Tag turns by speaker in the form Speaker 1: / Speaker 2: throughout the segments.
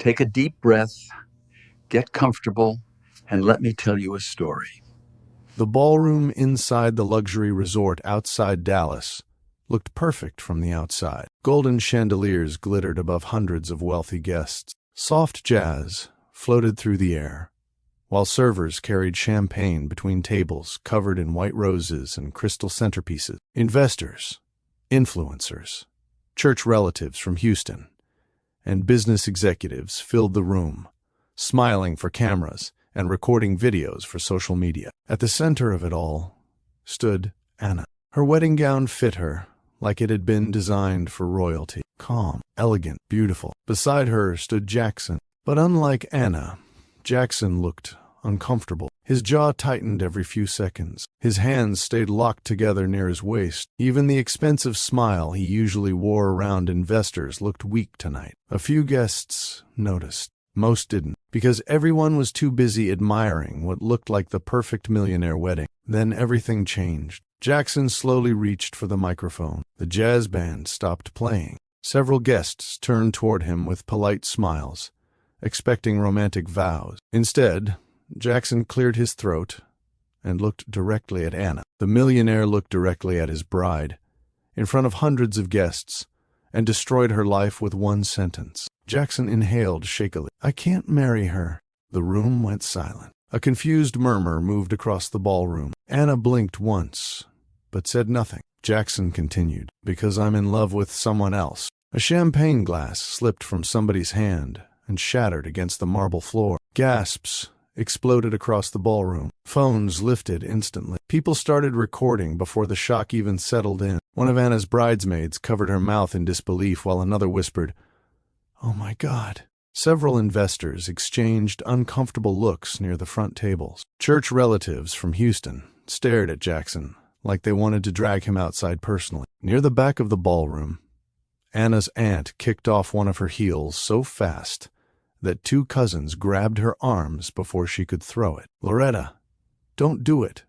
Speaker 1: Take a deep breath, get comfortable, and let me tell you a story.
Speaker 2: The ballroom inside the luxury resort outside Dallas looked perfect from the outside. Golden chandeliers glittered above hundreds of wealthy guests. Soft jazz floated through the air, while servers carried champagne between tables covered in white roses and crystal centerpieces. Investors, influencers, church relatives from Houston, and business executives filled the room, smiling for cameras and recording videos for social media. At the center of it all stood Anna. Her wedding gown fit her like it had been designed for royalty. Calm, elegant, beautiful. Beside her stood Jackson. But unlike Anna, Jackson looked uncomfortable. His jaw tightened every few seconds. His hands stayed locked together near his waist. Even the expensive smile he usually wore around investors looked weak tonight. A few guests noticed. Most didn't, because everyone was too busy admiring what looked like the perfect millionaire wedding. Then everything changed. Jackson slowly reached for the microphone. The jazz band stopped playing. Several guests turned toward him with polite smiles, expecting romantic vows. Instead, Jackson cleared his throat and looked directly at Anna. The millionaire looked directly at his bride, in front of hundreds of guests, and destroyed her life with one sentence. Jackson inhaled shakily. "I can't marry her." The room went silent. A confused murmur moved across the ballroom. Anna blinked once, but said nothing. Jackson continued, "Because I'm in love with someone else." A champagne glass slipped from somebody's hand and shattered against the marble floor. Gasps exploded across the ballroom. Phones lifted instantly. People started recording before the shock even settled in. One of Anna's bridesmaids covered her mouth in disbelief while another whispered, "Oh my God." Several investors exchanged uncomfortable looks near the front tables. Church relatives from Houston stared at Jackson like they wanted to drag him outside personally. Near the back of the ballroom, Anna's aunt kicked off one of her heels so fast that two cousins grabbed her arms before she could throw it. "Loretta, don't do it,"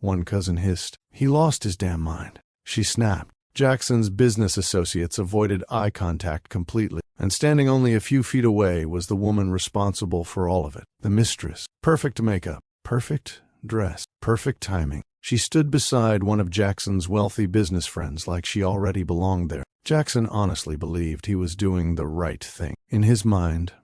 Speaker 2: one cousin hissed. "He lost his damn mind," she snapped. Jackson's business associates avoided eye contact completely, and standing only a few feet away was the woman responsible for all of it, the mistress. Perfect makeup, perfect dress, perfect timing. She stood beside one of Jackson's wealthy business friends like she already belonged there. Jackson honestly believed he was doing the right thing. In his mind,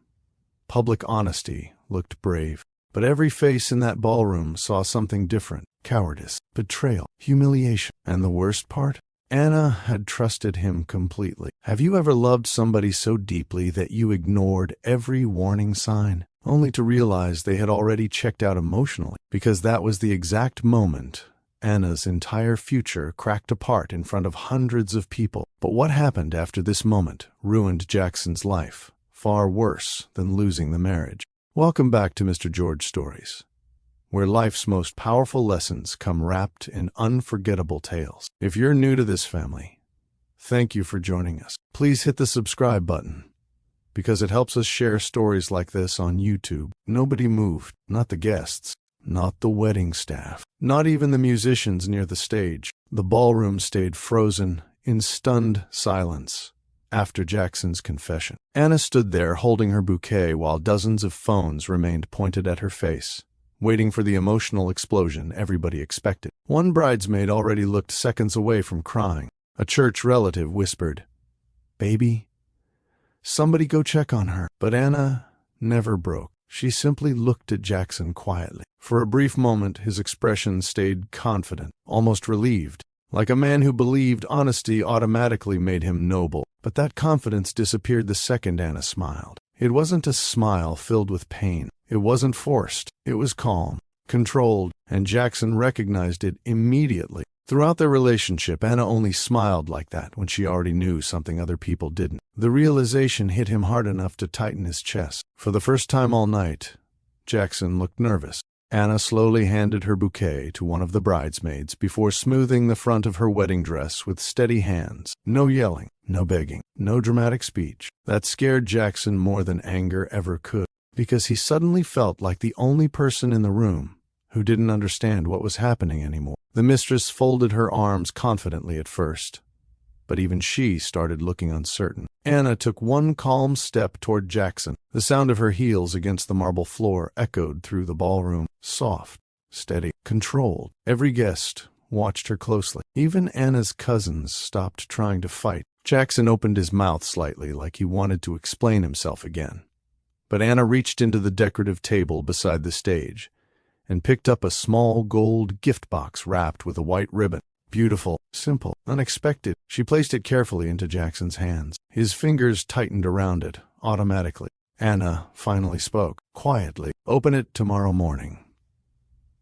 Speaker 2: public honesty looked brave. But every face in that ballroom saw something different: cowardice, betrayal, humiliation. And the worst part? Anna had trusted him completely. Have you ever loved somebody so deeply that you ignored every warning sign, only to realize they had already checked out emotionally? Because that was the exact moment Anna's entire future cracked apart in front of hundreds of people. But what happened after this moment ruined Jackson's life, far worse than losing the marriage. Welcome back to Mr. George Stories, where life's most powerful lessons come wrapped in unforgettable tales. If you're new to this family, thank you for joining us. Please hit the subscribe button, because it helps us share stories like this on YouTube. Nobody moved, not the guests, not the wedding staff, not even the musicians near the stage. The ballroom stayed frozen in stunned silence after Jackson's confession. Anna stood there holding her bouquet while dozens of phones remained pointed at her face, waiting for the emotional explosion everybody expected. One bridesmaid already looked seconds away from crying. A church relative whispered, "Baby, somebody go check on her." But Anna never broke. She simply looked at Jackson quietly. For a brief moment, his expression stayed confident, almost relieved, like a man who believed honesty automatically made him noble. But that confidence disappeared the second Anna smiled. It wasn't a smile filled with pain. It wasn't forced. It was calm, controlled, and Jackson recognized it immediately. Throughout their relationship, Anna only smiled like that when she already knew something other people didn't. The realization hit him hard enough to tighten his chest. For the first time all night, Jackson looked nervous. Anna slowly handed her bouquet to one of the bridesmaids before smoothing the front of her wedding dress with steady hands. No yelling, no begging, no dramatic speech. That scared Jackson more than anger ever could, because he suddenly felt like the only person in the room who didn't understand what was happening anymore. The mistress folded her arms confidently at first, but even she started looking uncertain. Anna took one calm step toward Jackson. The sound of her heels against the marble floor echoed through the ballroom, soft, steady, controlled. Every guest watched her closely. Even Anna's cousins stopped trying to fight. Jackson opened his mouth slightly, like he wanted to explain himself again. But Anna reached into the decorative table beside the stage and picked up a small gold gift box wrapped with a white ribbon. Beautiful, simple, unexpected. She placed it carefully into Jackson's hands. His fingers tightened around it, automatically. Anna finally spoke, quietly. "Open it tomorrow morning."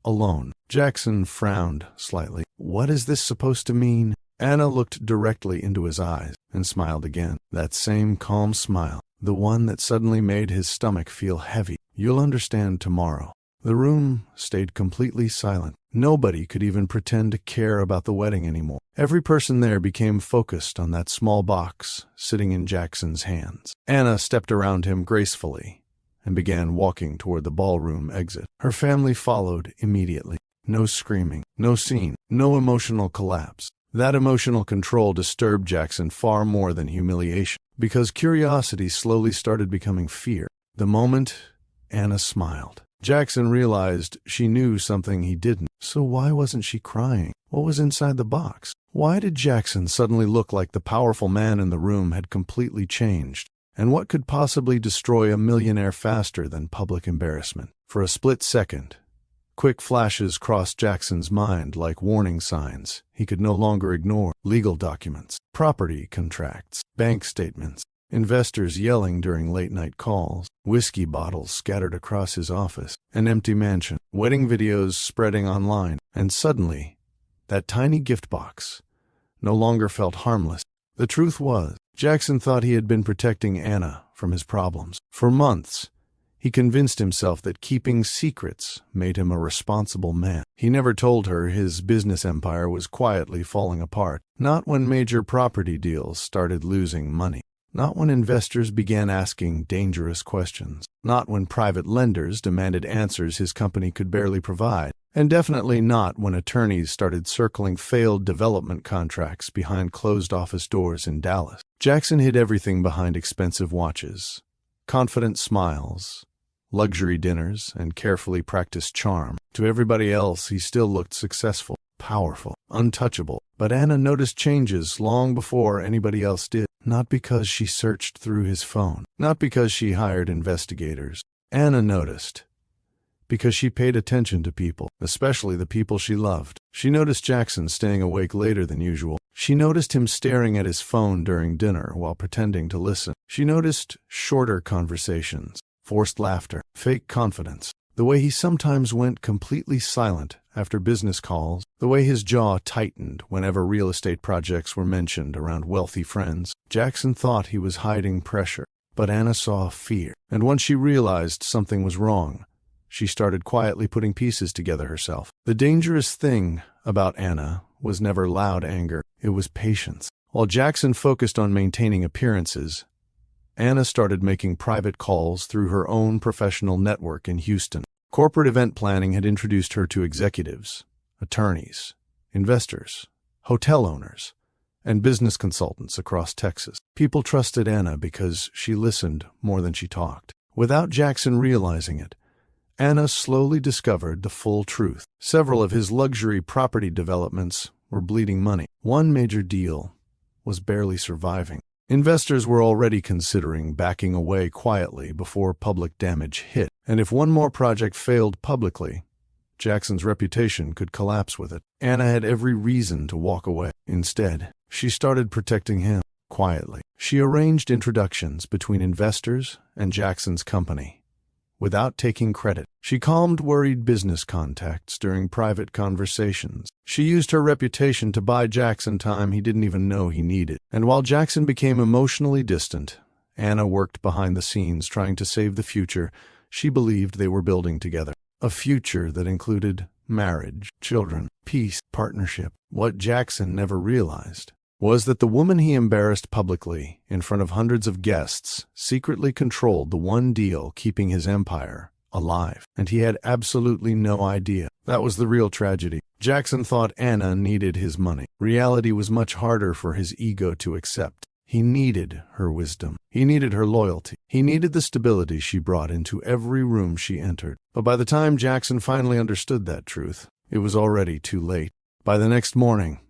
Speaker 2: Alone. Jackson frowned slightly. "What is this supposed to mean?" Anna looked directly into his eyes and smiled again. That same calm smile, the one that suddenly made his stomach feel heavy. "You'll understand tomorrow." The room stayed completely silent. Nobody could even pretend to care about the wedding anymore. Every person there became focused on that small box sitting in Jackson's hands. Anna stepped around him gracefully and began walking toward the ballroom exit. Her family followed immediately. No screaming, no scene, no emotional collapse. That emotional control disturbed Jackson far more than humiliation, because curiosity slowly started becoming fear. The moment Anna smiled, Jackson realized she knew something he didn't. So why wasn't she crying? What was inside the box? Why did Jackson suddenly look like the powerful man in the room had completely changed? And what could possibly destroy a millionaire faster than public embarrassment? For a split second, quick flashes crossed Jackson's mind like warning signs he could no longer ignore. Legal documents, property contracts, bank statements, investors yelling during late-night calls, whiskey bottles scattered across his office, an empty mansion, wedding videos spreading online, and suddenly, that tiny gift box no longer felt harmless. The truth was, Jackson thought he had been protecting Anna from his problems. For months, he convinced himself that keeping secrets made him a responsible man. He never told her his business empire was quietly falling apart, not when major property deals started losing money. Not when investors began asking dangerous questions. Not when private lenders demanded answers his company could barely provide. And definitely not when attorneys started circling failed development contracts behind closed office doors in Dallas. Jackson hid everything behind expensive watches, confident smiles, luxury dinners, and carefully practiced charm. To everybody else, he still looked successful, powerful, untouchable. But Anna noticed changes long before anybody else did. Not because she searched through his phone, not because she hired investigators. Anna noticed because she paid attention to people, especially the people she loved. She noticed Jackson staying awake later than usual. She noticed him staring at his phone during dinner while pretending to listen. She noticed shorter conversations, forced laughter, fake confidence, the way he sometimes went completely silent after business calls, the way his jaw tightened whenever real estate projects were mentioned around wealthy friends. Jackson thought he was hiding pressure, but Anna saw fear. And once she realized something was wrong, she started quietly putting pieces together herself. The dangerous thing about Anna was never loud anger, it was patience. While Jackson focused on maintaining appearances, Anna started making private calls through her own professional network in Houston. Corporate event planning had introduced her to executives, attorneys, investors, hotel owners, and business consultants across Texas. People trusted Anna because she listened more than she talked. Without Jackson realizing it, Anna slowly discovered the full truth. Several of his luxury property developments were bleeding money. One major deal was barely surviving. Investors were already considering backing away quietly before public damage hit. And if one more project failed publicly, Jackson's reputation could collapse with it. Anna had every reason to walk away. Instead, she started protecting him quietly. She arranged introductions between investors and Jackson's company. Without taking credit, she calmed worried business contacts during private conversations. She used her reputation to buy Jackson time he didn't even know he needed. And while Jackson became emotionally distant, Anna worked behind the scenes trying to save the future she believed they were building together. A future that included marriage, children, peace, partnership. What Jackson never realized was that the woman he embarrassed publicly in front of hundreds of guests secretly controlled the one deal keeping his empire alive. And he had absolutely no idea. That was the real tragedy. Jackson thought Anna needed his money. Reality was much harder for his ego to accept. He needed her wisdom. He needed her loyalty. He needed the stability she brought into every room she entered. But by the time Jackson finally understood that truth, it was already too late. By the next morning,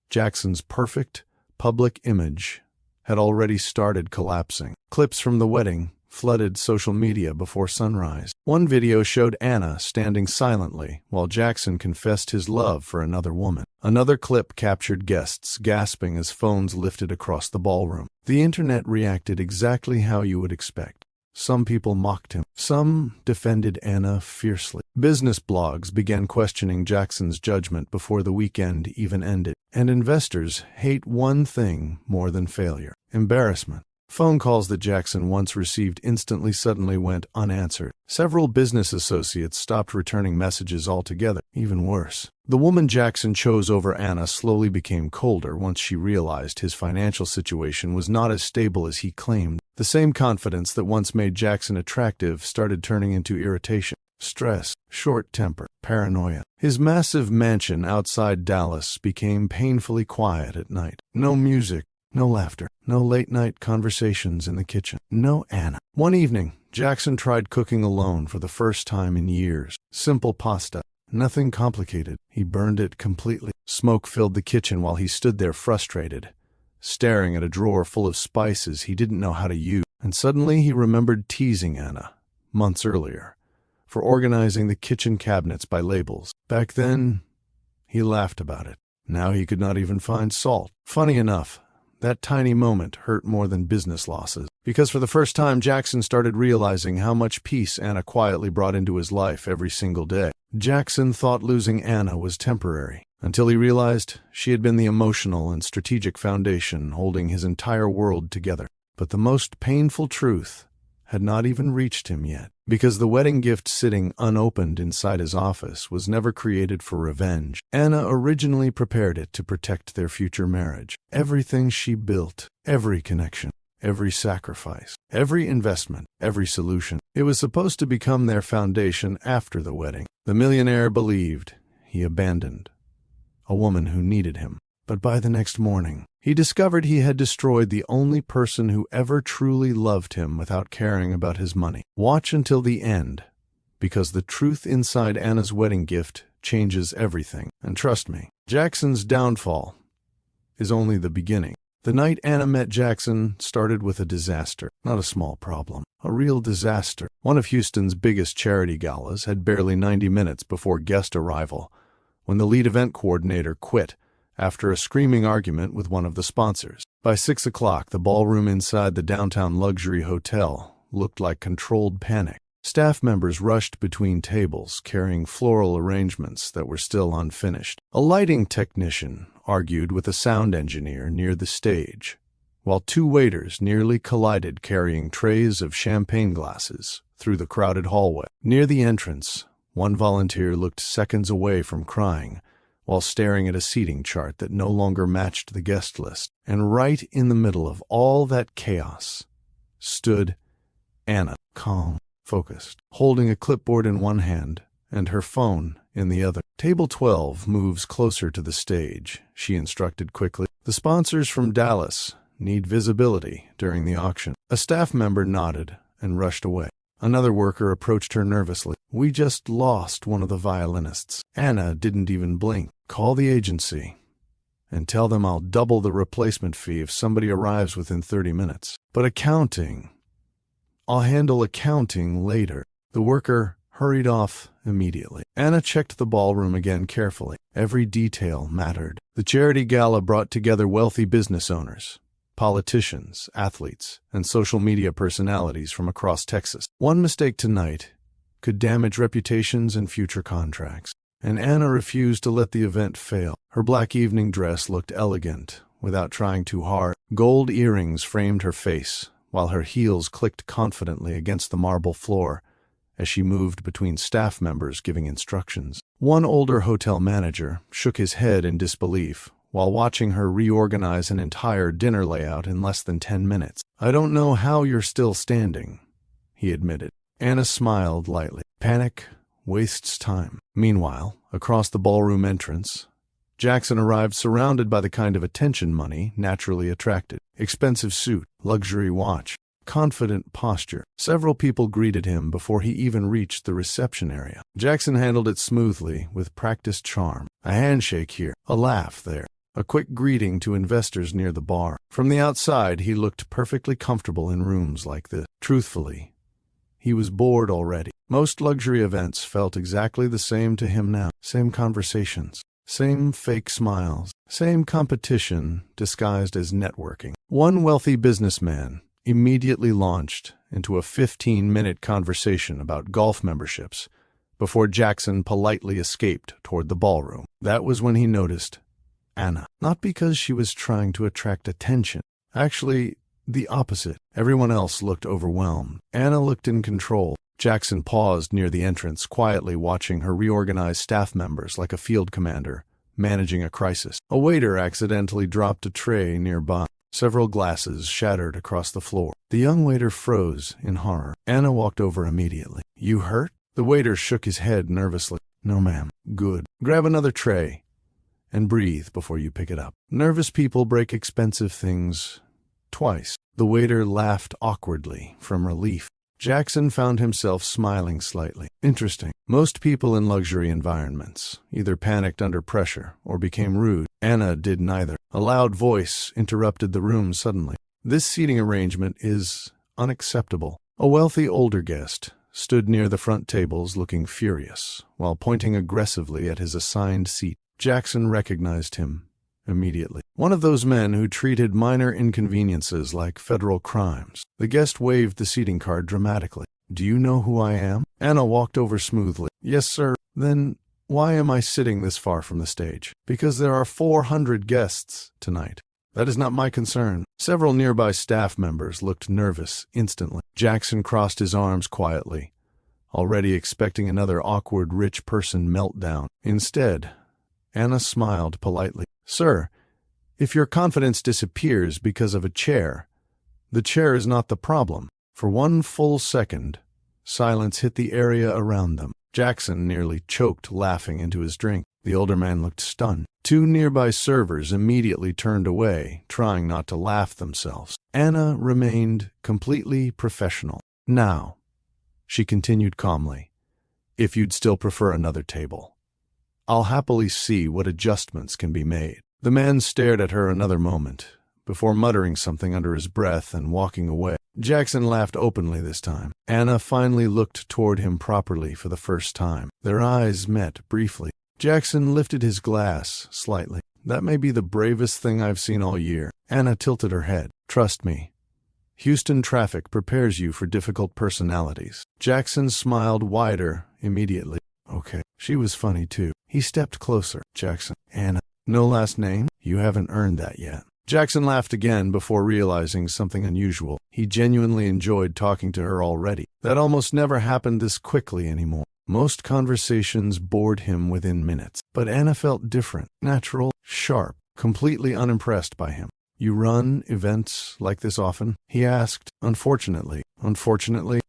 Speaker 2: Jackson's perfect public image had already started collapsing. Clips from the wedding flooded social media before sunrise. One video showed Anna standing silently while Jackson confessed his love for another woman. Another clip captured guests gasping as phones lifted across the ballroom. The internet reacted exactly how you would expect. Some people mocked him. Some defended Anna fiercely. Business blogs began questioning Jackson's judgment before the weekend even ended. And investors hate one thing more than failure: embarrassment. Phone calls that Jackson once received instantly suddenly went unanswered. Several business associates stopped returning messages altogether. Even worse, the woman Jackson chose over Anna slowly became colder once she realized his financial situation was not as stable as he claimed. The same confidence that once made Jackson attractive started turning into irritation, stress, short temper, paranoia. His massive mansion outside Dallas became painfully quiet at night. No music. No laughter, no late-night conversations in the kitchen, no Anna. One evening, Jackson tried cooking alone for the first time in years. Simple pasta, nothing complicated. He burned it completely. Smoke filled the kitchen while he stood there frustrated, staring at a drawer full of spices he didn't know how to use. And suddenly he remembered teasing Anna, months earlier, for organizing the kitchen cabinets by labels. Back then, he laughed about it. Now he could not even find salt. Funny enough, that tiny moment hurt more than business losses, because for the first time Jackson started realizing how much peace Anna quietly brought into his life every single day. Jackson thought losing Anna was temporary, until he realized she had been the emotional and strategic foundation holding his entire world together. But the most painful truth had not even reached him yet, because the wedding gift sitting unopened inside his office was never created for revenge. Anna originally prepared it to protect their future marriage. Everything she built, every connection, every sacrifice, every investment, every solution, it was supposed to become their foundation after the wedding. The millionaire believed he abandoned a woman who needed him. But by the next morning, he discovered he had destroyed the only person who ever truly loved him without caring about his money. Watch until the end, because the truth inside Anna's wedding gift changes everything. And trust me, Jackson's downfall is only the beginning. The night Anna met Jackson started with a disaster, not a small problem, a real disaster. One of Houston's biggest charity galas had barely 90 minutes before guest arrival when the lead event coordinator quit after a screaming argument with one of the sponsors. By 6 o'clock, the ballroom inside the downtown luxury hotel looked like controlled panic. Staff members rushed between tables, carrying floral arrangements that were still unfinished. A lighting technician argued with a sound engineer near the stage, while two waiters nearly collided carrying trays of champagne glasses through the crowded hallway. Near the entrance, one volunteer looked seconds away from crying, while staring at a seating chart that no longer matched the guest list. And right in the middle of all that chaos stood Anna, calm, focused, holding a clipboard in one hand and her phone in the other. Table 12 moves closer to the stage, she instructed quickly. The sponsors from Dallas need visibility during the auction. A staff member nodded and rushed away. Another worker approached her nervously. We just lost one of the violinists. Anna didn't even blink. Call the agency and tell them I'll double the replacement fee if somebody arrives within 30 minutes. But accounting, I'll handle accounting later. The worker hurried off immediately. Anna checked the ballroom again carefully. Every detail mattered. The charity gala brought together wealthy business owners, politicians, athletes, and social media personalities from across Texas. One mistake tonight could damage reputations and future contracts. And Anna refused to let the event fail. Her black evening dress looked elegant without trying too hard. Gold earrings framed her face, while her heels clicked confidently against the marble floor as she moved between staff members giving instructions. One older hotel manager shook his head in disbelief while watching her reorganize an entire dinner layout in less than 10 minutes. I don't know how you're still standing, he admitted. Anna smiled lightly. Panic wastes time. Meanwhile, across the ballroom entrance, Jackson arrived surrounded by the kind of attention money naturally attracted. Expensive suit, luxury watch, confident posture. Several people greeted him before he even reached the reception area. Jackson handled it smoothly, with practiced charm. A handshake here, a laugh there, a quick greeting to investors near the bar. From the outside, he looked perfectly comfortable in rooms like this. Truthfully, he was bored already. Most luxury events felt exactly the same to him now. Same conversations, same fake smiles, same competition disguised as networking. One wealthy businessman immediately launched into a 15-minute conversation about golf memberships before Jackson politely escaped toward the ballroom. That was when he noticed Anna. Not because she was trying to attract attention. Actually, the opposite. Everyone else looked overwhelmed. Anna looked in control. Jackson paused near the entrance, quietly watching her reorganize staff members like a field commander managing a crisis. A waiter accidentally dropped a tray nearby. Several glasses shattered across the floor. The young waiter froze in horror. Anna walked over immediately. "You hurt?" The waiter shook his head nervously. "No, ma'am." "Good. Grab another tray and breathe before you pick it up. Nervous people break expensive things twice." The waiter laughed awkwardly from relief. Jackson found himself smiling slightly. Interesting. Most people in luxury environments either panicked under pressure or became rude. Anna did neither. A loud voice interrupted the room suddenly. "This seating arrangement is unacceptable." A wealthy older guest stood near the front tables looking furious, while pointing aggressively at his assigned seat. Jackson recognized him immediately. One of those men who treated minor inconveniences like federal crimes. The guest waved the seating card dramatically. "Do you know who I am?" Anna walked over smoothly. "Yes, sir." "Then why am I sitting this far from the stage?" "Because there are 400 guests tonight." "That is not my concern." Several nearby staff members looked nervous instantly. Jackson crossed his arms quietly, already expecting another awkward rich person meltdown. Instead, Anna smiled politely. "Sir, if your confidence disappears because of a chair, the chair is not the problem." For one full second, silence hit the area around them. Jackson nearly choked laughing into his drink. The older man looked stunned. Two nearby servers immediately turned away, trying not to laugh themselves. Anna remained completely professional. "Now," she continued calmly, "if you'd still prefer another table, I'll happily see what adjustments can be made." The man stared at her another moment, before muttering something under his breath and walking away. Jackson laughed openly this time. Anna finally looked toward him properly for the first time. Their eyes met briefly. Jackson lifted his glass slightly. "That may be the bravest thing I've seen all year." Anna tilted her head. "Trust me, Houston traffic prepares you for difficult personalities." Jackson smiled wider immediately. "Okay." She was funny too. He stepped closer. "Jackson." "Anna." "No last name?" "You haven't earned that yet." Jackson laughed again before realizing something unusual. He genuinely enjoyed talking to her already. That almost never happened this quickly anymore. Most conversations bored him within minutes. But Anna felt different, natural, sharp, completely unimpressed by him. "You run events like this often?" he asked. Unfortunately,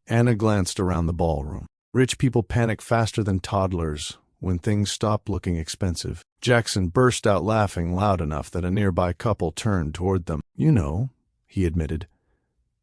Speaker 2: Anna glanced around the ballroom. Rich people panic faster than toddlers when things stop looking expensive. Jackson burst out laughing loud enough that a nearby couple turned toward them. "You know," he admitted,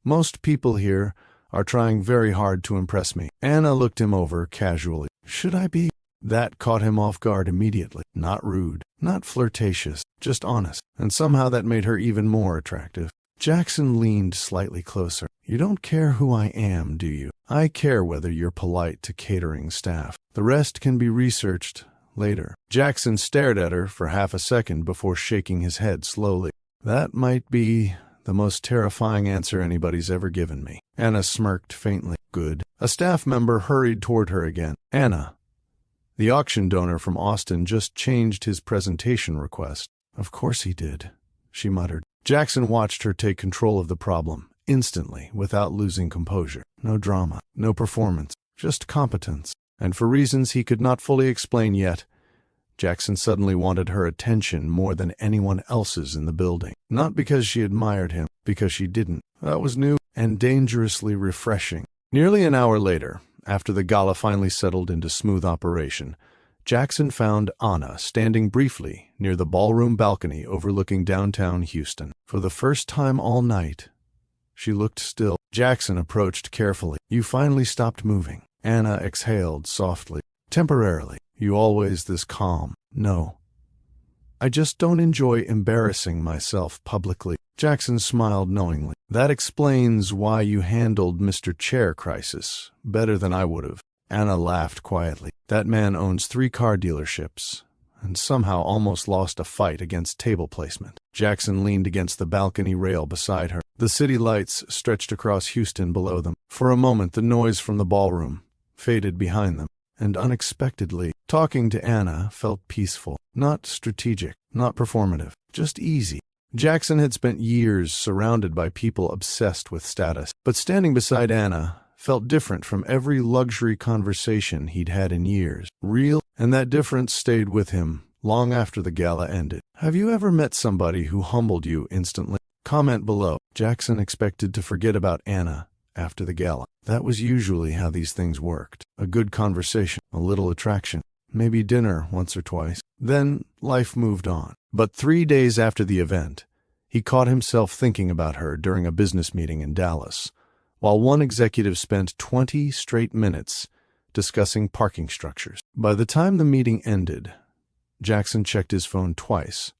Speaker 2: "most people here are trying very hard to impress me." Anna looked him over casually. "Should I be?" That caught him off guard immediately. Not rude, not flirtatious, just honest. And somehow that made her even more attractive. Jackson leaned slightly closer. "You don't care who I am, do you?" "I care whether you're polite to catering staff. The rest can be researched later." Jackson stared at her for half a second before shaking his head slowly. "That might be the most terrifying answer anybody's ever given me." Anna smirked faintly. "Good." A staff member hurried toward her again. "Anna, the auction donor from Austin just changed his presentation request." "Of course he did," she muttered. Jackson watched her take control of the problem, instantly, without losing composure. No drama, no performance, just competence. And for reasons he could not fully explain yet, Jackson suddenly wanted her attention more than anyone else's in the building. Not because she admired him, because she didn't. That was new and dangerously refreshing. Nearly an hour later, after the gala finally settled into smooth operation, Jackson found Anna standing briefly near the ballroom balcony overlooking downtown Houston. For the first time all night, she looked still. Jackson approached carefully. "You finally stopped moving." Anna exhaled softly. "Temporarily. You always this calm." "No. I just don't enjoy embarrassing myself publicly." Jackson smiled knowingly. "That explains why you handled Mr. Chair crisis better than I would have." Anna laughed quietly. "That man owns 3 car dealerships and somehow almost lost a fight against table placement." Jackson leaned against the balcony rail beside her. The city lights stretched across Houston below them. For a moment, the noise from the ballroom faded behind them, and unexpectedly, talking to Anna felt peaceful. Not strategic, not performative, just easy. Jackson had spent years surrounded by people obsessed with status, but standing beside Anna felt different from every luxury conversation he'd had in years. Real, and that difference stayed with him long after the gala ended. Have you ever met somebody who humbled you instantly? Comment below. Jackson expected to forget about Anna after the gala. That was usually how these things worked. A good conversation, a little attraction, maybe dinner once or twice. Then life moved on. But 3 days after the event, he caught himself thinking about her during a business meeting in Dallas, while one executive spent 20 straight minutes discussing parking structures. By the time the meeting ended, Jackson checked his phone twice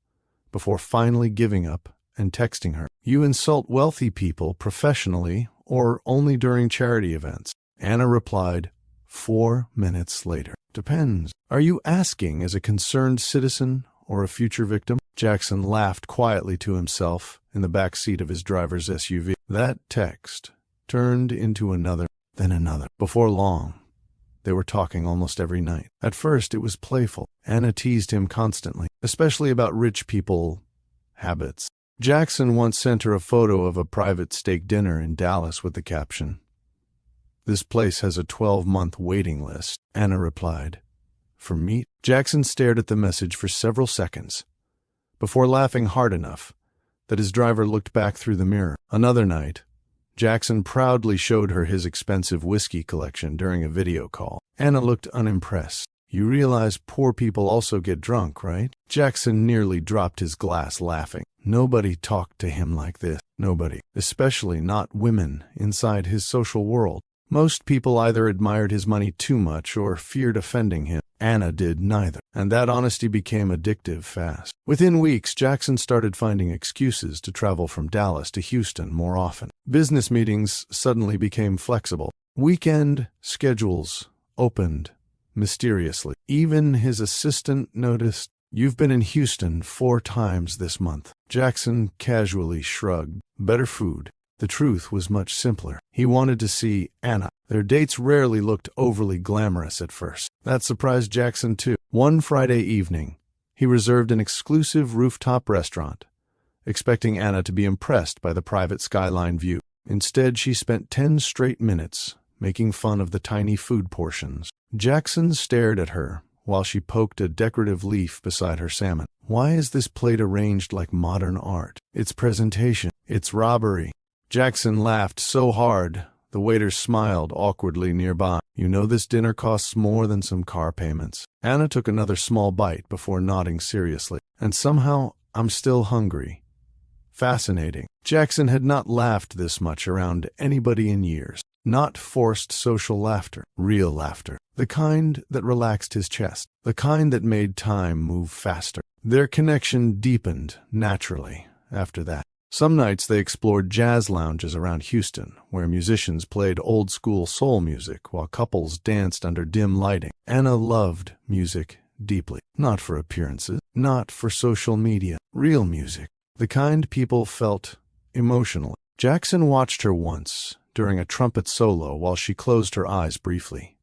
Speaker 2: before finally giving up and texting her. "You insult wealthy people professionally or only during charity events?" Anna replied 4 minutes later. "Depends. Are you asking as a concerned citizen or a future victim?" Jackson laughed quietly to himself in the back seat of his driver's SUV. That text turned into another, then another. Before long, they were talking almost every night. At first, it was playful. Anna teased him constantly, especially about rich people habits. Jackson once sent her a photo of a private steak dinner in Dallas with the caption, "This place has a 12-month waiting list." Anna replied, "For meat?" Jackson stared at the message for several seconds before laughing hard enough that his driver looked back through the mirror. Another night, Jackson proudly showed her his expensive whiskey collection during a video call. Anna looked unimpressed. "You realize poor people also get drunk, right?" Jackson nearly dropped his glass laughing. Nobody talked to him like this. Nobody. Especially not women inside his social world. Most people either admired his money too much or feared offending him. Anna did neither, and that honesty became addictive fast. Within weeks, Jackson started finding excuses to travel from Dallas to Houston more often. Business meetings suddenly became flexible. Weekend schedules opened mysteriously. Even his assistant noticed, "You've been in Houston 4 times this month." Jackson casually shrugged. Better food. The truth was much simpler. He wanted to see Anna. Their dates rarely looked overly glamorous at first. That surprised Jackson too. One Friday evening, he reserved an exclusive rooftop restaurant, expecting Anna to be impressed by the private skyline view. Instead, she spent 10 straight minutes making fun of the tiny food portions. Jackson stared at her while she poked a decorative leaf beside her salmon. "Why is this plate arranged like modern art? It's presentation. It's robbery." Jackson laughed so hard, the waiter smiled awkwardly nearby. "You know this dinner costs more than some car payments." Anna took another small bite before nodding seriously. "And somehow, I'm still hungry." Fascinating. Jackson had not laughed this much around anybody in years. Not forced social laughter, real laughter. The kind that relaxed his chest, the kind that made time move faster. Their connection deepened naturally after that. Some nights they explored jazz lounges around Houston, where musicians played old-school soul music while couples danced under dim lighting. Anna loved music deeply, not for appearances, not for social media, real music, the kind people felt emotionally. Jackson watched her once during a trumpet solo while she closed her eyes briefly,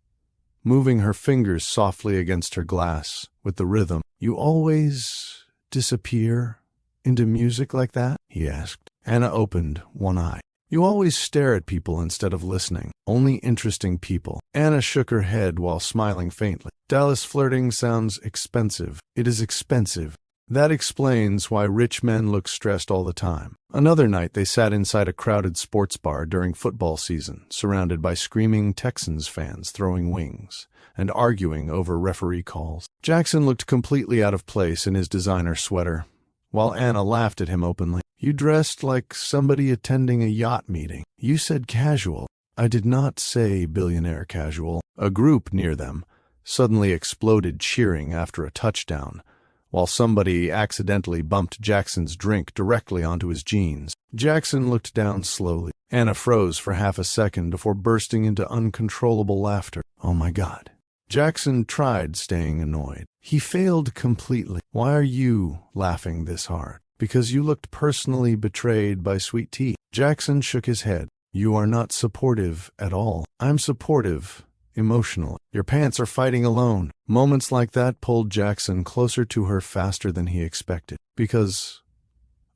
Speaker 2: moving her fingers softly against her glass with the rhythm. "You always disappear into music like that?" he asked. Anna opened one eye. "You always stare at people instead of listening. Only interesting people." Anna shook her head while smiling faintly. "Dallas flirting sounds expensive." "It is expensive. That explains why rich men look stressed all the time. Another night, they sat inside a crowded sports bar during football season, surrounded by screaming Texans fans throwing wings and arguing over referee calls. Jackson looked completely out of place in his designer sweater, while Anna laughed at him openly. "You dressed like somebody attending a yacht meeting. You said casual." "I did not say billionaire casual." A group near them suddenly exploded cheering after a touchdown, while somebody accidentally bumped Jackson's drink directly onto his jeans. Jackson looked down slowly. Anna froze for half a second before bursting into uncontrollable laughter. "Oh my God." Jackson tried staying annoyed. He failed completely. "Why are you laughing this hard?" "Because you looked personally betrayed by Sweet Tea." Jackson shook his head. "You are not supportive at all." "I'm supportive. Emotionally. Your pants are fighting alone." Moments like that pulled Jackson closer to her faster than he expected. Because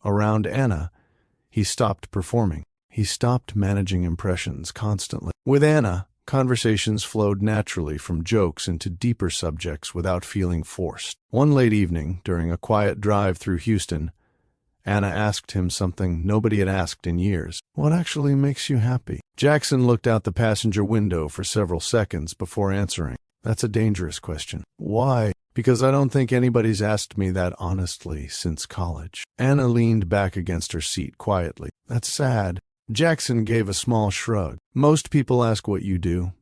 Speaker 2: around Anna, he stopped performing. He stopped managing impressions constantly. With Anna, conversations flowed naturally from jokes into deeper subjects without feeling forced. One late evening, during a quiet drive through Houston, Anna asked him something nobody had asked in years. "What actually makes you happy?" Jackson looked out the passenger window for several seconds before answering. "That's a dangerous question." "Why?" "Because I don't think anybody's asked me that honestly since college." Anna leaned back against her seat quietly. "That's sad." Jackson gave a small shrug. "Most people ask what you do,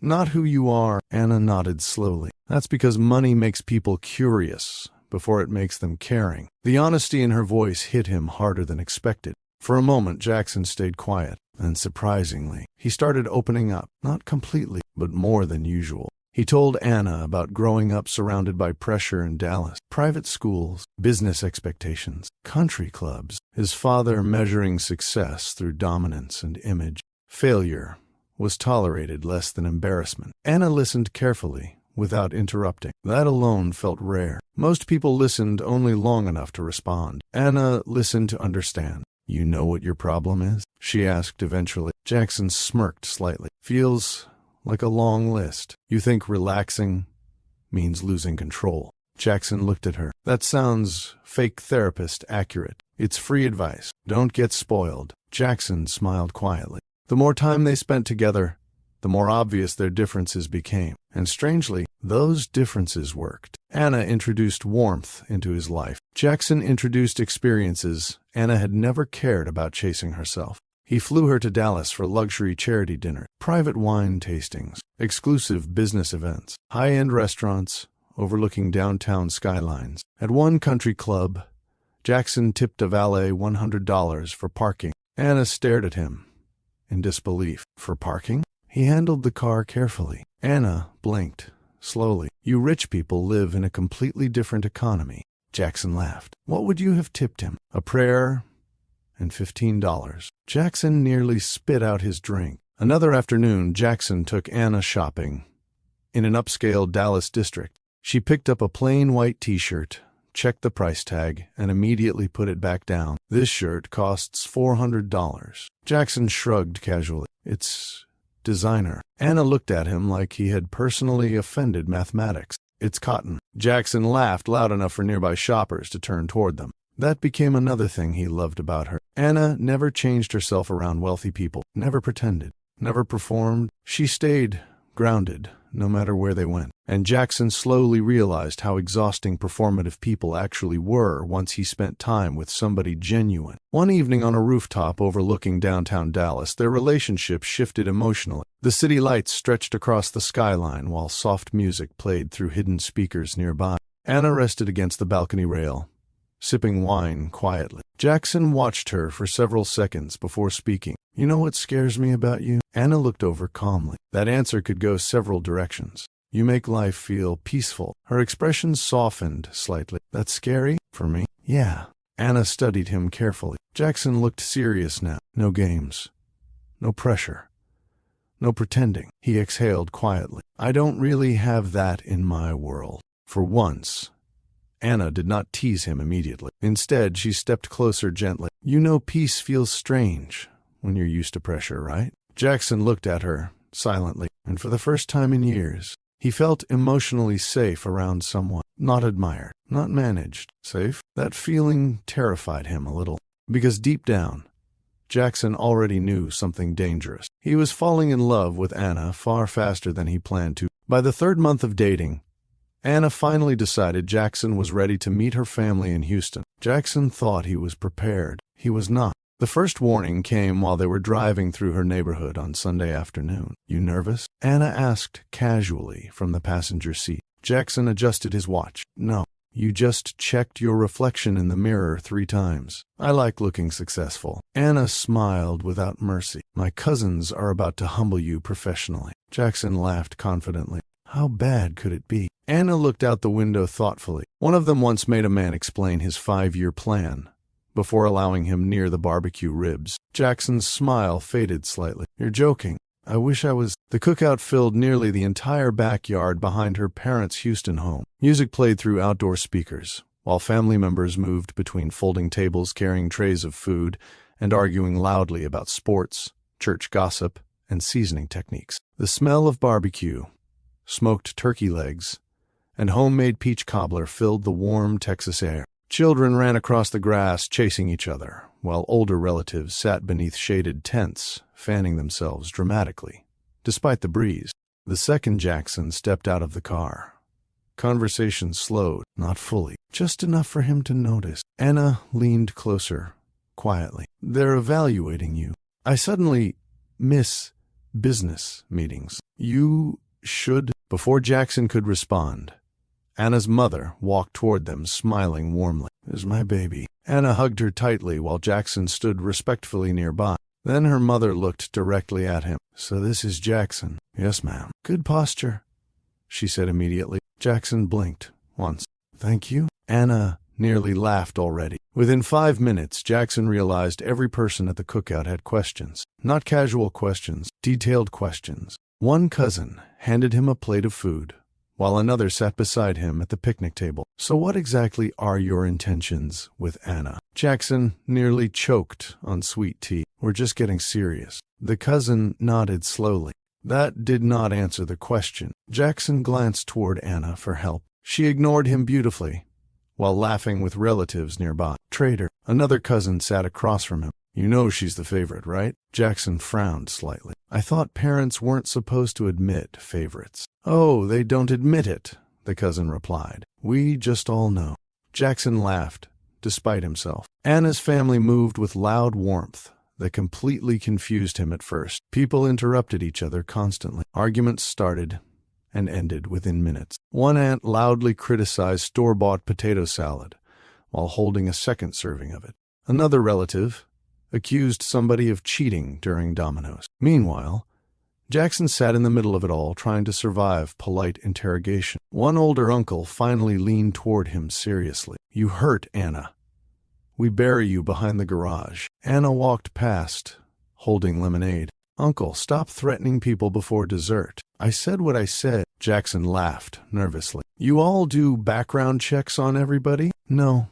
Speaker 2: not who you are." Anna nodded slowly. "That's because money makes people curious before it makes them caring." The honesty in her voice hit him harder than expected. For a moment, Jackson stayed quiet, and surprisingly, he started opening up, not completely, but more than usual. He told Anna about growing up surrounded by pressure in Dallas, private schools, business expectations, country clubs, his father measuring success through dominance and image. Failure was tolerated less than embarrassment. Anna listened carefully, without interrupting. That alone felt rare. Most people listened only long enough to respond. Anna listened to understand. "You know what your problem is?" she asked eventually. Jackson smirked slightly. "Feels like a long list." "You think relaxing means losing control?" Jackson looked at her. "That sounds fake therapist accurate. It's free advice. Don't get spoiled." Jackson smiled quietly. The more time they spent together, the more obvious their differences became. And strangely, those differences worked. Anna introduced warmth into his life. Jackson introduced experiences Anna had never cared about chasing herself. He flew her to Dallas for luxury charity dinner, private wine tastings, exclusive business events, high-end restaurants overlooking downtown skylines. At one country club, Jackson tipped a valet $100 for parking. Anna stared at him in disbelief. "For parking?" He handled the car carefully. Anna blinked, slowly. "You rich people live in a completely different economy." Jackson laughed. "What would you have tipped him?" "A prayer and $15. Jackson nearly spit out his drink. Another afternoon, Jackson took Anna shopping in an upscale Dallas district. She picked up a plain white t-shirt, checked the price tag, and immediately put it back down. "This shirt costs $400. Jackson shrugged casually. "It's designer." Anna looked at him like he had personally offended mathematics. "It's cotton." Jackson laughed loud enough for nearby shoppers to turn toward them. That became another thing he loved about her. Anna never changed herself around wealthy people, never pretended, never performed. She stayed grounded, no matter where they went. And Jackson slowly realized how exhausting performative people actually were once he spent time with somebody genuine. One evening on a rooftop overlooking downtown Dallas, their relationship shifted emotionally. The city lights stretched across the skyline while soft music played through hidden speakers nearby. Anna rested against the balcony rail, sipping wine quietly. Jackson watched her for several seconds before speaking. "You know what scares me about you?" Anna looked over calmly. That answer could go several directions. "You make life feel peaceful." Her expression softened slightly. "That's scary? For me?" "Yeah." Anna studied him carefully. Jackson looked serious now. "No games. No pressure. No pretending." He exhaled quietly. "I don't really have that in my world." For once, Anna did not tease him immediately. Instead, she stepped closer gently. "You know peace feels strange when you're used to pressure, right?" Jackson looked at her silently, and for the first time in years, He felt emotionally safe around someone, not admired, not managed. Safe? That feeling terrified him a little, because deep down, Jackson already knew something dangerous. He was falling in love with Anna far faster than he planned to. By the 3rd month of dating, Anna finally decided Jackson was ready to meet her family in Houston. Jackson thought he was prepared. He was not. The first warning came while they were driving through her neighborhood on Sunday afternoon. "You nervous?" Anna asked casually from the passenger seat. Jackson adjusted his watch. "No. You just checked your reflection in the mirror 3 times. I like looking successful." Anna smiled without mercy. "My cousins are about to humble you professionally." Jackson laughed confidently. How bad could it be? Anna looked out the window thoughtfully. One of them once made a man explain his 5-year plan before allowing him near the barbecue ribs. Jackson's smile faded slightly. "You're joking. I wish I was." The cookout filled nearly the entire backyard behind her parents' Houston home. Music played through outdoor speakers, while family members moved between folding tables carrying trays of food and arguing loudly about sports, church gossip, and seasoning techniques. The smell of barbecue, smoked turkey legs, and homemade peach cobbler filled the warm Texas air. Children ran across the grass chasing each other, while older relatives sat beneath shaded tents, fanning themselves dramatically, despite the breeze. The second Jackson stepped out of the car. Conversation slowed, not fully, just enough for him to notice. Anna leaned closer, quietly. "They're evaluating you. I suddenly miss business meetings. You should..." Before Jackson could respond, Anna's mother walked toward them, smiling warmly. "There's my baby." Anna hugged her tightly while Jackson stood respectfully nearby. Then her mother looked directly at him. "So this is Jackson." "Yes, ma'am." "Good posture," she said immediately. Jackson blinked once. "Thank you." Anna nearly laughed already. Within 5 minutes, Jackson realized every person at the cookout had questions. Not casual questions, detailed questions. One cousin handed him a plate of food, while another sat beside him at the picnic table. "So what exactly are your intentions with Anna?" Jackson nearly choked on sweet tea. "We're just getting serious." The cousin nodded slowly. That did not answer the question. Jackson glanced toward Anna for help. She ignored him beautifully, while laughing with relatives nearby. "Traitor." Another cousin sat across from him. "You know she's the favorite, right?" Jackson frowned slightly. "I thought parents weren't supposed to admit favorites." "Oh, they don't admit it," the cousin replied. "We just all know." Jackson laughed, despite himself. Anna's family moved with loud warmth that completely confused him at first. People interrupted each other constantly. Arguments started and ended within minutes. One aunt loudly criticized store-bought potato salad while holding a second serving of it. Another relative accused somebody of cheating during dominoes. Meanwhile, Jackson sat in the middle of it all, trying to survive polite interrogation. One older uncle finally leaned toward him seriously. "You hurt Anna. We bury you behind the garage." Anna walked past, holding lemonade. "Uncle, stop threatening people before dessert." "I said what I said." Jackson laughed nervously. "You all do background checks on everybody?" "No,"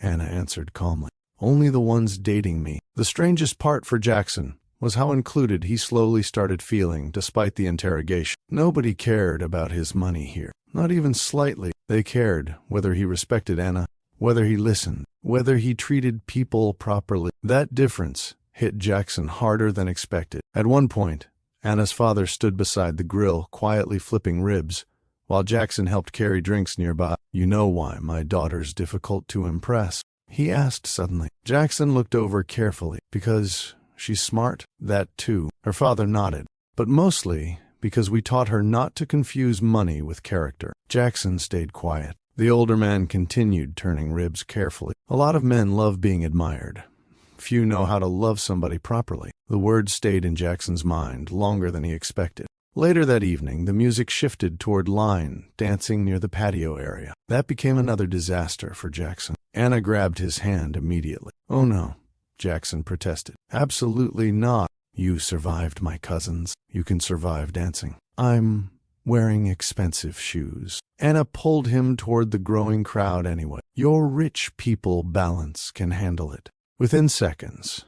Speaker 2: Anna answered calmly. "Only the ones dating me." The strangest part for Jackson was how included he slowly started feeling despite the interrogation. Nobody cared about his money here. Not even slightly. They cared whether he respected Anna, whether he listened, whether he treated people properly. That difference hit Jackson harder than expected. At one point, Anna's father stood beside the grill, quietly flipping ribs, while Jackson helped carry drinks nearby. "You know why my daughter's difficult to impress?" he asked suddenly. Jackson looked over carefully. "Because she's smart?" "That too." Her father nodded. "But mostly because we taught her not to confuse money with character." Jackson stayed quiet. The older man continued turning ribs carefully. "A lot of men love being admired. Few know how to love somebody properly." The words stayed in Jackson's mind longer than he expected. Later that evening, the music shifted toward line dancing near the patio area. That became another disaster for Jackson. Anna grabbed his hand immediately. "Oh no," Jackson protested. "Absolutely not. You survived my cousins. You can survive dancing." "I'm wearing expensive shoes." Anna pulled him toward the growing crowd anyway. "Your rich people balance can handle it." Within seconds,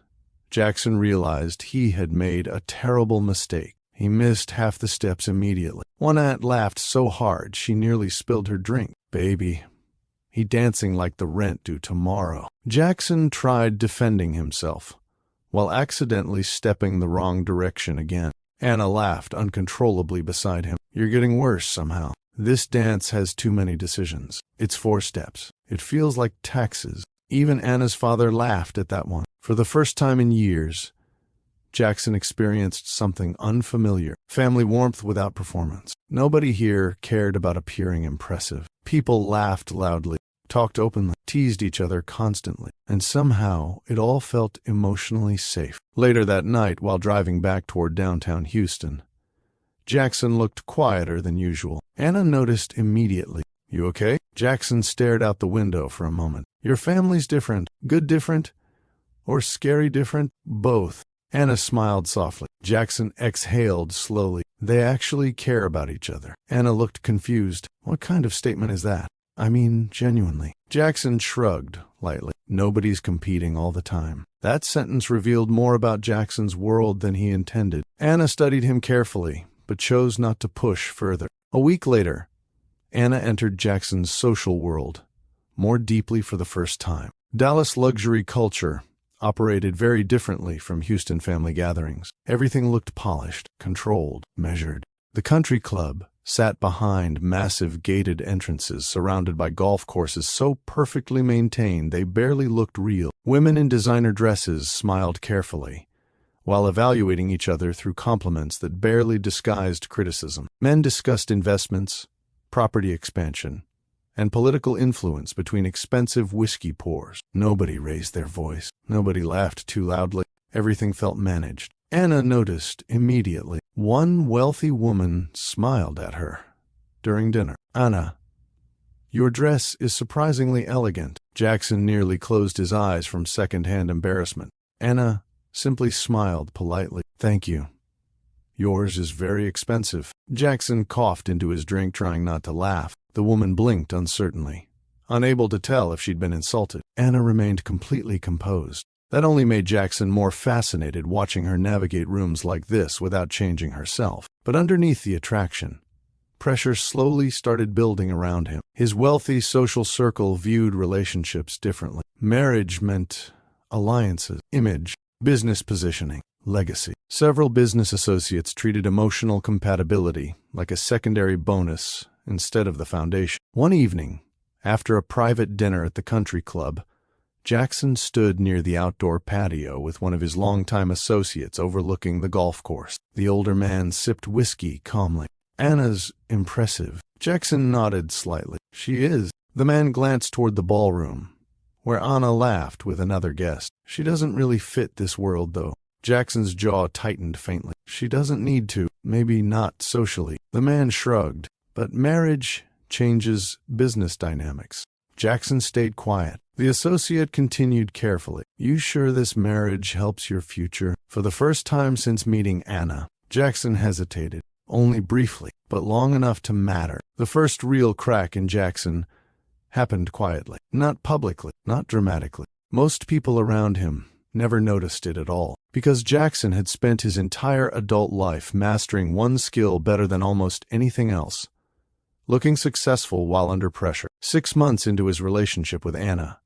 Speaker 2: Jackson realized he had made a terrible mistake. He missed half the steps immediately. One aunt laughed so hard she nearly spilled her drink. Baby, he dancing like the rent due tomorrow. Jackson tried defending himself, while accidentally stepping the wrong direction again. Anna laughed uncontrollably beside him. You're getting worse somehow. This dance has too many decisions. It's 4 steps. It feels like taxes. Even Anna's father laughed at that one. For the first time in years, Jackson experienced something unfamiliar. Family warmth without performance. Nobody here cared about appearing impressive. People laughed loudly, talked openly, teased each other constantly, and somehow it all felt emotionally safe. Later that night, while driving back toward downtown Houston, Jackson looked quieter than usual. Anna noticed immediately. You okay? Jackson stared out the window for a moment. Your family's different. Good different? Or scary different? Both. Anna smiled softly. Jackson exhaled slowly. They actually care about each other. Anna looked confused. What kind of statement is that? I mean, genuinely. Jackson shrugged lightly. Nobody's competing all the time. That sentence revealed more about Jackson's world than he intended. Anna studied him carefully, but chose not to push further. A week later, Anna entered Jackson's social world more deeply for the first time. Dallas luxury culture operated very differently from Houston family gatherings. Everything looked polished, controlled, measured. The country club sat behind massive gated entrances surrounded by golf courses so perfectly maintained they barely looked real. Women in designer dresses smiled carefully, while evaluating each other through compliments that barely disguised criticism. Men discussed investments, property expansion, and political influence between expensive whiskey pours. Nobody raised their voice. Nobody laughed too loudly. Everything felt managed. Anna noticed immediately. One wealthy woman smiled at her during dinner. Anna, your dress is surprisingly elegant. Jackson nearly closed his eyes from second-hand embarrassment. Anna simply smiled politely. Thank you. Yours is very expensive. Jackson coughed into his drink, trying not to laugh. The woman blinked uncertainly, unable to tell if she'd been insulted. Anna remained completely composed. That only made Jackson more fascinated, watching her navigate rooms like this without changing herself. But underneath the attraction, pressure slowly started building around him. His wealthy social circle viewed relationships differently. Marriage meant alliances, image, business positioning, legacy. Several business associates treated emotional compatibility like a secondary bonus instead of the foundation. One evening, after a private dinner at the country club, Jackson stood near the outdoor patio with one of his longtime associates overlooking the golf course. The older man sipped whiskey calmly. Anna's impressive. Jackson nodded slightly. She is. The man glanced toward the ballroom, where Anna laughed with another guest. She doesn't really fit this world, though. Jackson's jaw tightened faintly. She doesn't need to. Maybe not socially. The man shrugged. But marriage changes business dynamics. Jackson stayed quiet. The associate continued carefully. You sure this marriage helps your future? For the first time since meeting Anna, Jackson hesitated. Only briefly, but long enough to matter. The first real crack in Jackson happened quietly. Not publicly, not dramatically. Most people around him never noticed it at all, because Jackson had spent his entire adult life mastering one skill better than almost anything else: looking successful while under pressure. 6 months into his relationship with Anna,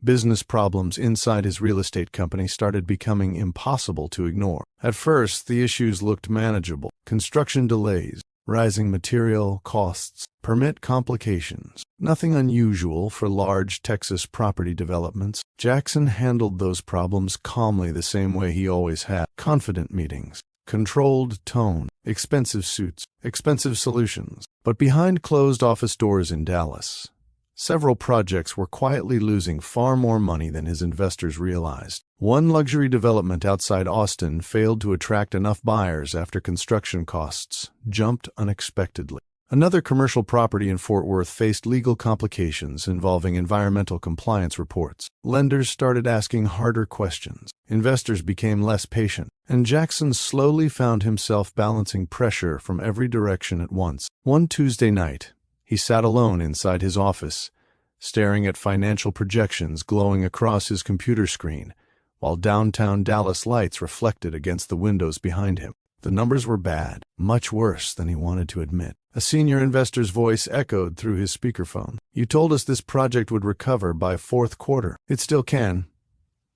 Speaker 2: business problems inside his real estate company started becoming impossible to ignore. At first, the issues looked manageable: construction delays, rising material costs, permit complications. Nothing unusual for large Texas property developments. Jackson handled those problems calmly, the same way he always had. Confident meetings, controlled tone, expensive suits, expensive solutions. But behind closed office doors in Dallas, several projects were quietly losing far more money than his investors realized. One luxury development outside Austin failed to attract enough buyers after construction costs jumped unexpectedly. Another commercial property in Fort Worth faced legal complications involving environmental compliance reports. Lenders started asking harder questions. Investors became less patient, and Jackson slowly found himself balancing pressure from every direction at once. One Tuesday night, he sat alone inside his office, staring at financial projections glowing across his computer screen, while downtown Dallas lights reflected against the windows behind him. The numbers were bad, much worse than he wanted to admit. A senior investor's voice echoed through his speakerphone. You told us this project would recover by fourth quarter. It still can,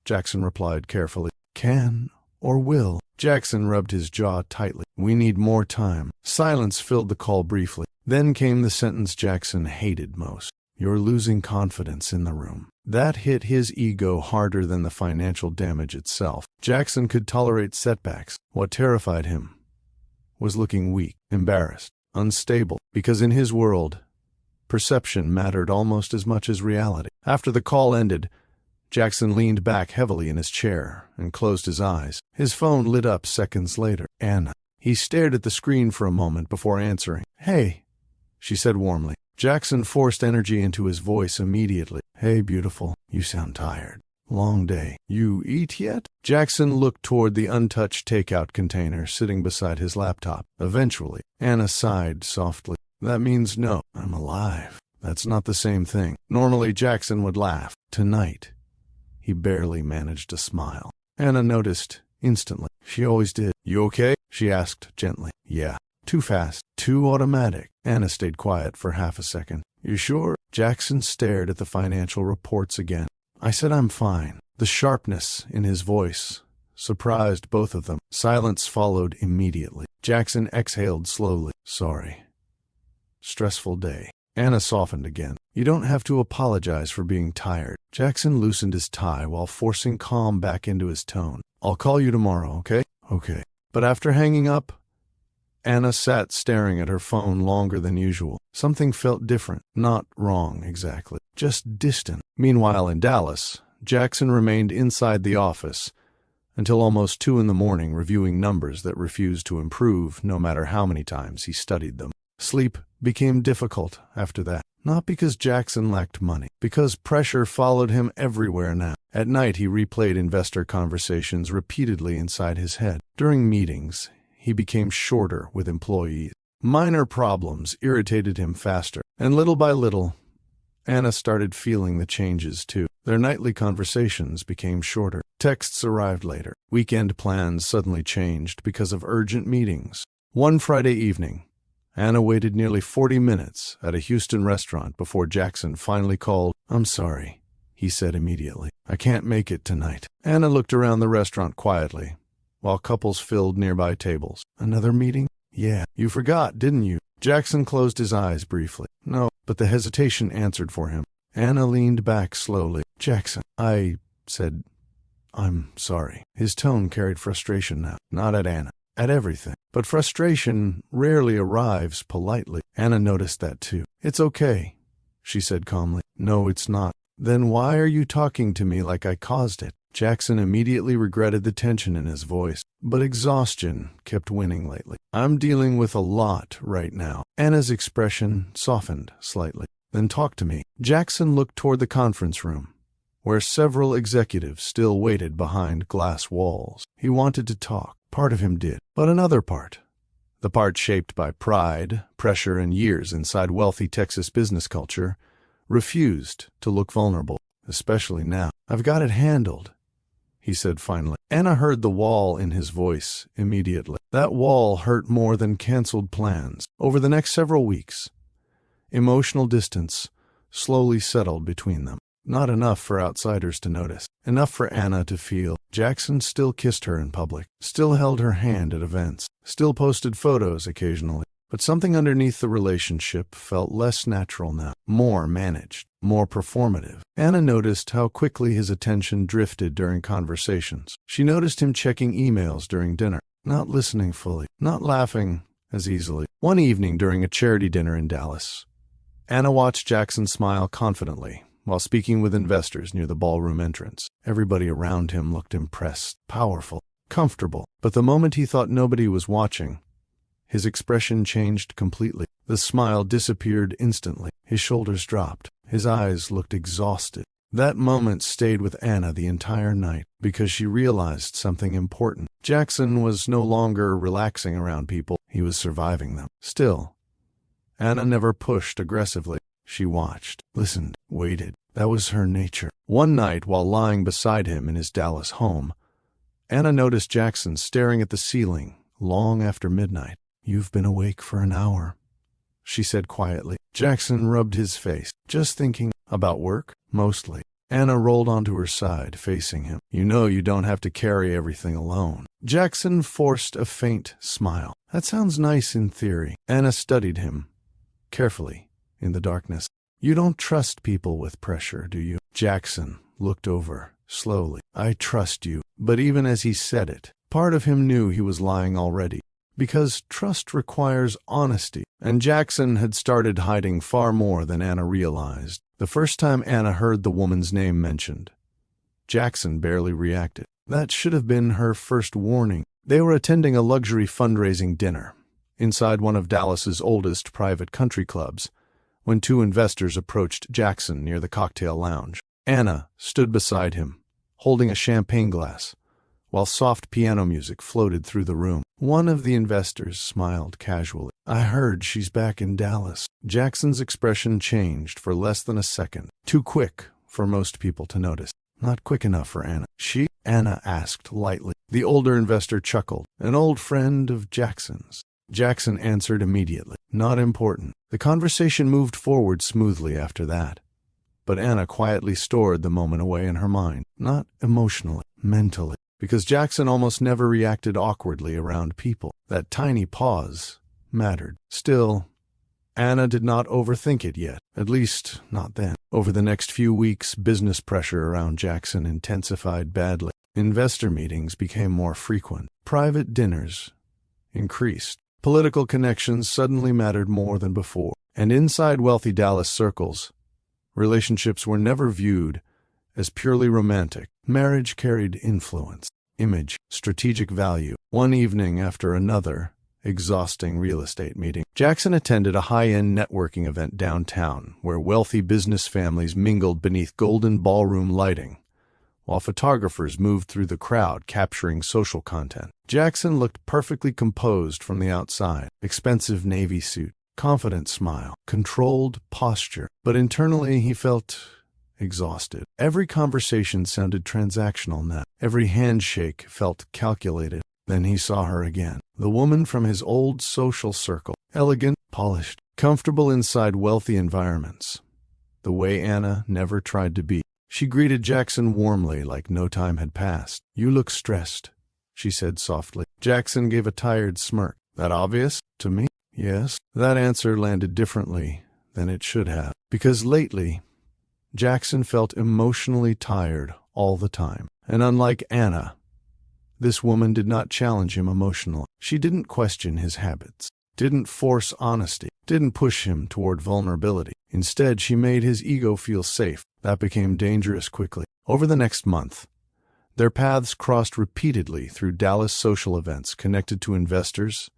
Speaker 2: Jackson replied carefully. Can or will? Jackson rubbed his jaw tightly. We need more time. Silence filled the call briefly. Then came the sentence Jackson hated most. You're losing confidence in the room. That hit his ego harder than the financial damage itself. Jackson could tolerate setbacks. What terrified him was looking weak, embarrassed, unstable, because in his world, perception mattered almost as much as reality. After the call ended, Jackson leaned back heavily in his chair and closed his eyes. His phone lit up seconds later. Anna. He stared at the screen for a moment before answering. Hey, she said warmly. Jackson forced energy into his voice immediately. Hey, beautiful. You sound tired. Long day. You eat yet? Jackson looked toward the untouched takeout container sitting beside his laptop. Eventually, Anna sighed softly. That means no. I'm alive. That's not the same thing. Normally, Jackson would laugh. Tonight, he barely managed to smile. Anna noticed instantly. She always did. You okay? She asked gently. Yeah. Too fast. Too automatic. Anna stayed quiet for half a second. You sure? Jackson stared at the financial reports again. I said I'm fine. The sharpness in his voice surprised both of them. Silence followed immediately. Jackson exhaled slowly. Sorry. Stressful day. Anna softened again. You don't have to apologize for being tired. Jackson loosened his tie while forcing calm back into his tone. I'll call you tomorrow, okay? Okay. But after hanging up, Anna sat staring at her phone longer than usual. Something felt different. Not wrong, exactly. Just distant. Meanwhile, in Dallas, Jackson remained inside the office until almost 2 a.m, reviewing numbers that refused to improve no matter how many times he studied them. Sleep became difficult after that. Not because Jackson lacked money, because pressure followed him everywhere now. At night, he replayed investor conversations repeatedly inside his head. During meetings, he became shorter with employees. Minor problems irritated him faster, and little by little, Anna started feeling the changes too. Their nightly conversations became shorter. Texts arrived later. Weekend plans suddenly changed because of urgent meetings. One Friday evening, Anna waited nearly 40 minutes at a Houston restaurant before Jackson finally called. I'm sorry, he said immediately. I can't make it tonight. Anna looked around the restaurant quietly, while couples filled nearby tables. Another meeting? Yeah. You forgot, didn't you? Jackson closed his eyes briefly. No, but the hesitation answered for him. Anna leaned back slowly. Jackson, I said, I'm sorry. His tone carried frustration now. Not at Anna. At everything. But frustration rarely arrives politely. Anna noticed that too. It's okay, she said calmly. No, it's not. Then why are you talking to me like I caused it? Jackson immediately regretted the tension in his voice, but exhaustion kept winning lately. I'm dealing with a lot right now. Anna's expression softened slightly. Then talk to me. Jackson looked toward the conference room, where several executives still waited behind glass walls. He wanted to talk. Part of him did. But another part, the part shaped by pride, pressure, and years inside wealthy Texas business culture, refused to look vulnerable, especially now. I've got it handled, he said finally. Anna heard the wall in his voice immediately. That wall hurt more than canceled plans. Over the next several weeks, emotional distance slowly settled between them. Not enough for outsiders to notice. Enough for Anna to feel. Jackson still kissed her in public, still held her hand at events, still posted photos occasionally. But something underneath the relationship felt less natural now, more managed, more performative. Anna noticed how quickly his attention drifted during conversations. She noticed him checking emails during dinner, not listening fully, not laughing as easily. One evening during a charity dinner in Dallas, Anna watched Jackson smile confidently while speaking with investors near the ballroom entrance. Everybody around him looked impressed, powerful, comfortable. But the moment he thought nobody was watching, his expression changed completely. The smile disappeared instantly. His shoulders dropped. His eyes looked exhausted. That moment stayed with Anna the entire night because she realized something important. Jackson was no longer relaxing around people. He was surviving them. Still, Anna never pushed aggressively. She watched, listened, waited. That was her nature. One night, while lying beside him in his Dallas home, Anna noticed Jackson staring at the ceiling long after midnight. You've been awake for an hour, she said quietly. Jackson rubbed his face. Just thinking about work? Mostly. Anna rolled onto her side, facing him. You know you don't have to carry everything alone. Jackson forced a faint smile. That sounds nice in theory. Anna studied him carefully in the darkness. You don't trust people with pressure, do you? Jackson looked over slowly. I trust you. But even as he said it, part of him knew he was lying already. Because trust requires honesty, and Jackson had started hiding far more than Anna realized. The first time Anna heard the woman's name mentioned, Jackson barely reacted. That should have been her first warning. They were attending a luxury fundraising dinner inside one of Dallas's oldest private country clubs when two investors approached Jackson near the cocktail lounge. Anna stood beside him, holding a champagne glass, while soft piano music floated through the room. One of the investors smiled casually. I heard she's back in Dallas. Jackson's expression changed for less than a second. Too quick for most people to notice. Not quick enough for Anna. She? Anna asked lightly. The older investor chuckled. An old friend of Jackson's. Jackson answered immediately. Not important. The conversation moved forward smoothly after that. But Anna quietly stored the moment away in her mind. Not emotionally, mentally. Because Jackson almost never reacted awkwardly around people. That tiny pause mattered. Still, Anna did not overthink it yet, at least not then. Over the next few weeks, business pressure around Jackson intensified badly. Investor meetings became more frequent. Private dinners increased. Political connections suddenly mattered more than before. And inside wealthy Dallas circles, relationships were never viewed as purely romantic. Marriage carried influence, image, strategic value. One evening after another exhausting real estate meeting, Jackson attended a high-end networking event downtown where wealthy business families mingled beneath golden ballroom lighting, while photographers moved through the crowd capturing social content. Jackson looked perfectly composed from the outside. Expensive navy suit, confident smile, controlled posture. But internally he felt exhausted. Every conversation sounded transactional now. Every handshake felt calculated. Then he saw her again. The woman from his old social circle. Elegant, polished, comfortable inside wealthy environments. The way Anna never tried to be. She greeted Jackson warmly like no time had passed. You look stressed, she said softly. Jackson gave a tired smirk. That obvious? To me? Yes. That answer landed differently than it should have. Because lately, Jackson felt emotionally tired all the time. And unlike Anna, this woman did not challenge him emotionally. She didn't question his habits, didn't force honesty, didn't push him toward vulnerability. Instead, she made his ego feel safe. That became dangerous quickly. Over the next month, their paths crossed repeatedly through Dallas social events connected to investors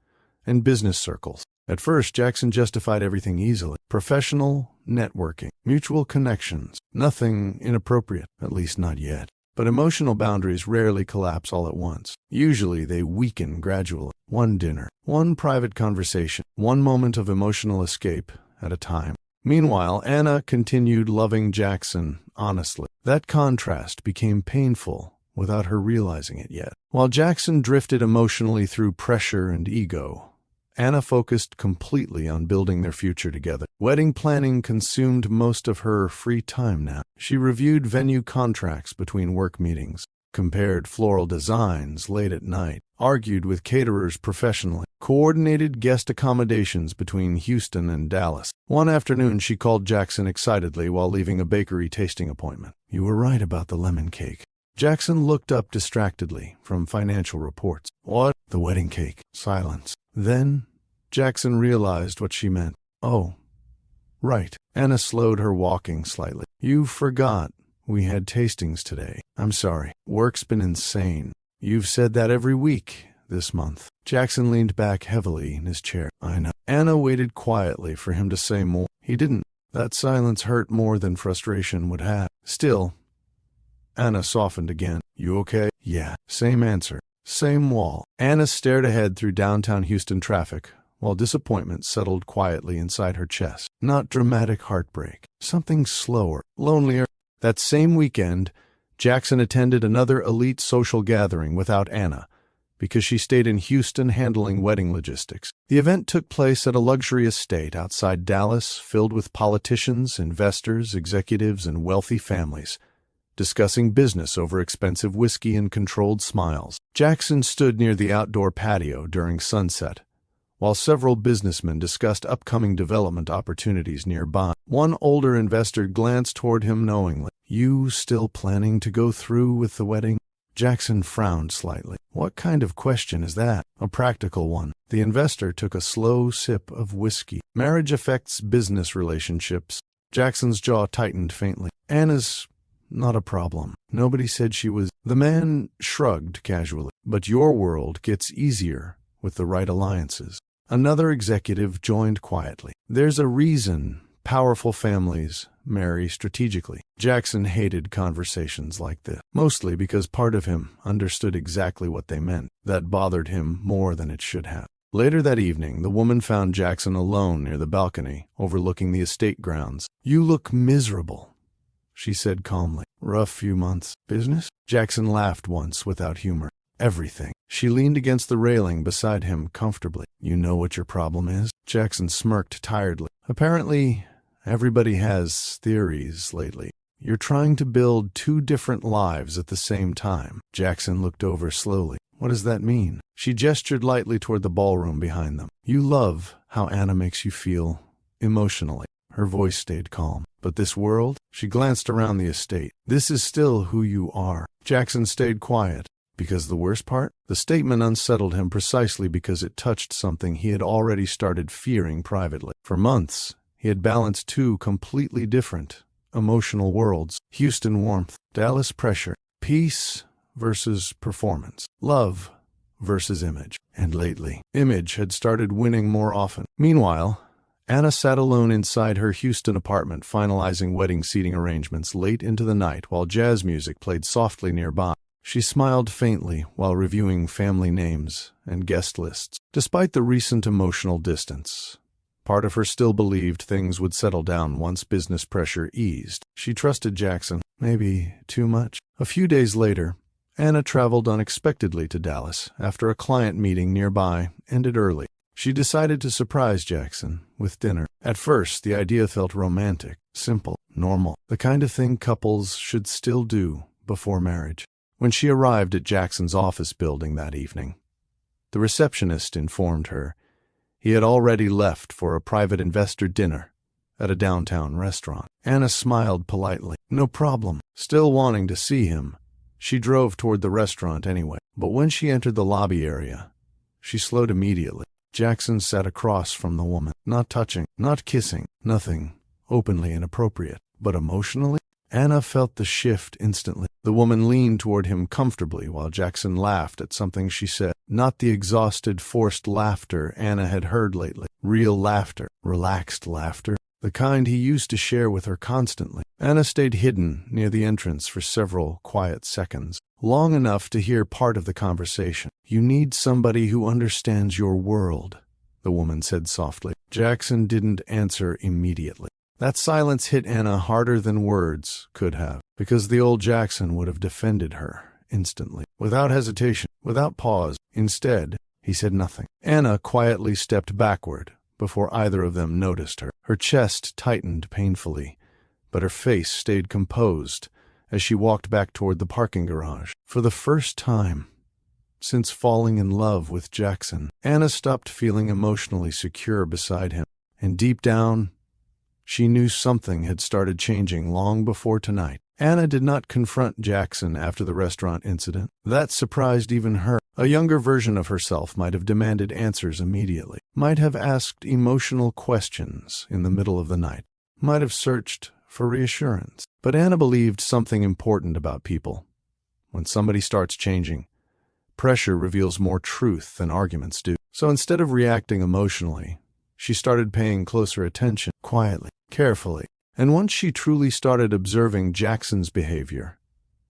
Speaker 2: and business circles. At first, Jackson justified everything easily. Professional networking, mutual connections, nothing inappropriate, at least not yet. But emotional boundaries rarely collapse all at once. Usually they weaken gradually. One dinner, one private conversation, one moment of emotional escape at a time. Meanwhile, Anna continued loving Jackson honestly. That contrast became painful without her realizing it yet. While Jackson drifted emotionally through pressure and ego, Anna focused completely on building their future together. Wedding planning consumed most of her free time now. She reviewed venue contracts between work meetings, compared floral designs late at night, argued with caterers professionally, coordinated guest accommodations between Houston and Dallas. One afternoon, she called Jackson excitedly while leaving a bakery tasting appointment. You were right about the lemon cake. Jackson looked up distractedly from financial reports. What? The wedding cake. Silence. Then, Jackson realized what she meant. Oh, right. Anna slowed her walking slightly. You forgot we had tastings today. I'm sorry. Work's been insane. You've said that every week this month. Jackson leaned back heavily in his chair. I know. Anna waited quietly for him to say more. He didn't. That silence hurt more than frustration would have. Still, Anna softened again. You okay? Yeah. Same answer. Same wall. Anna stared ahead through downtown Houston traffic, while disappointment settled quietly inside her chest. Not dramatic heartbreak. Something slower, lonelier. That same weekend, Jackson attended another elite social gathering without Anna, because she stayed in Houston handling wedding logistics. The event took place at a luxury estate outside Dallas, filled with politicians, investors, executives, and wealthy families, discussing business over expensive whiskey and controlled smiles. Jackson stood near the outdoor patio during sunset, while several businessmen discussed upcoming development opportunities nearby. One older investor glanced toward him knowingly. "You still planning to go through with the wedding?" Jackson frowned slightly. "What kind of question is that?" "A practical one." The investor took a slow sip of whiskey. "Marriage affects business relationships." Jackson's jaw tightened faintly. "Anna's not a problem. Nobody said she was." The man shrugged casually. "But your world gets easier with the right alliances." Another executive joined quietly. "There's a reason powerful families marry strategically." Jackson hated conversations like this, mostly because part of him understood exactly what they meant. That bothered him more than it should have. Later that evening, the woman found Jackson alone near the balcony, overlooking the estate grounds. "You look miserable," she said calmly. "Rough few months. Business?" Jackson laughed once without humor. "Everything." She leaned against the railing beside him comfortably. "You know what your problem is?" Jackson smirked tiredly. "Apparently, everybody has theories lately. You're trying to build two different lives at the same time." Jackson looked over slowly. "What does that mean?" She gestured lightly toward the ballroom behind them. "You love how Anna makes you feel emotionally." Her voice stayed calm. "But this world?" She glanced around the estate. "This is still who you are." Jackson stayed quiet. Because the worst part? The statement unsettled him precisely because it touched something he had already started fearing privately. For months, he had balanced two completely different emotional worlds. Houston warmth, Dallas pressure, peace versus performance, love versus image. And lately, image had started winning more often. Meanwhile, Anna sat alone inside her Houston apartment finalizing wedding seating arrangements late into the night while jazz music played softly nearby. She smiled faintly while reviewing family names and guest lists. Despite the recent emotional distance, part of her still believed things would settle down once business pressure eased. She trusted Jackson, maybe too much. A few days later, Anna traveled unexpectedly to Dallas after a client meeting nearby ended early. She decided to surprise Jackson with dinner. At first, the idea felt romantic, simple, normal, the kind of thing couples should still do before marriage. When she arrived at Jackson's office building that evening, the receptionist informed her he had already left for a private investor dinner at a downtown restaurant. Anna smiled politely. "No problem." Still wanting to see him, she drove toward the restaurant anyway. But when she entered the lobby area, she slowed immediately. Jackson sat across from the woman, not touching, not kissing, nothing openly inappropriate. But emotionally, Anna felt the shift instantly. The woman leaned toward him comfortably while Jackson laughed at something she said. Not the exhausted, forced laughter Anna had heard lately. Real laughter, relaxed laughter, the kind he used to share with her constantly. Anna stayed hidden near the entrance for several quiet seconds, long enough to hear part of the conversation. "You need somebody who understands your world," the woman said softly. Jackson didn't answer immediately. That silence hit Anna harder than words could have, because the old Jackson would have defended her instantly, without hesitation, without pause. Instead, he said nothing. Anna quietly stepped backward before either of them noticed her. Her chest tightened painfully, but her face stayed composed as she walked back toward the parking garage. For the first time since falling in love with Jackson, Anna stopped feeling emotionally secure beside him, and deep down, she knew something had started changing long before tonight. Anna did not confront Jackson after the restaurant incident. That surprised even her. A younger version of herself might have demanded answers immediately, might have asked emotional questions in the middle of the night, might have searched for reassurance. But Anna believed something important about people. When somebody starts changing, pressure reveals more truth than arguments do. So instead of reacting emotionally, she started paying closer attention, quietly, carefully. And once she truly started observing Jackson's behavior,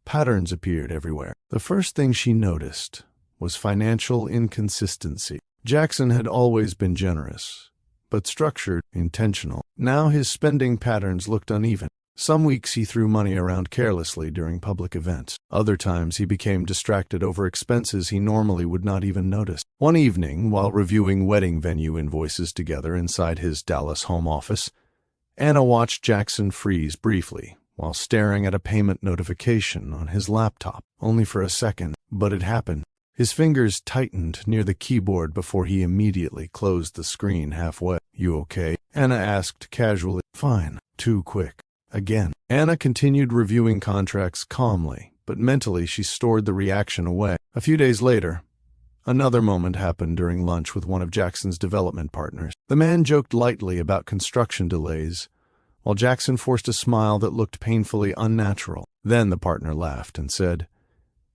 Speaker 2: patterns appeared everywhere. The first thing she noticed was financial inconsistency. Jackson had always been generous, but structured, intentional. Now his spending patterns looked uneven. Some weeks he threw money around carelessly during public events. Other times he became distracted over expenses he normally would not even notice. One evening, while reviewing wedding venue invoices together inside his Dallas home office, Anna watched Jackson freeze briefly while staring at a payment notification on his laptop, only for a second, but it happened. His fingers tightened near the keyboard before he immediately closed the screen halfway. "You okay?" Anna asked casually. "Fine." Too quick. Again. Anna continued reviewing contracts calmly, but mentally she stored the reaction away. A few days later, another moment happened during lunch with one of Jackson's development partners. The man joked lightly about construction delays, while Jackson forced a smile that looked painfully unnatural. Then the partner laughed and said,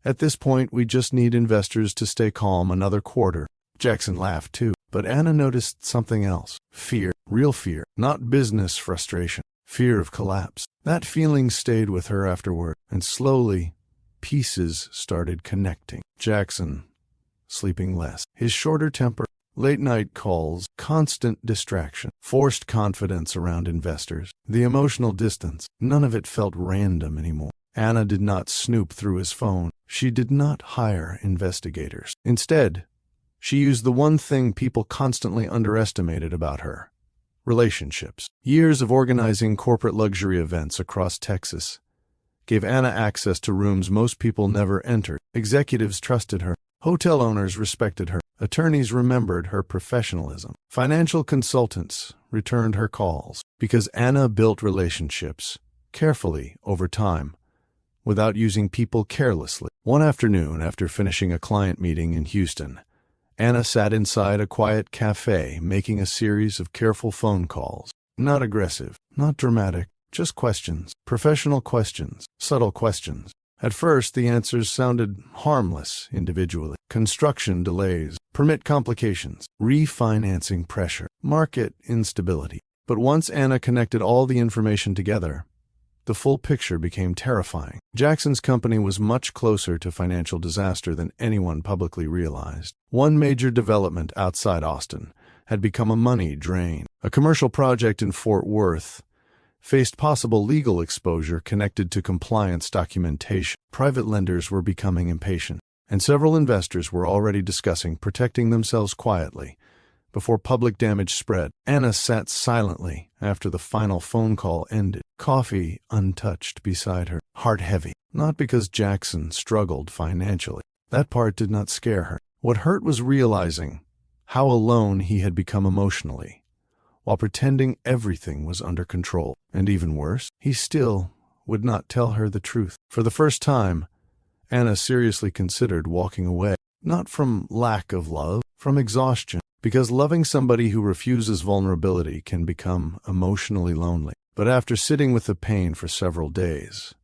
Speaker 2: "At this point, we just need investors to stay calm another quarter." Jackson laughed too, but Anna noticed something else. Fear. Real fear. Not business frustration. Fear of collapse. That feeling stayed with her afterward, and slowly, pieces started connecting. Jackson, sleeping less. His shorter temper. Late-night calls, constant distraction, forced confidence around investors, the emotional distance. None of it felt random anymore. Anna did not snoop through his phone. She did not hire investigators. Instead, she used the one thing people constantly underestimated about her: relationships. Years of organizing corporate luxury events across Texas gave Anna access to rooms most people never entered. Executives trusted her. Hotel owners respected her. Attorneys remembered her professionalism. Financial consultants returned her calls because Anna built relationships carefully over time without using people carelessly. One afternoon, after finishing a client meeting in Houston, Anna sat inside a quiet cafe making a series of careful phone calls. Not aggressive, not dramatic, just questions. Professional questions, subtle questions. At first, the answers sounded harmless individually. Construction delays, permit complications, refinancing pressure, market instability. But once Anna connected all the information together, the full picture became terrifying. Jackson's company was much closer to financial disaster than anyone publicly realized. One major development outside Austin had become a money drain. A commercial project in Fort Worth faced possible legal exposure connected to compliance documentation. Private lenders were becoming impatient, and several investors were already discussing protecting themselves quietly before public damage spread. Anna sat silently after the final phone call ended, coffee untouched beside her, heart heavy. Not because Jackson struggled financially. That part did not scare her. What hurt was realizing how alone he had become emotionally, while pretending everything was under control. And even worse, he still would not tell her the truth. For the first time, Anna seriously considered walking away, not from lack of love, from exhaustion, because loving somebody who refuses vulnerability can become emotionally lonely. But after sitting with the pain for several days,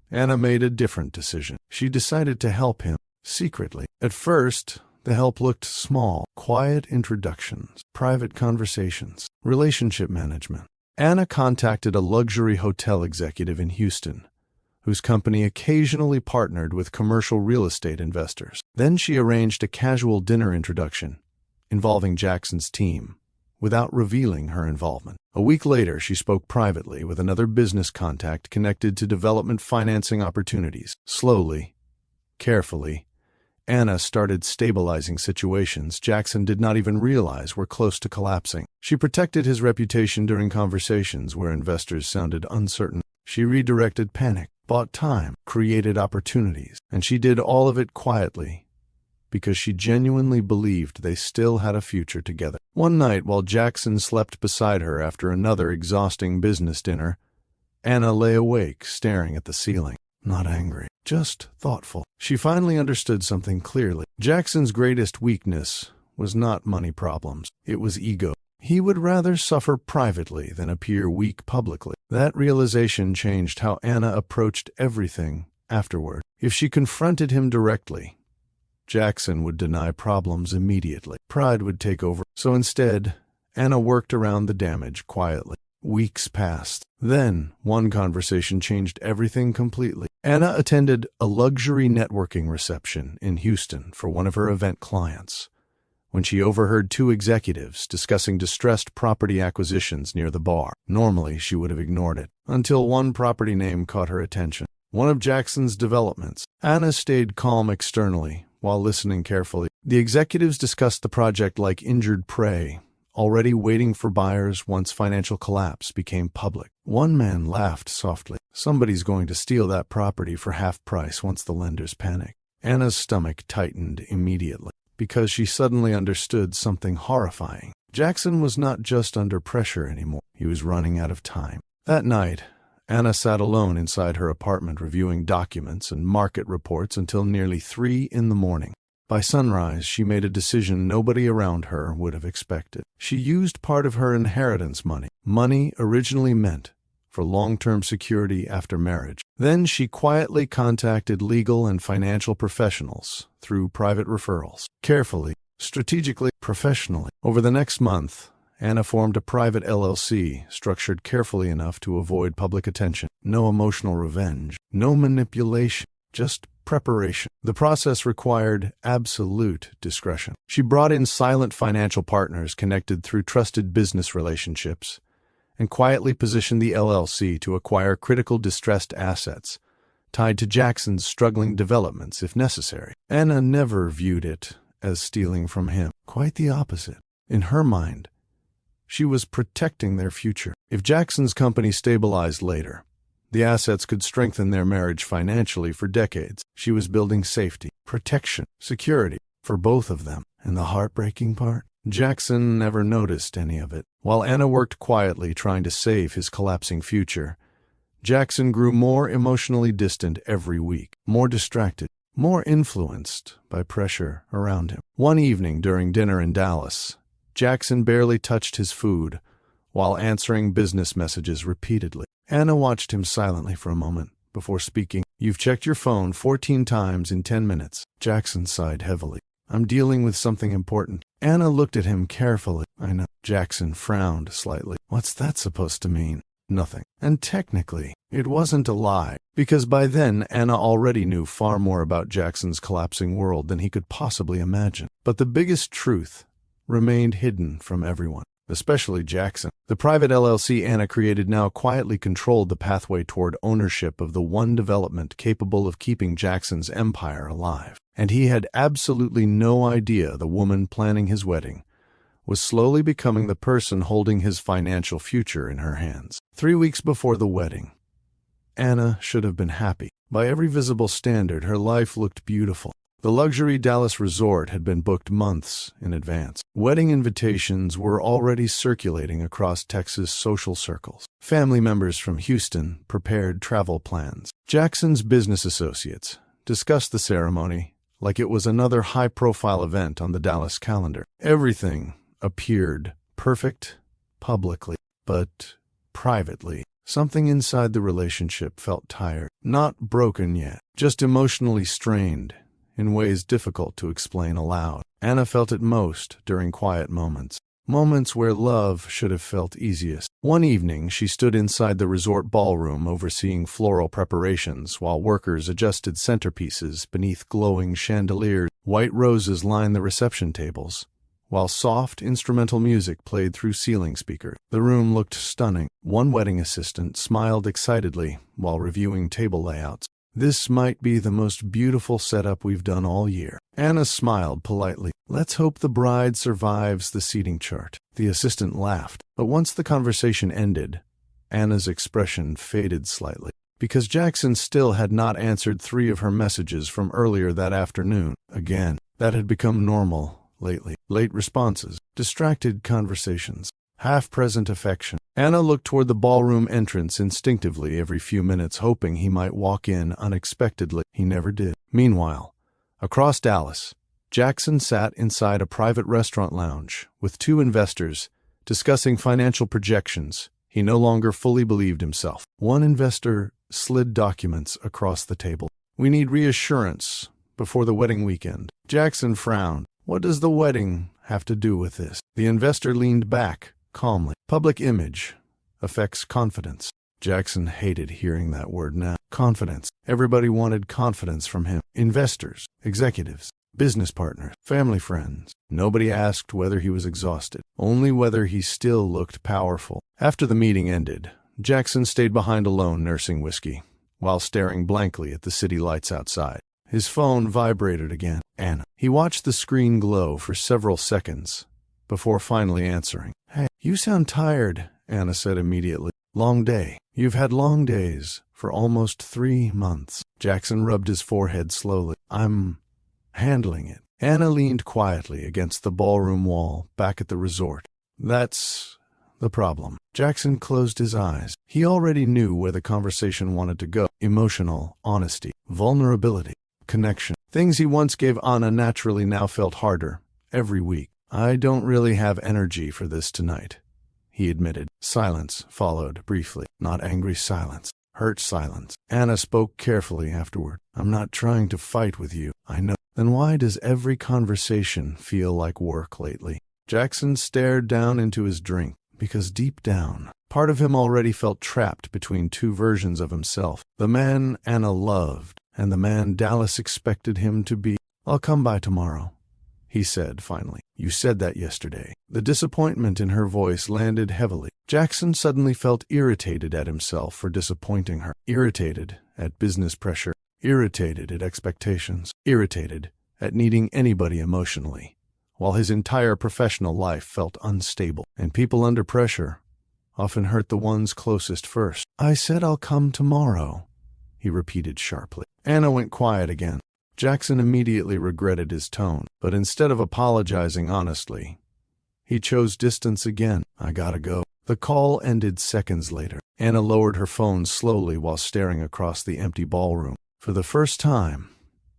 Speaker 2: Anna made a different decision. She decided to help him, secretly. At first, the help looked small: quiet introductions, private conversations, relationship management. Anna contacted a luxury hotel executive in Houston, whose company occasionally partnered with commercial real estate investors. Then she arranged a casual dinner introduction involving Jackson's team, without revealing her involvement. A week later, she spoke privately with another business contact connected to development financing opportunities. Slowly, carefully, Anna started stabilizing situations Jackson did not even realize were close to collapsing. She protected his reputation during conversations where investors sounded uncertain. She redirected panic, bought time, created opportunities, and she did all of it quietly because she genuinely believed they still had a future together. One night, while Jackson slept beside her after another exhausting business dinner, Anna lay awake, staring at the ceiling. Not angry, just thoughtful. She finally understood something clearly. Jackson's greatest weakness was not money problems. It was ego. He would rather suffer privately than appear weak publicly. That realization changed how Anna approached everything afterward. If she confronted him directly, Jackson would deny problems immediately. Pride would take over. So instead, Anna worked around the damage quietly. Weeks passed. Then, one conversation changed everything completely. Anna attended a luxury networking reception in Houston for one of her event clients, when she overheard two executives discussing distressed property acquisitions near the bar. Normally, she would have ignored it, until one property name caught her attention. One of Jackson's developments. Anna stayed calm externally, while listening carefully. The executives discussed the project like injured prey, already waiting for buyers once financial collapse became public. One man laughed softly. Somebody's going to steal that property for half price once the lenders panic. Anna's stomach tightened immediately, because she suddenly understood something horrifying. Jackson was not just under pressure anymore. He was running out of time. That night, Anna sat alone inside her apartment reviewing documents and market reports until nearly 3 a.m. By sunrise, she made a decision nobody around her would have expected. She used part of her inheritance money originally meant for long-term security after marriage. Then she quietly contacted legal and financial professionals through private referrals. Carefully, strategically, professionally. Over the next month, Anna formed a private LLC structured carefully enough to avoid public attention. No emotional revenge, no manipulation, just preparation. The process required absolute discretion. She brought in silent financial partners connected through trusted business relationships and quietly positioned the LLC to acquire critical distressed assets tied to Jackson's struggling developments if necessary. Anna never viewed it as stealing from him. Quite the opposite. In her mind, she was protecting their future. If Jackson's company stabilized later, the assets could strengthen their marriage financially for decades. She was building safety, protection, security for both of them. And the heartbreaking part? Jackson never noticed any of it. While Anna worked quietly trying to save his collapsing future, Jackson grew more emotionally distant every week, more distracted, more influenced by pressure around him. One evening during dinner in Dallas, Jackson barely touched his food while answering business messages repeatedly. Anna watched him silently for a moment before speaking. "You've checked your phone 14 times in 10 minutes. Jackson sighed heavily. "I'm dealing with something important." Anna looked at him carefully. "I know." Jackson frowned slightly. "What's that supposed to mean?" "Nothing." And technically, it wasn't a lie, because by then Anna already knew far more about Jackson's collapsing world than he could possibly imagine. But the biggest truth remained hidden from everyone, especially Jackson. The private LLC Anna created now quietly controlled the pathway toward ownership of the one development capable of keeping Jackson's empire alive. And he had absolutely no idea the woman planning his wedding was slowly becoming the person holding his financial future in her hands. 3 weeks before the wedding, Anna should have been happy. By every visible standard, her life looked beautiful. The luxury Dallas resort had been booked months in advance. Wedding invitations were already circulating across Texas social circles. Family members from Houston prepared travel plans. Jackson's business associates discussed the ceremony like it was another high-profile event on the Dallas calendar. Everything appeared perfect publicly, but privately, something inside the relationship felt tired. Not broken yet, just emotionally strained in ways difficult to explain aloud. Anna felt it most during quiet moments where love should have felt easiest. One evening, she stood inside the resort ballroom overseeing floral preparations while workers adjusted centerpieces beneath glowing chandeliers. White roses lined the reception tables, while soft instrumental music played through ceiling speakers. The room looked stunning. One wedding assistant smiled excitedly while reviewing table layouts. "This might be the most beautiful setup we've done all year." Anna smiled politely. "Let's hope the bride survives the seating chart." The assistant laughed. But once the conversation ended, Anna's expression faded slightly, because Jackson still had not answered 3 of her messages from earlier that afternoon. Again, that had become normal lately. Late responses, distracted conversations, half-present affection. Anna looked toward the ballroom entrance instinctively every few minutes, hoping he might walk in unexpectedly. He never did. Meanwhile, across Dallas, Jackson sat inside a private restaurant lounge with 2 investors discussing financial projections. He no longer fully believed himself. One investor slid documents across the table. "We need reassurance before the wedding weekend." Jackson frowned. "What does the wedding have to do with this?" The investor leaned back calmly. "Public image affects confidence." Jackson hated hearing that word now. Confidence. Everybody wanted confidence from him. Investors, executives, business partners, family friends. Nobody asked whether he was exhausted, only whether he still looked powerful. After the meeting ended, Jackson stayed behind alone nursing whiskey, while staring blankly at the city lights outside. His phone vibrated again. Anna. He watched the screen glow for several seconds before finally answering. "Hey, you sound tired," Anna said immediately. "Long day. You've had long days for almost 3 months." Jackson rubbed his forehead slowly. "I'm handling it." Anna leaned quietly against the ballroom wall back at the resort. "That's the problem." Jackson closed his eyes. He already knew where the conversation wanted to go. Emotional honesty, vulnerability, connection. Things he once gave Anna naturally now felt harder every week. "I don't really have energy for this tonight," he admitted. Silence followed briefly. Not angry silence, hurt silence. Anna spoke carefully afterward. "I'm not trying to fight with you, I know." "Then why does every conversation feel like work lately?" Jackson stared down into his drink. Because deep down, part of him already felt trapped between two versions of himself. The man Anna loved and the man Dallas expected him to be. "I'll come by tomorrow," he said finally. "You said that yesterday." The disappointment in her voice landed heavily. Jackson suddenly felt irritated at himself for disappointing her. Irritated at business pressure. Irritated at expectations. Irritated at needing anybody emotionally, while his entire professional life felt unstable. And people under pressure often hurt the ones closest first. "I said I'll come tomorrow," he repeated sharply. Anna went quiet again. Jackson immediately regretted his tone, but instead of apologizing honestly, he chose distance again. "I gotta go." The call ended seconds later. Anna lowered her phone slowly while staring across the empty ballroom. For the first time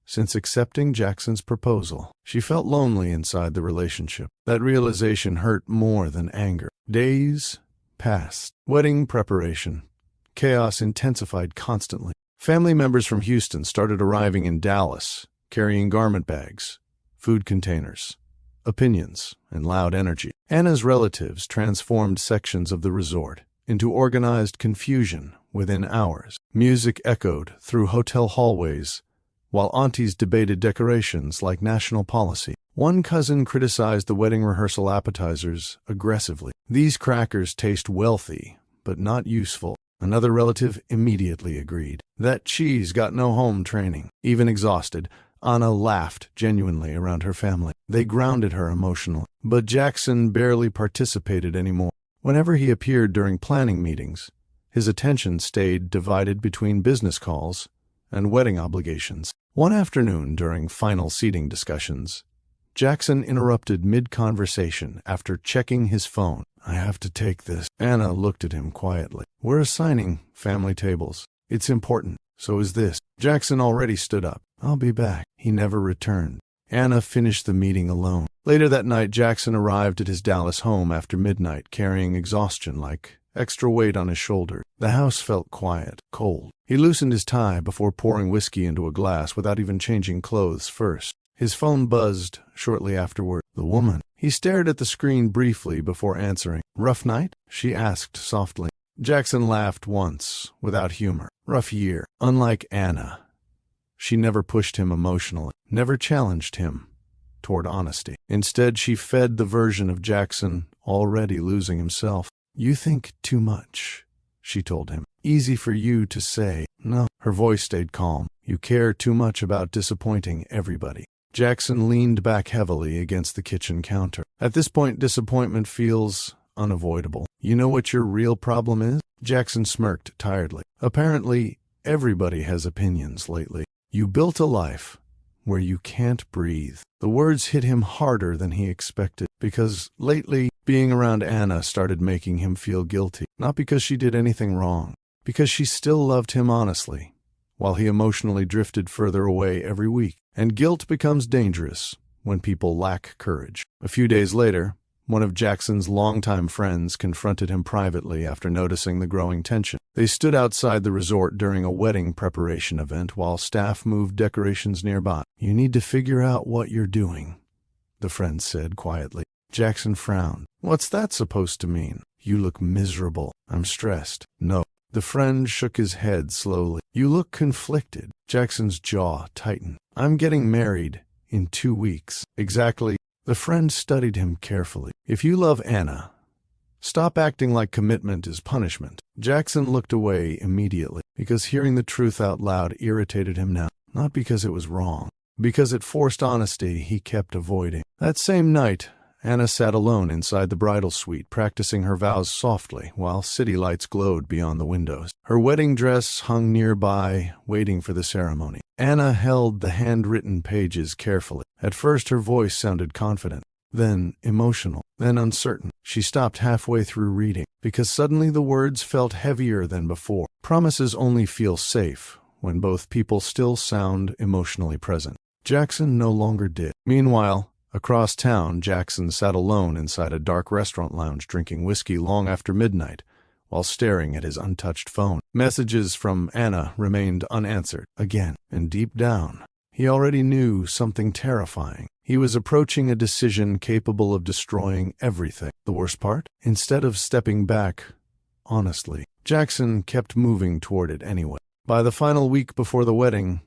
Speaker 2: since accepting Jackson's proposal, she felt lonely inside the relationship. That realization hurt more than anger. Days passed. Wedding preparation. Chaos intensified constantly. Family members from Houston started arriving in Dallas, carrying garment bags, food containers, opinions, and loud energy. Anna's relatives transformed sections of the resort into organized confusion within hours. Music echoed through hotel hallways, while aunties debated decorations like national policy. One cousin criticized the wedding rehearsal appetizers aggressively. "These crackers taste wealthy, but not useful." Another relative immediately agreed. "That cheese got no home training." Even exhausted, Anna laughed genuinely around her family. They grounded her emotionally. But Jackson barely participated anymore. Whenever he appeared during planning meetings, his attention stayed divided between business calls and wedding obligations. One afternoon during final seating discussions, Jackson interrupted mid-conversation after checking his phone. "I have to take this." Anna looked at him quietly. "We're assigning family tables. It's important. So is this." Jackson already stood up. "I'll be back." He never returned. Anna finished the meeting alone. Later that night, Jackson arrived at his Dallas home after midnight, carrying exhaustion like extra weight on his shoulder. The house felt quiet, cold. He loosened his tie before pouring whiskey into a glass without even changing clothes first. His phone buzzed shortly afterward. The woman. He stared at the screen briefly before answering. "Rough night?" she asked softly. Jackson laughed once, without humor. "Rough year." Unlike Anna, she never pushed him emotionally, never challenged him toward honesty. Instead, she fed the version of Jackson already losing himself. "You think too much," she told him. "Easy for you to say." "No." Her voice stayed calm. "You care too much about disappointing everybody." Jackson leaned back heavily against the kitchen counter. At this point, disappointment feels unavoidable. "You know what your real problem is?" Jackson smirked tiredly. "Apparently, everybody has opinions lately. You built a life where you can't breathe." The words hit him harder than he expected, because lately, being around Anna started making him feel guilty. Not because she did anything wrong, because she still loved him honestly, while he emotionally drifted further away every week. And guilt becomes dangerous when people lack courage. A few days later, one of Jackson's longtime friends confronted him privately after noticing the growing tension. They stood outside the resort during a wedding preparation event while staff moved decorations nearby. "You need to figure out what you're doing," the friend said quietly. Jackson frowned. "What's that supposed to mean?" "You look miserable." "I'm stressed." "No." The friend shook his head slowly. "You look conflicted." Jackson's jaw tightened. "I'm getting married in 2 weeks. Exactly. The friend studied him carefully. If you love Anna, stop acting like commitment is punishment. Jackson looked away immediately, because hearing the truth out loud irritated him now. Not because it was wrong, because it forced honesty he kept avoiding. That same night, Anna sat alone inside the bridal suite, practicing her vows softly while city lights glowed beyond the windows. Her wedding dress hung nearby, waiting for the ceremony. Anna held the handwritten pages carefully. At first her voice sounded confident, then emotional, then uncertain. She stopped halfway through reading, because suddenly the words felt heavier than before. Promises only feel safe when both people still sound emotionally present. Jackson no longer did. Meanwhile, across town, Jackson sat alone inside a dark restaurant lounge drinking whiskey long after midnight, while staring at his untouched phone. Messages from Anna remained unanswered again, and deep down, he already knew something terrifying. He was approaching a decision capable of destroying everything. The worst part? Instead of stepping back, honestly, Jackson kept moving toward it anyway. By the final week before the wedding,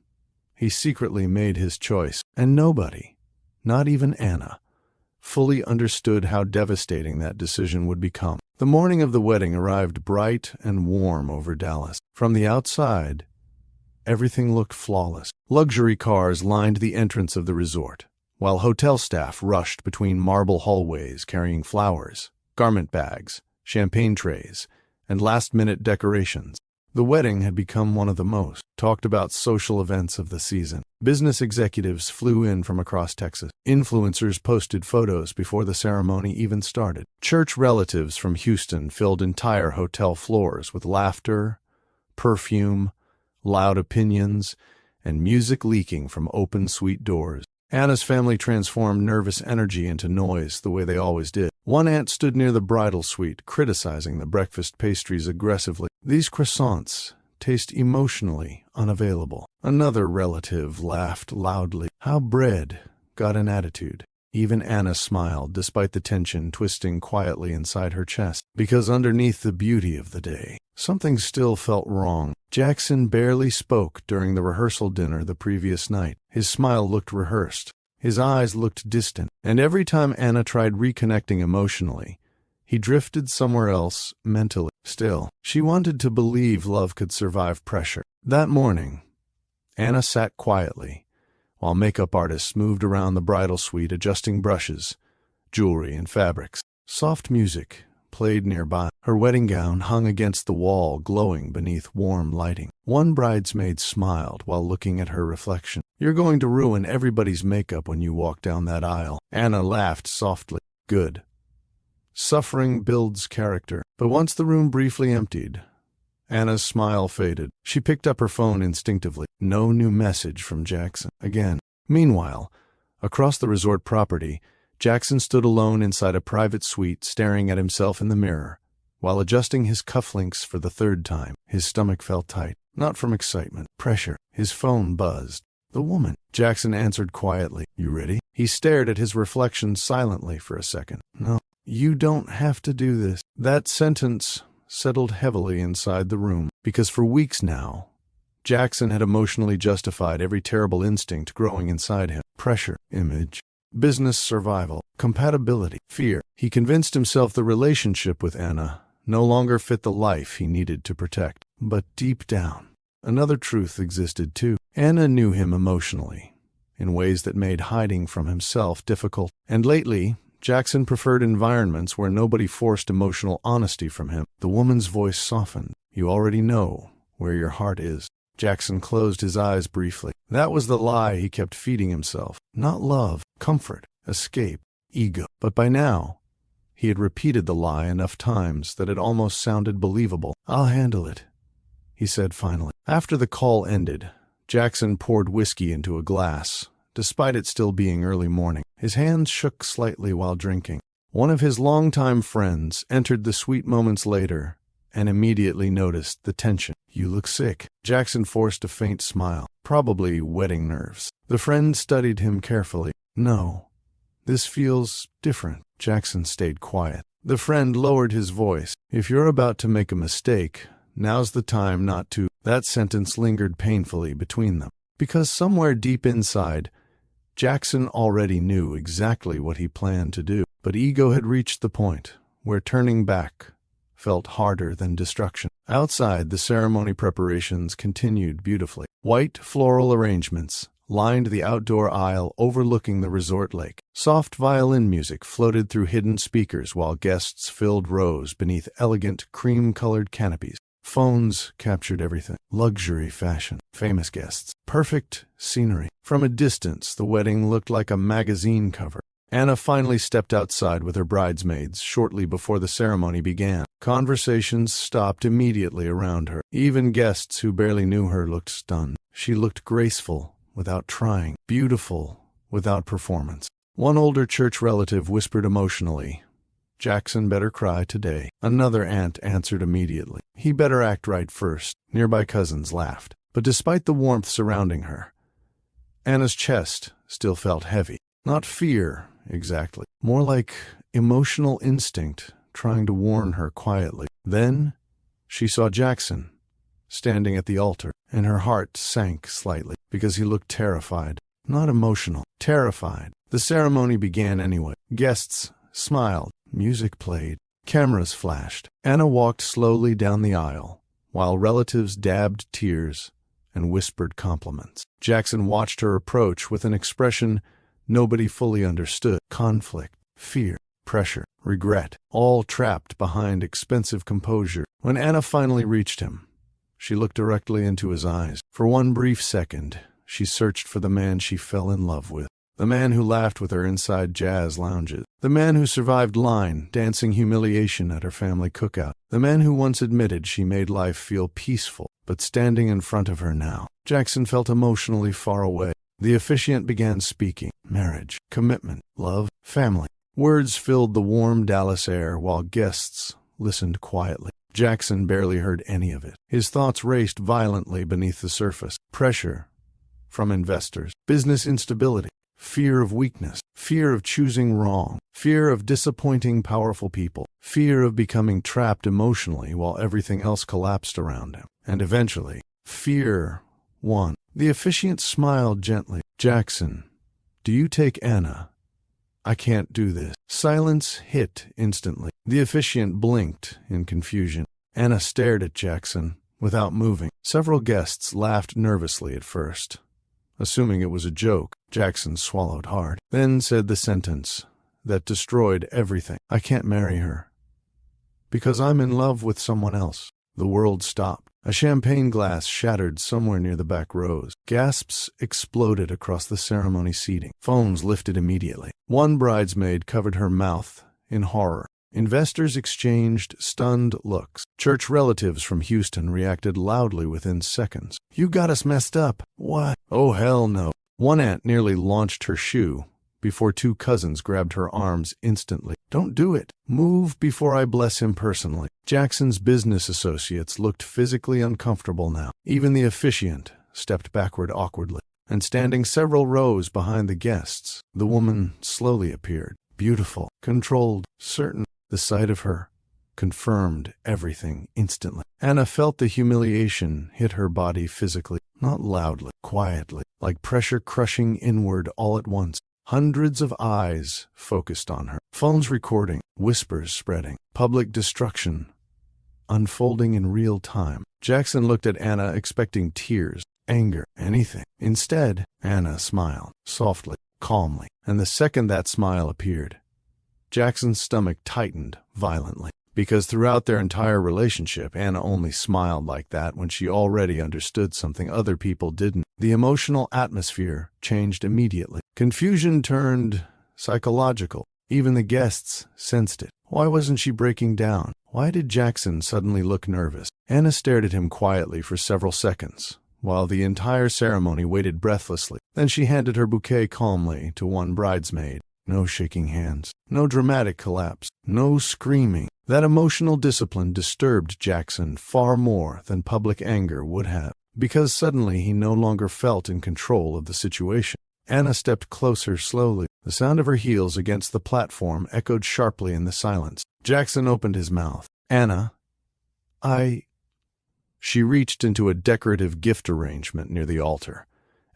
Speaker 2: he secretly made his choice, and nobody, not even Anna, fully understood how devastating that decision would become. The morning of the wedding arrived bright and warm over Dallas. From the outside, everything looked flawless. Luxury cars lined the entrance of the resort, while hotel staff rushed between marble hallways carrying flowers, garment bags, champagne trays, and last-minute decorations. The wedding had become one of the most talked about social events of the season. Business executives flew in from across Texas. Influencers posted photos before the ceremony even started. Church relatives from Houston filled entire hotel floors with laughter, perfume, loud opinions, and music leaking from open suite doors. Anna's family transformed nervous energy into noise the way they always did. One aunt stood near the bridal suite, criticizing the breakfast pastries aggressively. These croissants taste emotionally unavailable. Another relative laughed loudly. How bread got an attitude. Even Anna smiled, despite the tension twisting quietly inside her chest, because underneath the beauty of the day, something still felt wrong. Jackson barely spoke during the rehearsal dinner the previous night. His smile looked rehearsed. His eyes looked distant, and every time Anna tried reconnecting emotionally, he drifted somewhere else mentally. Still, she wanted to believe love could survive pressure. That morning, Anna sat quietly, while makeup artists moved around the bridal suite adjusting brushes, jewelry, and fabrics. Soft music played nearby. Her wedding gown hung against the wall, glowing beneath warm lighting. One bridesmaid smiled while looking at her reflection. "You're going to ruin everybody's makeup when you walk down that aisle." Anna laughed softly. Good. Suffering builds character. But once the room briefly emptied, Anna's smile faded. She picked up her phone instinctively. No new message from Jackson. Again. Meanwhile, across the resort property, Jackson stood alone inside a private suite, staring at himself in the mirror. While adjusting his cufflinks for the third time, his stomach felt tight. Not from excitement, pressure. His phone buzzed. The woman. Jackson answered quietly. "You ready?" He stared at his reflection silently for a second. "No, you don't have to do this." That sentence settled heavily inside the room, because for weeks now, Jackson had emotionally justified every terrible instinct growing inside him. Pressure, image, business survival, compatibility, fear. He convinced himself the relationship with Anna no longer fit the life he needed to protect. But deep down, another truth existed too. Anna knew him emotionally, in ways that made hiding from himself difficult. And lately, Jackson preferred environments where nobody forced emotional honesty from him. The woman's voice softened. "You already know where your heart is." Jackson closed his eyes briefly. That was the lie he kept feeding himself. Not love, comfort, escape, ego. But by now, he had repeated the lie enough times that it almost sounded believable. "I'll handle it," he said finally. After the call ended, Jackson poured whiskey into a glass, despite it still being early morning. His hands shook slightly while drinking. One of his longtime friends entered the suite moments later and immediately noticed the tension. "You look sick." Jackson forced a faint smile. Probably wedding nerves. The friend studied him carefully. "No, this feels different." Jackson stayed quiet. The friend lowered his voice. "If you're about to make a mistake, now's the time not to." That sentence lingered painfully between them, because somewhere deep inside, Jackson already knew exactly what he planned to do, but ego had reached the point where turning back felt harder than destruction. Outside, the ceremony preparations continued beautifully. White floral arrangements lined the outdoor aisle overlooking the resort lake. Soft violin music floated through hidden speakers while guests filled rows beneath elegant cream-colored canopies. Phones captured everything. Luxury fashion, famous guests, perfect scenery. From a distance, the wedding looked like a magazine cover. Anna finally stepped outside with her bridesmaids shortly before the ceremony began. Conversations stopped immediately around her. Even guests who barely knew her looked stunned. She looked graceful without trying, beautiful without performance. One older church relative whispered emotionally, "Jackson better cry today." Another aunt answered immediately, "He better act right first." Nearby cousins laughed. But despite the warmth surrounding her, Anna's chest still felt heavy. Not fear, exactly. More like emotional instinct trying to warn her quietly. Then she saw Jackson standing at the altar, and her heart sank slightly because he looked terrified. Not emotional, terrified. The ceremony began anyway. Guests smiled. Music played. Cameras flashed. Anna walked slowly down the aisle, while relatives dabbed tears and whispered compliments. Jackson watched her approach with an expression nobody fully understood. Conflict, fear, pressure, regret, all trapped behind expensive composure. When Anna finally reached him, she looked directly into his eyes. For one brief second, she searched for the man she fell in love with. The man who laughed with her inside jazz lounges. The man who survived line dancing humiliation at her family cookout. The man who once admitted she made life feel peaceful. But standing in front of her now, Jackson felt emotionally far away. The officiant began speaking. Marriage, commitment, love, family. Words filled the warm Dallas air while guests listened quietly. Jackson barely heard any of it. His thoughts raced violently beneath the surface. Pressure from investors, business instability, fear of weakness, fear of choosing wrong, fear of disappointing powerful people, fear of becoming trapped emotionally while everything else collapsed around him. And eventually, fear won. The officiant smiled gently. "Jackson, do you take Anna? I can't do this." Silence hit instantly. The officiant blinked in confusion. Anna stared at Jackson without moving. Several guests laughed nervously at first. Assuming it was a joke, Jackson swallowed hard, then said the sentence that destroyed everything. "I can't marry her because I'm in love with someone else." The world stopped. A champagne glass shattered somewhere near the back rows. Gasps exploded across the ceremony seating. Phones lifted immediately. One bridesmaid covered her mouth in horror. Investors exchanged stunned looks. Church relatives from Houston reacted loudly within seconds. "You got us messed up." "What?" "Oh, hell no." One aunt nearly launched her shoe before two cousins grabbed her arms instantly. "Don't do it. Move before I bless him personally." Jackson's business associates looked physically uncomfortable now. Even the officiant stepped backward awkwardly. And standing several rows behind the guests, the woman slowly appeared. Beautiful, controlled, certain. The sight of her confirmed everything instantly. Anna felt the humiliation hit her body physically, not loudly, quietly, like pressure crushing inward all at once. Hundreds of eyes focused on her. Phones recording, whispers spreading, public destruction unfolding in real time. Jackson looked at Anna expecting tears, anger, anything. Instead, Anna smiled, softly, calmly, and the second that smile appeared, Jackson's stomach tightened violently. Because throughout their entire relationship, Anna only smiled like that when she already understood something other people didn't. The emotional atmosphere changed immediately. Confusion turned psychological. Even the guests sensed it. Why wasn't she breaking down? Why did Jackson suddenly look nervous? Anna stared at him quietly for several seconds, while the entire ceremony waited breathlessly. Then she handed her bouquet calmly to one bridesmaid. No shaking hands, no dramatic collapse, no screaming. That emotional discipline disturbed Jackson far more than public anger would have, because suddenly he no longer felt in control of the situation. Anna stepped closer slowly. The sound of her heels against the platform echoed sharply in the silence. Jackson opened his mouth. "Anna, She reached into a decorative gift arrangement near the altar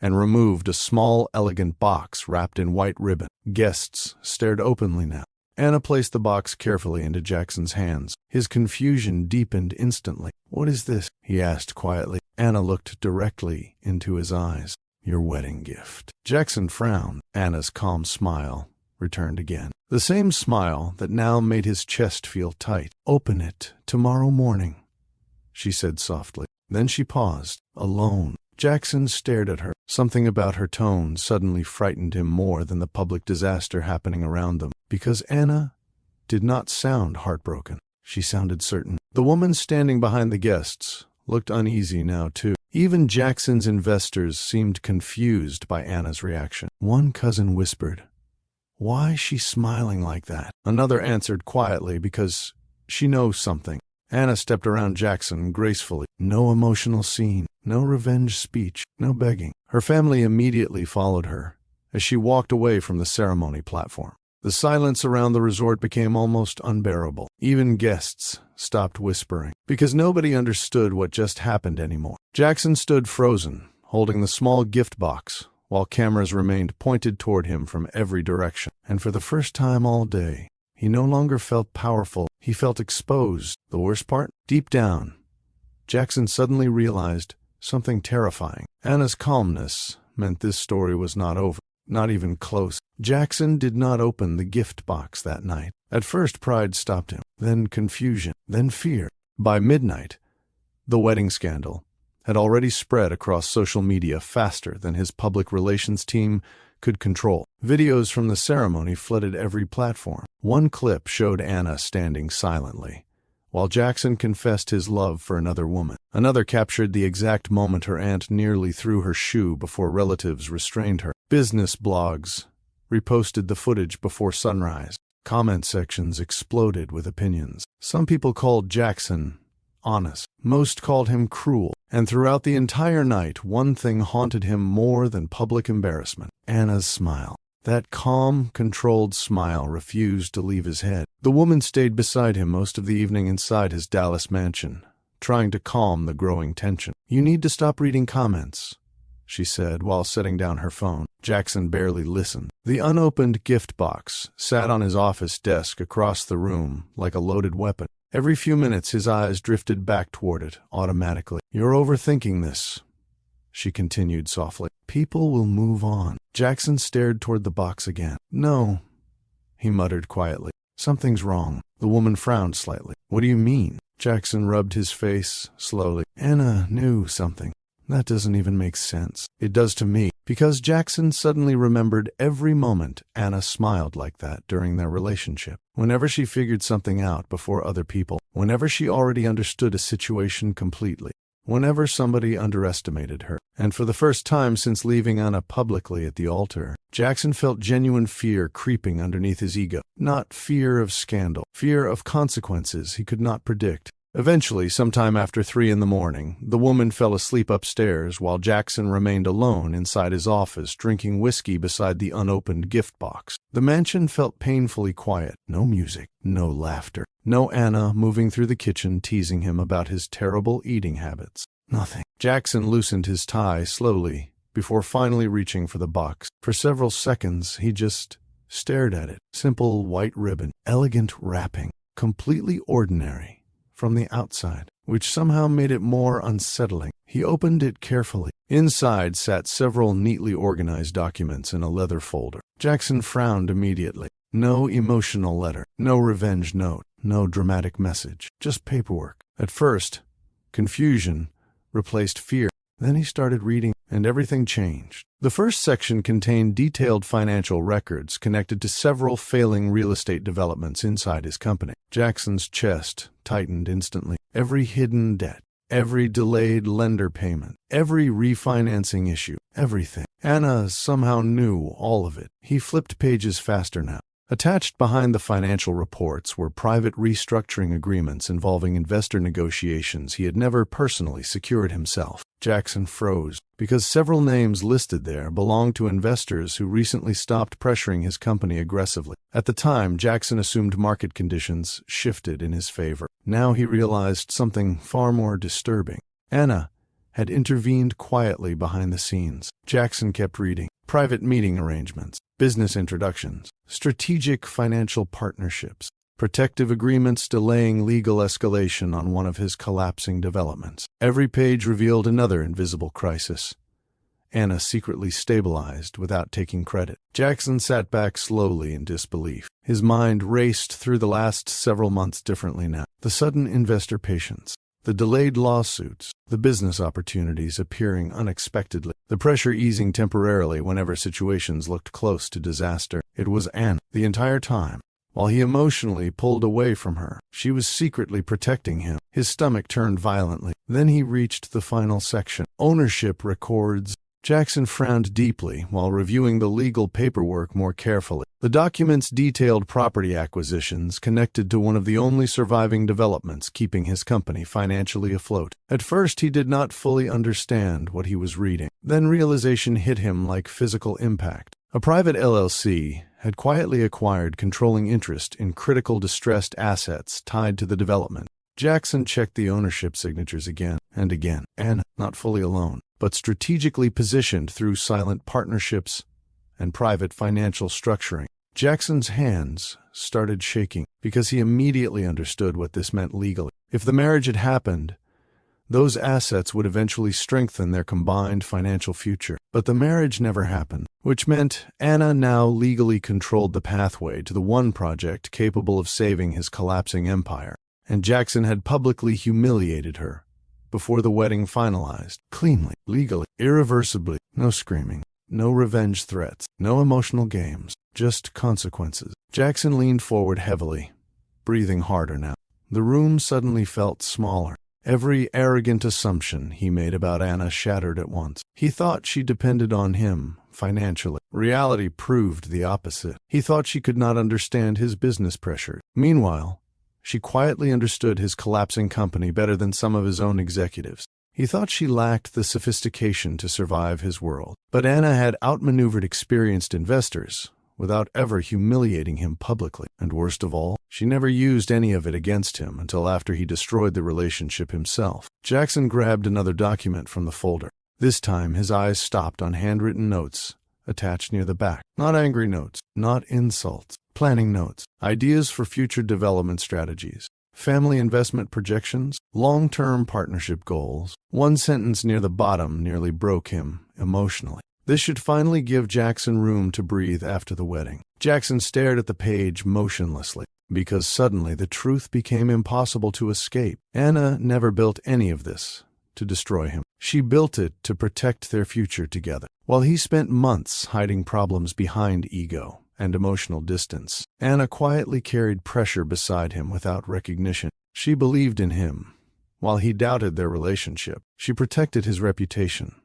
Speaker 2: and removed a small, elegant box wrapped in white ribbon. Guests stared openly now. Anna placed the box carefully into Jackson's hands. His confusion deepened instantly. "What is this?" he asked quietly. Anna looked directly into his eyes. "Your wedding gift." Jackson frowned. Anna's calm smile returned again. The same smile that now made his chest feel tight. "Open it tomorrow morning," she said softly. Then she paused, alone. Jackson stared at her. Something about her tone suddenly frightened him more than the public disaster happening around them, because Anna did not sound heartbroken. She sounded certain. The woman standing behind the guests looked uneasy now, too. Even Jackson's investors seemed confused by Anna's reaction. One cousin whispered, "Why is she smiling like that?" Another answered quietly, "Because she knows something." Anna stepped around Jackson gracefully. No emotional scene, no revenge speech, no begging. Her family immediately followed her as she walked away from the ceremony platform. The silence around the resort became almost unbearable. Even guests stopped whispering, because nobody understood what just happened anymore. Jackson stood frozen, holding the small gift box, while cameras remained pointed toward him from every direction. And for the first time all day, he no longer felt powerful. He felt exposed. The worst part? Deep down, Jackson suddenly realized something terrifying. Anna's calmness meant this story was not over. Not even close. Jackson did not open the gift box that night. At first, pride stopped him, then confusion, then fear. By midnight, the wedding scandal had already spread across social media faster than his public relations team could control. Videos from the ceremony flooded every platform. One clip showed Anna standing silently, while Jackson confessed his love for another woman. Another captured the exact moment her aunt nearly threw her shoe before relatives restrained her. Business blogs reposted the footage before sunrise. Comment sections exploded with opinions. Some people called Jackson honest. Most called him cruel. And throughout the entire night, one thing haunted him more than public embarrassment: Anna's smile. That calm, controlled smile refused to leave his head. The woman stayed beside him most of the evening inside his Dallas mansion, trying to calm the growing tension. "You need to stop reading comments," she said while setting down her phone. Jackson barely listened. The unopened gift box sat on his office desk across the room like a loaded weapon. Every few minutes his eyes drifted back toward it automatically. "You're overthinking this," she continued softly. "People will move on." Jackson stared toward the box again. "No," he muttered quietly. "Something's wrong." The woman frowned slightly. "What do you mean?" Jackson rubbed his face slowly. "Anna knew something. That doesn't even make sense." "It does to me." Because Jackson suddenly remembered every moment Anna smiled like that during their relationship. Whenever she figured something out before other people. Whenever she already understood a situation completely. Whenever somebody underestimated her. And for the first time since leaving Anna publicly at the altar, Jackson felt genuine fear creeping underneath his ego. Not fear of scandal. Fear of consequences he could not predict. Eventually, sometime after 3 a.m, the woman fell asleep upstairs while Jackson remained alone inside his office drinking whiskey beside the unopened gift box. The mansion felt painfully quiet. No music, no laughter, no Anna moving through the kitchen teasing him about his terrible eating habits. Nothing. Jackson loosened his tie slowly before finally reaching for the box. For several seconds, he just stared at it. Simple white ribbon, elegant wrapping, completely ordinary from the outside, which somehow made it more unsettling. He opened it carefully. Inside sat several neatly organized documents in a leather folder. Jackson frowned immediately. No emotional letter, no revenge note, no dramatic message, just paperwork. At first, confusion replaced fear. Then he started reading, and everything changed. The first section contained detailed financial records connected to several failing real estate developments inside his company. Jackson's chest tightened instantly. Every hidden debt, every delayed lender payment, every refinancing issue, everything. Anna somehow knew all of it. He flipped pages faster now. Attached behind the financial reports were private restructuring agreements involving investor negotiations he had never personally secured himself. Jackson froze, because several names listed there belonged to investors who recently stopped pressuring his company aggressively. At the time, Jackson assumed market conditions shifted in his favor. Now he realized something far more disturbing. Anna had intervened quietly behind the scenes. Jackson kept reading. Private meeting arrangements, business introductions, strategic financial partnerships, protective agreements delaying legal escalation on one of his collapsing developments. Every page revealed another invisible crisis. Anna secretly stabilized without taking credit. Jackson sat back slowly in disbelief. His mind raced through the last several months differently now. The sudden investor patience, the delayed lawsuits, the business opportunities appearing unexpectedly, the pressure easing temporarily whenever situations looked close to disaster. It was Anna. The entire time, while he emotionally pulled away from her, she was secretly protecting him. His stomach turned violently. Then he reached the final section. Ownership records. Jackson frowned deeply while reviewing the legal paperwork more carefully. The documents detailed property acquisitions connected to one of the only surviving developments keeping his company financially afloat. At first, he did not fully understand what he was reading. Then realization hit him like physical impact. A private LLC had quietly acquired controlling interest in critical distressed assets tied to the development. Jackson checked the ownership signatures again and again. Anna, not fully alone, but strategically positioned through silent partnerships and private financial structuring. Jackson's hands started shaking because he immediately understood what this meant legally. If the marriage had happened, those assets would eventually strengthen their combined financial future. But the marriage never happened, which meant Anna now legally controlled the pathway to the one project capable of saving his collapsing empire. And Jackson had publicly humiliated her before the wedding finalized, cleanly, legally, irreversibly. No screaming, no revenge threats, no emotional games, just consequences. Jackson leaned forward heavily, breathing harder now. The room suddenly felt smaller. Every arrogant assumption he made about Anna shattered at once. He thought she depended on him financially. Reality proved the opposite. He thought she could not understand his business pressure. Meanwhile, she quietly understood his collapsing company better than some of his own executives. He thought she lacked the sophistication to survive his world. But Anna had outmaneuvered experienced investors without ever humiliating him publicly. And worst of all, she never used any of it against him until after he destroyed the relationship himself. Jackson grabbed another document from the folder. This time his eyes stopped on handwritten notes attached near the back. Not angry notes, not insults. Planning notes, ideas for future development strategies, family investment projections, long-term partnership goals. One sentence near the bottom nearly broke him emotionally. This should finally give Jackson room to breathe after the wedding. Jackson stared at the page motionlessly, because suddenly the truth became impossible to escape. Anna never built any of this to destroy him. She built it to protect their future together. While he spent months hiding problems behind ego and emotional distance, Anna quietly carried pressure beside him without recognition. She believed in him, while he doubted their relationship. She protected his reputation,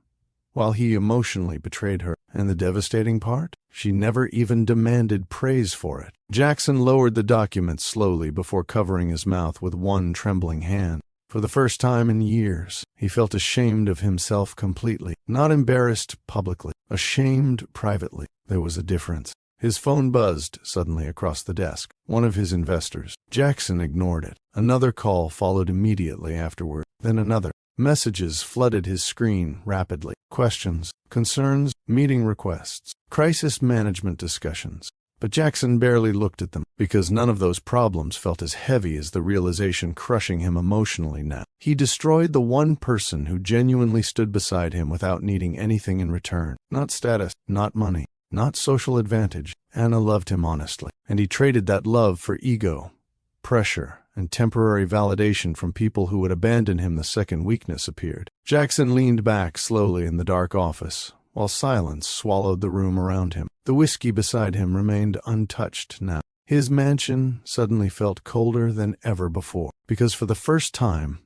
Speaker 2: while he emotionally betrayed her. And the devastating part? She never even demanded praise for it. Jackson lowered the document slowly before covering his mouth with one trembling hand. For the first time in years, he felt ashamed of himself completely. Not embarrassed publicly, ashamed privately. There was a difference. His phone buzzed suddenly across the desk. One of his investors. Jackson ignored it. Another call followed immediately afterward. Then another. Messages flooded his screen rapidly. Questions, concerns, meeting requests, crisis management discussions. But Jackson barely looked at them, because none of those problems felt as heavy as the realization crushing him emotionally now. He destroyed the one person who genuinely stood beside him without needing anything in return. Not status, not money, not social advantage. Anna loved him honestly, and he traded that love for ego, pressure, and temporary validation from people who would abandon him the second weakness appeared. Jackson leaned back slowly in the dark office, while silence swallowed the room around him. The whiskey beside him remained untouched now. His mansion suddenly felt colder than ever before, because for the first time,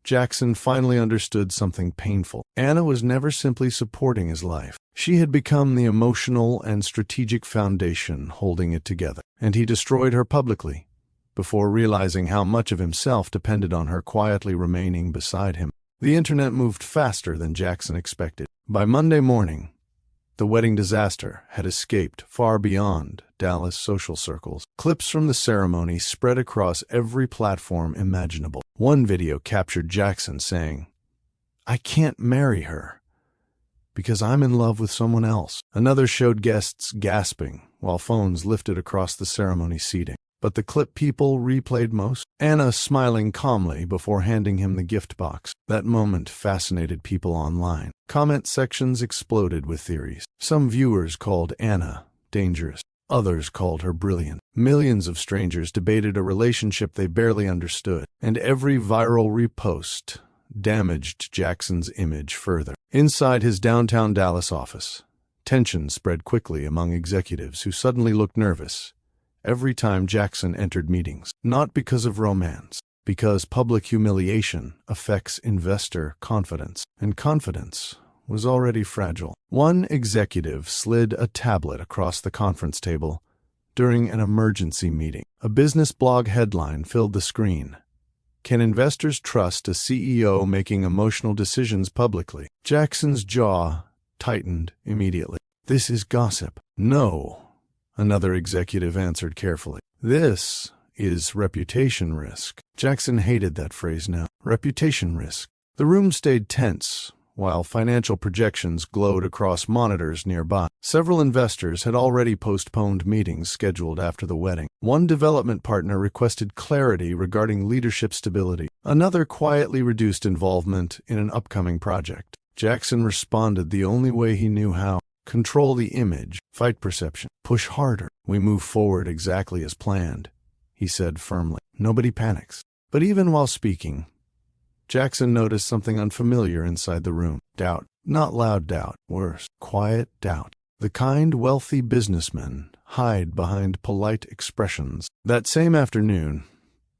Speaker 2: Jackson finally understood something painful. Anna was never simply supporting his life. She had become the emotional and strategic foundation holding it together, and he destroyed her publicly, before realizing how much of himself depended on her quietly remaining beside him. The internet moved faster than Jackson expected. By Monday morning, the wedding disaster had escaped far beyond Dallas social circles. Clips from the ceremony spread across every platform imaginable. One video captured Jackson saying, I can't marry her because I'm in love with someone else. Another showed guests gasping while phones lifted across the ceremony seating. But the clip people replayed most, Anna smiling calmly before handing him the gift box. That moment fascinated people online. Comment sections exploded with theories. Some viewers called Anna dangerous. Others called her brilliant. Millions of strangers debated a relationship they barely understood. And every viral repost damaged Jackson's image further. Inside his downtown Dallas office, tension spread quickly among executives who suddenly looked nervous every time Jackson entered meetings. Not because of romance, because public humiliation affects investor confidence, and confidence was already fragile. One executive slid a tablet across the conference table during an emergency meeting. A business blog headline filled the screen. Can investors trust a CEO making emotional decisions publicly? Jackson's jaw tightened immediately. This is gossip. No, another executive answered carefully. This is reputation risk. Jackson hated that phrase now. Reputation risk. The room stayed tense while financial projections glowed across monitors nearby. Several investors had already postponed meetings scheduled after the wedding. One development partner requested clarity regarding leadership stability. Another quietly reduced involvement in an upcoming project. Jackson responded the only way he knew how. Control the image, fight perception, push harder. We move forward exactly as planned, he said firmly. Nobody panics. But even while speaking, Jackson noticed something unfamiliar inside the room. Doubt. Not loud doubt. Worse, quiet doubt. The kind wealthy businessmen hide behind polite expressions. That same afternoon,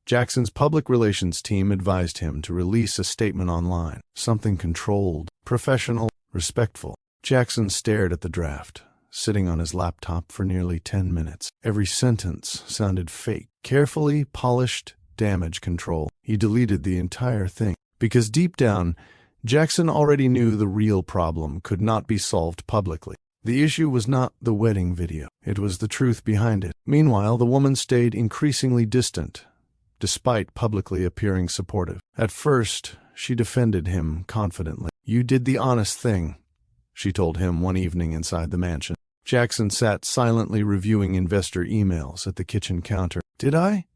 Speaker 2: Jackson's public relations team advised him to release a statement online. Something controlled, professional, respectful. Jackson stared at the draft, sitting on his laptop for nearly 10 minutes. Every sentence sounded fake. Carefully polished damage control. He deleted the entire thing. Because deep down, Jackson already knew the real problem could not be solved publicly. The issue was not the wedding video. It was the truth behind it. Meanwhile, the woman stayed increasingly distant, despite publicly appearing supportive. At first, she defended him confidently. You did the honest thing, she told him one evening inside the mansion. Jackson sat silently reviewing investor emails at the kitchen counter. Did I?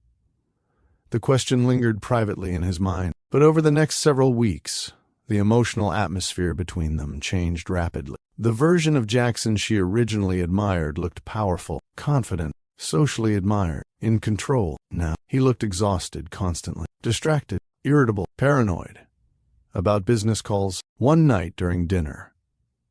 Speaker 2: The question lingered privately in his mind. But over the next several weeks, the emotional atmosphere between them changed rapidly. The version of Jackson she originally admired looked powerful, confident, socially admired, in control. Now, he looked exhausted constantly, distracted, irritable, paranoid. About business calls. One night during dinner,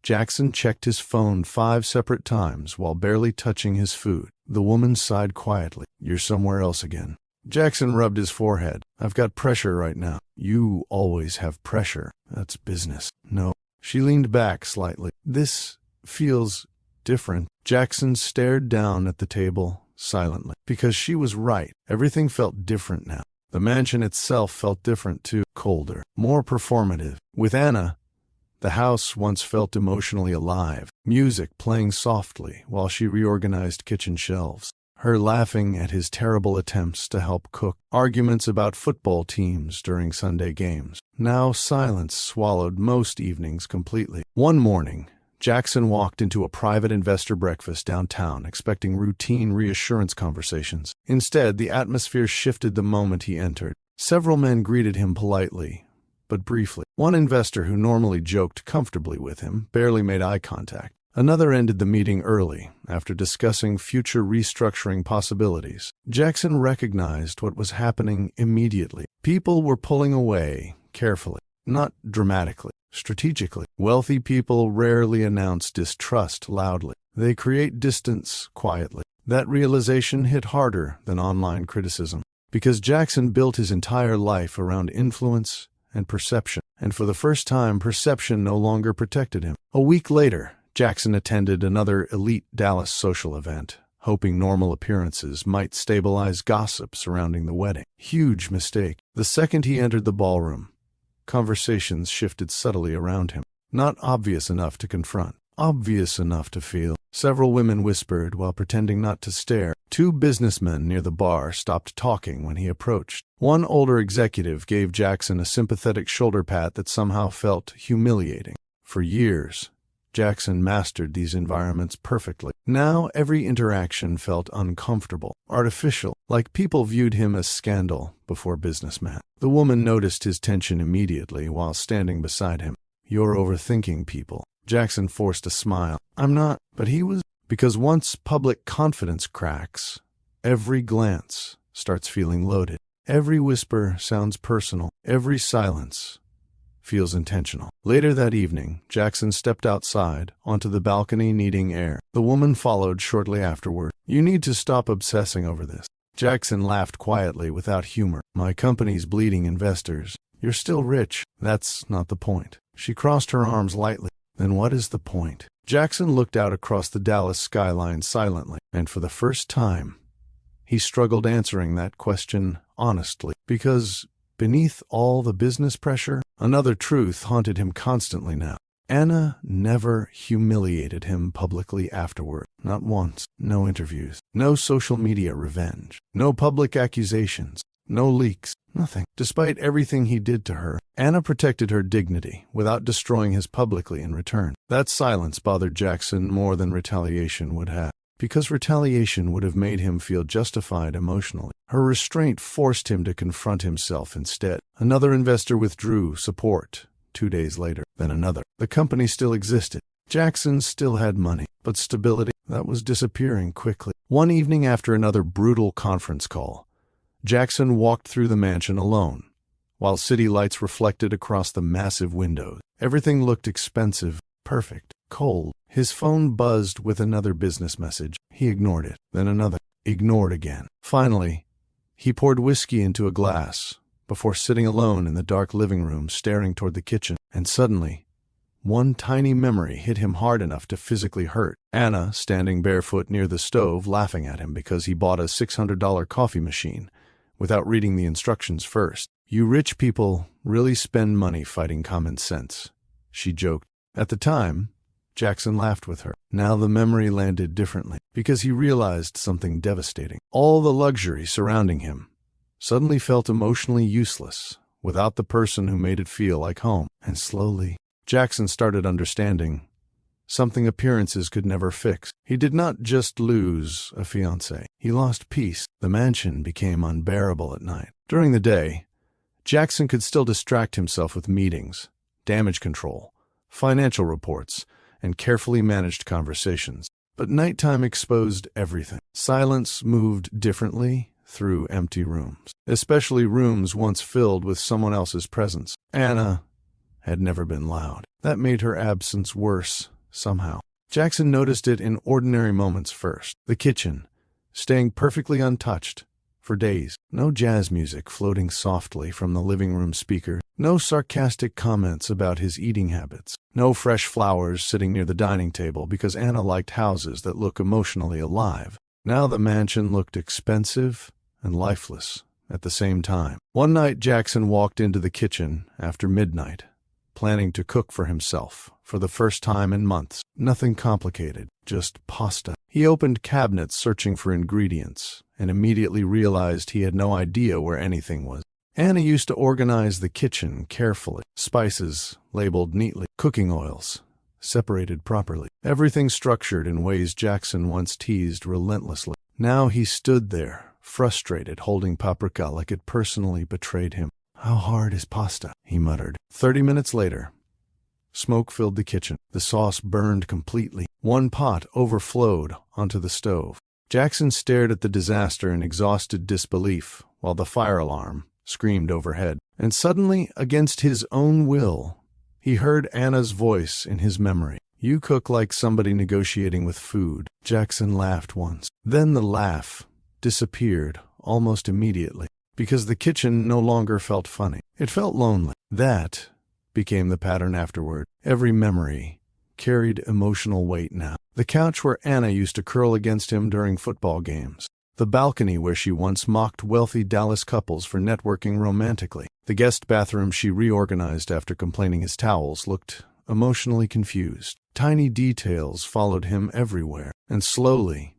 Speaker 2: Jackson checked his phone 5 separate times while barely touching his food. The woman sighed quietly. You're somewhere else again. Jackson rubbed his forehead. I've got pressure right now. You always have pressure. That's business. No. She leaned back slightly. This feels different. Jackson stared down at the table silently. Because she was right. Everything felt different now. The mansion itself felt different too. Colder. More performative. With Anna, the house once felt emotionally alive. Music playing softly while she reorganized kitchen shelves. Her laughing at his terrible attempts to help cook. Arguments about football teams during Sunday games. Now silence swallowed most evenings completely. One morning, Jackson walked into a private investor breakfast downtown, expecting routine reassurance conversations. Instead, the atmosphere shifted the moment he entered. Several men greeted him politely, but briefly. One investor who normally joked comfortably with him barely made eye contact. Another ended the meeting early, after discussing future restructuring possibilities. Jackson recognized what was happening immediately. People were pulling away, carefully, not dramatically, strategically. Wealthy people rarely announce distrust loudly. They create distance quietly. That realization hit harder than online criticism, because Jackson built his entire life around influence and perception, and for the first time, perception no longer protected him. A week later, Jackson attended another elite Dallas social event, hoping normal appearances might stabilize gossip surrounding the wedding. Huge mistake. The second he entered the ballroom, conversations shifted subtly around him. Not obvious enough to confront, obvious enough to feel. Several women whispered while pretending not to stare. Two businessmen near the bar stopped talking when he approached. One older executive gave Jackson a sympathetic shoulder pat that somehow felt humiliating. For years, Jackson mastered these environments perfectly. Now every interaction felt uncomfortable, artificial, like people viewed him as scandal before businessman. The woman noticed his tension immediately while standing beside him. "You're overthinking people." Jackson forced a smile. "I'm not," but he was. Because once public confidence cracks, every glance starts feeling loaded. Every whisper sounds personal. Every silence feels intentional. Later that evening, Jackson stepped outside onto the balcony needing air. The woman followed shortly afterward. "You need to stop obsessing over this." Jackson laughed quietly without humor. "My company's bleeding investors. You're still rich. That's not the point." She crossed her arms lightly. "Then what is the point?" Jackson looked out across the Dallas skyline silently, and for the first time, he struggled answering that question honestly, because beneath all the business pressure, another truth haunted him constantly now. Anna never humiliated him publicly afterward. Not once. No interviews. No social media revenge. No public accusations. No leaks. Nothing. Despite everything he did to her, Anna protected her dignity without destroying his publicly in return. That silence bothered Jackson more than retaliation would have, because retaliation would have made him feel justified emotionally. Her restraint forced him to confront himself instead. Another investor withdrew support 2 days later, then another. The company still existed. Jackson still had money, but stability, that was disappearing quickly. One evening after another brutal conference call, Jackson walked through the mansion alone, while city lights reflected across the massive windows. Everything looked expensive, perfect, cold. His phone buzzed with another business message. He ignored it, then another. Ignored again. Finally, he poured whiskey into a glass before sitting alone in the dark living room staring toward the kitchen. And suddenly, one tiny memory hit him hard enough to physically hurt. Anna, standing barefoot near the stove, laughing at him because he bought a $600 coffee machine without reading the instructions first. "You rich people really spend money fighting common sense," she joked. At the time, Jackson laughed with her. Now the memory landed differently, because he realized something devastating. All the luxury surrounding him suddenly felt emotionally useless without the person who made it feel like home. And slowly, Jackson started understanding something appearances could never fix. He did not just lose a fiancée. He lost peace. The mansion became unbearable at night. During the day, Jackson could still distract himself with meetings, damage control, financial reports, and carefully managed conversations. But nighttime exposed everything. Silence moved differently through empty rooms, especially rooms once filled with someone else's presence. Anna had never been loud. That made her absence worse. Somehow, Jackson noticed it in ordinary moments first. The kitchen, staying perfectly untouched for days. No jazz music floating softly from the living room speaker. No sarcastic comments about his eating habits. No fresh flowers sitting near the dining table because Anna liked houses that look emotionally alive. Now the mansion looked expensive and lifeless at the same time. One night, Jackson walked into the kitchen after midnight, planning to cook for himself for the first time in months. Nothing complicated, just pasta. He opened cabinets searching for ingredients and immediately realized he had no idea where anything was. Anna used to organize the kitchen carefully. Spices labeled neatly, cooking oils separated properly. Everything structured in ways Jackson once teased relentlessly. Now he stood there, frustrated, holding paprika like it personally betrayed him. "How hard is pasta?" he muttered. 30 minutes later, smoke filled the kitchen. The sauce burned completely. One pot overflowed onto the stove. Jackson stared at the disaster in exhausted disbelief while the fire alarm screamed overhead. And suddenly, against his own will, he heard Anna's voice in his memory. "You cook like somebody negotiating with food." Jackson laughed once. Then the laugh disappeared almost immediately, because the kitchen no longer felt funny. It felt lonely. That became the pattern afterward. Every memory carried emotional weight now. The couch where Anna used to curl against him during football games. The balcony where she once mocked wealthy Dallas couples for networking romantically. The guest bathroom she reorganized after complaining his towels looked emotionally confused. Tiny details followed him everywhere, and slowly,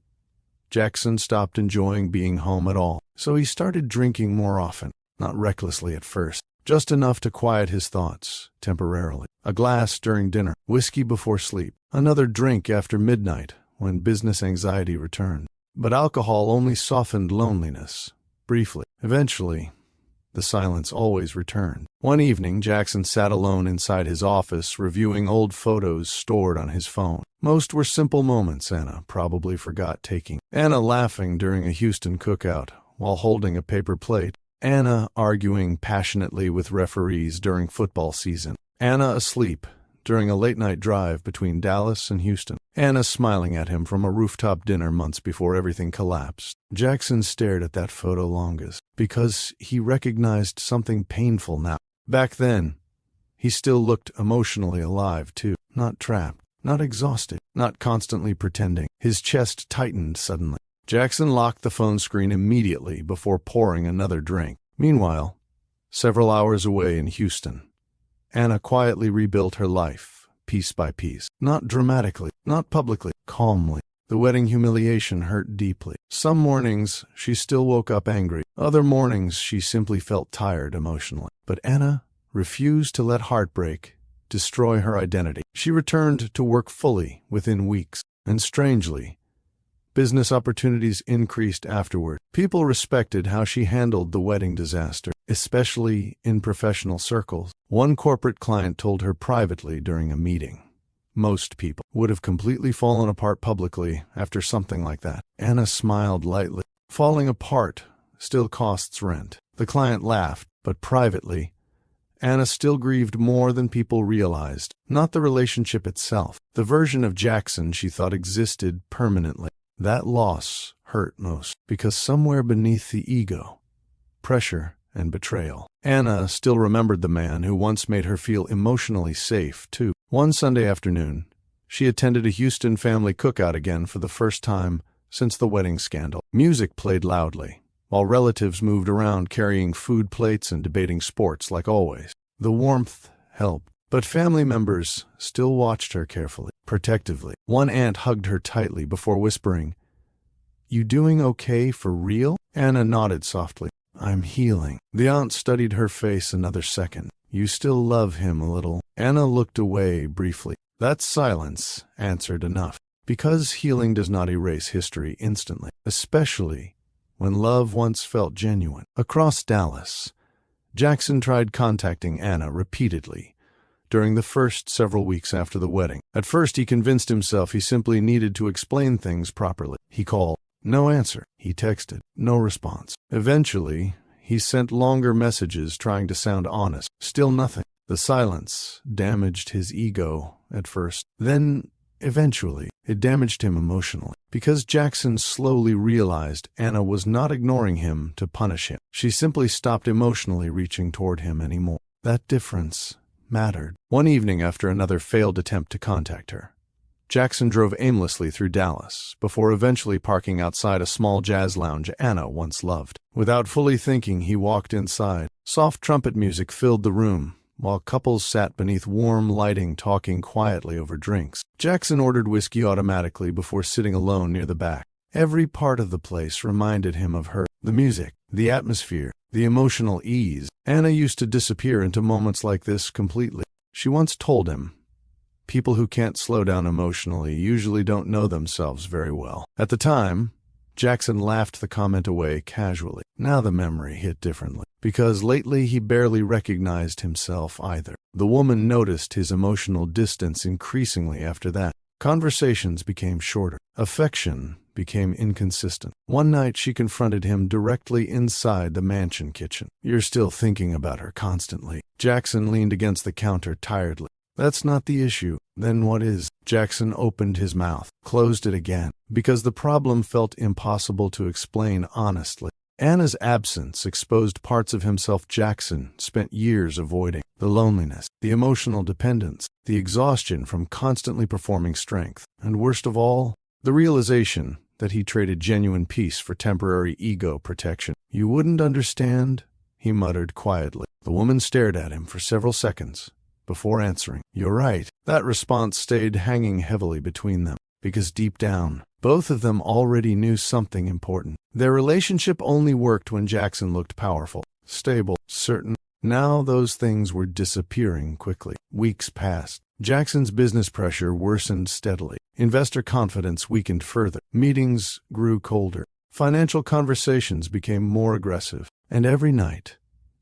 Speaker 2: Jackson stopped enjoying being home at all, so he started drinking more often, not recklessly at first, just enough to quiet his thoughts, temporarily. A glass during dinner, whiskey before sleep, another drink after midnight when business anxiety returned. But alcohol only softened loneliness, briefly. Eventually, the silence always returned. One evening, Jackson sat alone inside his office, reviewing old photos stored on his phone. Most were simple moments Anna probably forgot taking. Anna laughing during a Houston cookout while holding a paper plate. Anna arguing passionately with referees during football season. Anna asleep during a late-night drive between Dallas and Houston. Anna smiling at him from a rooftop dinner months before everything collapsed. Jackson stared at that photo longest, because he recognized something painful now. Back then, he still looked emotionally alive too, not trapped, not exhausted, not constantly pretending. His chest tightened suddenly. Jackson locked the phone screen immediately before pouring another drink. Meanwhile, several hours away in Houston, Anna quietly rebuilt her life, piece by piece. Not dramatically, not publicly, calmly. The wedding humiliation hurt deeply. Some mornings, she still woke up angry. Other mornings, she simply felt tired emotionally. But Anna refused to let heartbreak destroy her identity. She returned to work fully within weeks. And strangely, business opportunities increased afterward. People respected how she handled the wedding disaster, especially in professional circles. One corporate client told her privately during a meeting, most people would have completely fallen apart publicly after something like that. Anna smiled lightly. Falling apart still costs rent. The client laughed, but privately, Anna still grieved more than people realized. Not the relationship itself, the version of Jackson she thought existed permanently. That loss hurt most, because somewhere beneath the ego, pressure and betrayal. Anna still remembered the man who once made her feel emotionally safe, too. One Sunday afternoon, she attended a Houston family cookout again for the first time since the wedding scandal. Music played loudly, while relatives moved around carrying food plates and debating sports like always. The warmth helped, but family members still watched her carefully, protectively. One aunt hugged her tightly before whispering, "You doing okay for real?" Anna nodded softly. "I'm healing." The aunt studied her face another second. "You still love him a little?" Anna looked away briefly. That silence answered enough. Because healing does not erase history instantly, especially when love once felt genuine. Across Dallas, Jackson tried contacting Anna repeatedly during the first several weeks after the wedding. At first, he convinced himself he simply needed to explain things properly. He called. No answer. He texted. No response. Eventually, he sent longer messages trying to sound honest. Still nothing. The silence damaged his ego at first. Then, eventually, it damaged him emotionally. Because Jackson slowly realized Anna was not ignoring him to punish him. She simply stopped emotionally reaching toward him anymore. That difference mattered. One evening after another failed attempt to contact her, Jackson drove aimlessly through Dallas before eventually parking outside a small jazz lounge Anna once loved. Without fully thinking, he walked inside. Soft trumpet music filled the room, while couples sat beneath warm lighting talking quietly over drinks. Jackson ordered whiskey automatically before sitting alone near the back. Every part of the place reminded him of her. The music, the atmosphere, the emotional ease. Anna used to disappear into moments like this completely. She once told him, "People who can't slow down emotionally usually don't know themselves very well." At the time, Jackson laughed the comment away casually. Now the memory hit differently, because lately he barely recognized himself either. The woman noticed his emotional distance increasingly after that. Conversations became shorter. Affection became inconsistent. One night she confronted him directly inside the mansion kitchen. "You're still thinking about her constantly." Jackson leaned against the counter tiredly. "That's not the issue." "Then what is?" Jackson opened his mouth, closed it again, because the problem felt impossible to explain honestly. Anna's absence exposed parts of himself Jackson spent years avoiding. The loneliness, the emotional dependence, the exhaustion from constantly performing strength, and worst of all, the realization that he traded genuine peace for temporary ego protection. "You wouldn't understand," he muttered quietly. The woman stared at him for several seconds before answering. "You're right." That response stayed hanging heavily between them. because deep down, both of them already knew something important. Their relationship only worked when Jackson looked powerful, stable, certain. Now those things were disappearing quickly. Weeks passed. Jackson's business pressure worsened steadily. Investor confidence weakened further. Meetings grew colder. Financial conversations became more aggressive. And every night,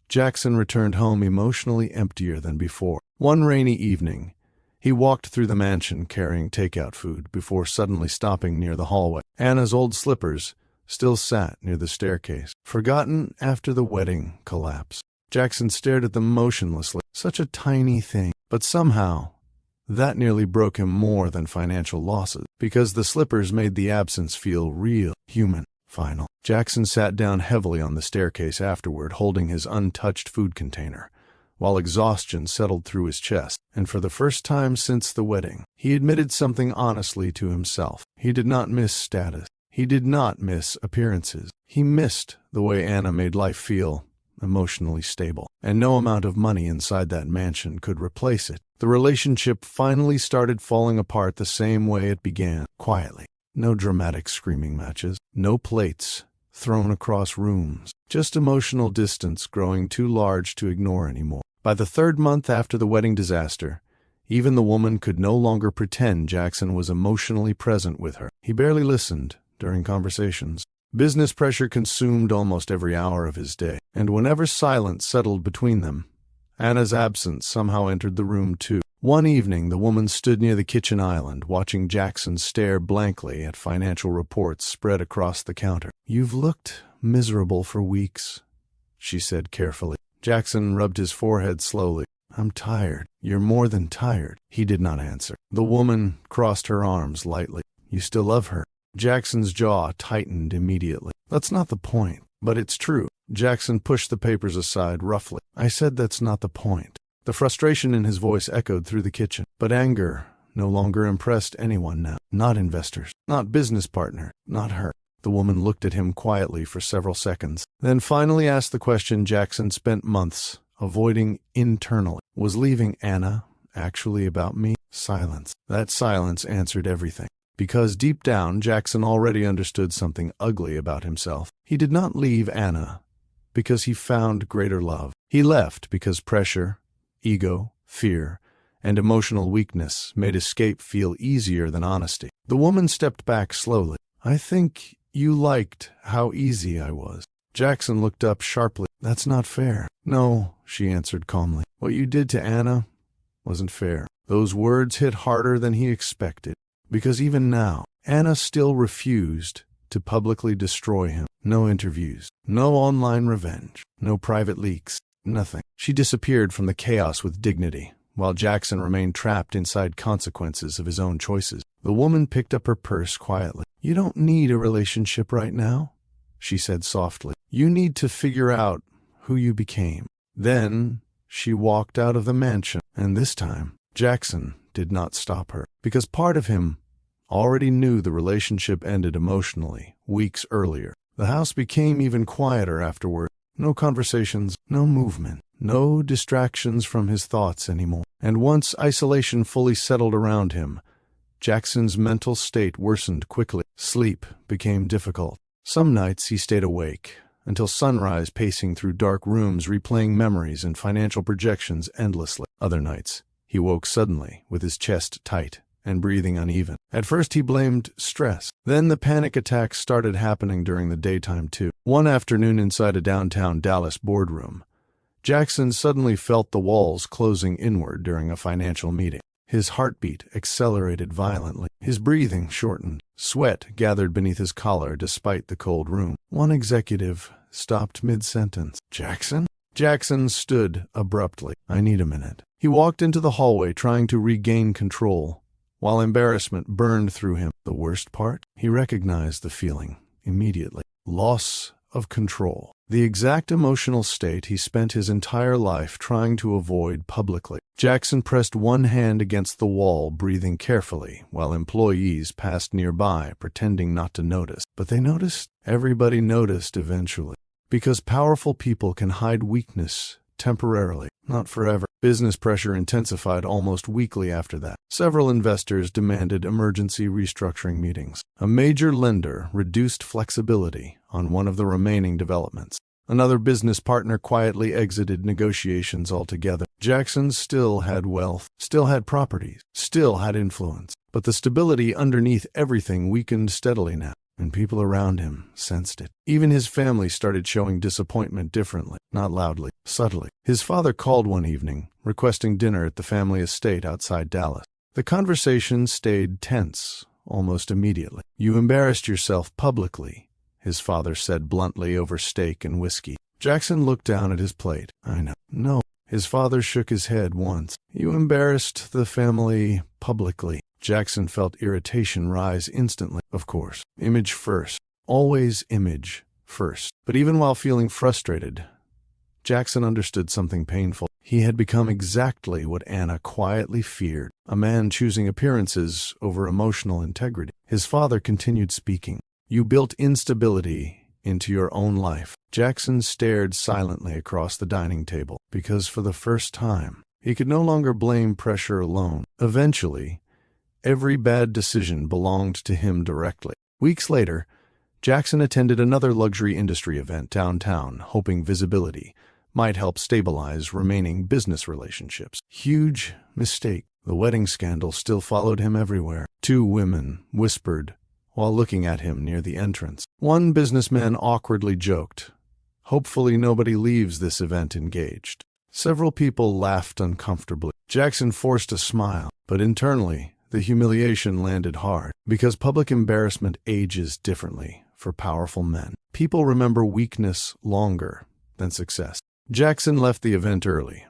Speaker 2: Jackson returned home emotionally emptier than before. One rainy evening, he walked through the mansion carrying takeout food before suddenly stopping near the hallway. Anna's old slippers still sat near the staircase, forgotten after the wedding collapse. Jackson stared at them motionlessly. Such a tiny thing. But somehow, that nearly broke him more than financial losses, because the slippers made the absence feel real, human, final. Jackson sat down heavily on the staircase afterward, holding his untouched food container, while exhaustion settled through his chest. And for the first time since the wedding, he admitted something honestly to himself. He did not miss status. He did not miss appearances. He missed the way Anna made life feel emotionally stable, and no amount of money inside that mansion could replace it. The relationship finally started falling apart the same way it began, quietly. No dramatic screaming matches, no plates thrown across rooms, just emotional distance growing too large to ignore anymore. By the third month after the wedding disaster, even the woman could no longer pretend Jackson was emotionally present with her. He barely listened during conversations. Business pressure consumed almost every hour of his day, and whenever silence settled between them, Anna's absence somehow entered the room too. One evening, the woman stood near the kitchen island, watching Jackson stare blankly at financial reports spread across the counter. "You've looked miserable for weeks," she said carefully. Jackson rubbed his forehead slowly. "I'm tired." "You're more than tired." He did not answer. The woman crossed her arms lightly. "You still love her?" Jackson's jaw tightened immediately. "That's not the point." "But it's true." Jackson pushed the papers aside roughly. "I said that's not the point." The frustration in his voice echoed through the kitchen. But anger no longer impressed anyone now. Not investors, not business partner, not her. The woman looked at him quietly for several seconds, then finally asked the question Jackson spent months avoiding internally. "Was leaving Anna actually about me?" Silence. That silence answered everything. Because deep down, Jackson already understood something ugly about himself. He did not leave Anna because he found greater love. He left because pressure, ego, fear, and emotional weakness made escape feel easier than honesty. The woman stepped back slowly. "I think you liked how easy I was." Jackson looked up sharply. "That's not fair." "No," she answered calmly. "What you did to Anna wasn't fair." Those words hit harder than he expected. Because even now, Anna still refused to publicly destroy him. No interviews, no online revenge, no private leaks, nothing. She disappeared from the chaos with dignity, while Jackson remained trapped inside consequences of his own choices. The woman picked up her purse quietly. "You don't need a relationship right now," she said softly. "You need to figure out who you became." Then she walked out of the mansion, and this time, Jackson did not stop her, because part of him already knew the relationship ended emotionally weeks earlier. The house became even quieter afterward. No conversations, no movement, no distractions from his thoughts anymore. And once isolation fully settled around him, Jackson's mental state worsened quickly. Sleep became difficult. Some nights he stayed awake until sunrise, pacing through dark rooms, replaying memories and financial projections endlessly. Other nights, he woke suddenly with his chest tight and breathing uneven. At first he blamed stress. Then the panic attacks started happening during the daytime too. One afternoon inside a downtown Dallas boardroom, Jackson suddenly felt the walls closing inward during a financial meeting. His heartbeat accelerated violently. His breathing shortened. Sweat gathered beneath his collar despite the cold room. One executive stopped mid-sentence. "Jackson?" Jackson stood abruptly. "I need a minute." He walked into the hallway trying to regain control, while embarrassment burned through him. The worst part? He recognized the feeling immediately. Loss of control. The exact emotional state he spent his entire life trying to avoid publicly. Jackson pressed one hand against the wall, breathing carefully, while employees passed nearby, pretending not to notice. But they noticed. Everybody noticed eventually. Because powerful people can hide weakness temporarily, not forever. Business pressure intensified almost weekly after that. Several investors demanded emergency restructuring meetings. A major lender reduced flexibility on one of the remaining developments. Another business partner quietly exited negotiations altogether. Jackson still had wealth, still had properties, still had influence. But the stability underneath everything weakened steadily now, and people around him sensed it. Even his family started showing disappointment differently, not loudly, subtly. His father called one evening, requesting dinner at the family estate outside Dallas. The conversation stayed tense almost immediately. "You embarrassed yourself publicly," his father said bluntly over steak and whiskey. Jackson looked down at his plate. "I know." "No." His father shook his head once. "You embarrassed the family publicly." Jackson felt irritation rise instantly. Of course, image first. Always image first. But even while feeling frustrated, Jackson understood something painful. He had become exactly what Anna quietly feared, a man choosing appearances over emotional integrity. His father continued speaking. "You built instability into your own life." Jackson stared silently across the dining table, because for the first time, he could no longer blame pressure alone. Eventually, every bad decision belonged to him directly. Weeks later, Jackson attended another luxury industry event downtown, hoping visibility might help stabilize remaining business relationships. Huge mistake. The wedding scandal still followed him everywhere. Two women whispered while looking at him near the entrance. One businessman awkwardly joked, "Hopefully nobody leaves this event engaged." Several people laughed uncomfortably. Jackson forced a smile, but internally, the humiliation landed hard, because public embarrassment ages differently for powerful men. People remember weakness longer than success. Jackson left the event early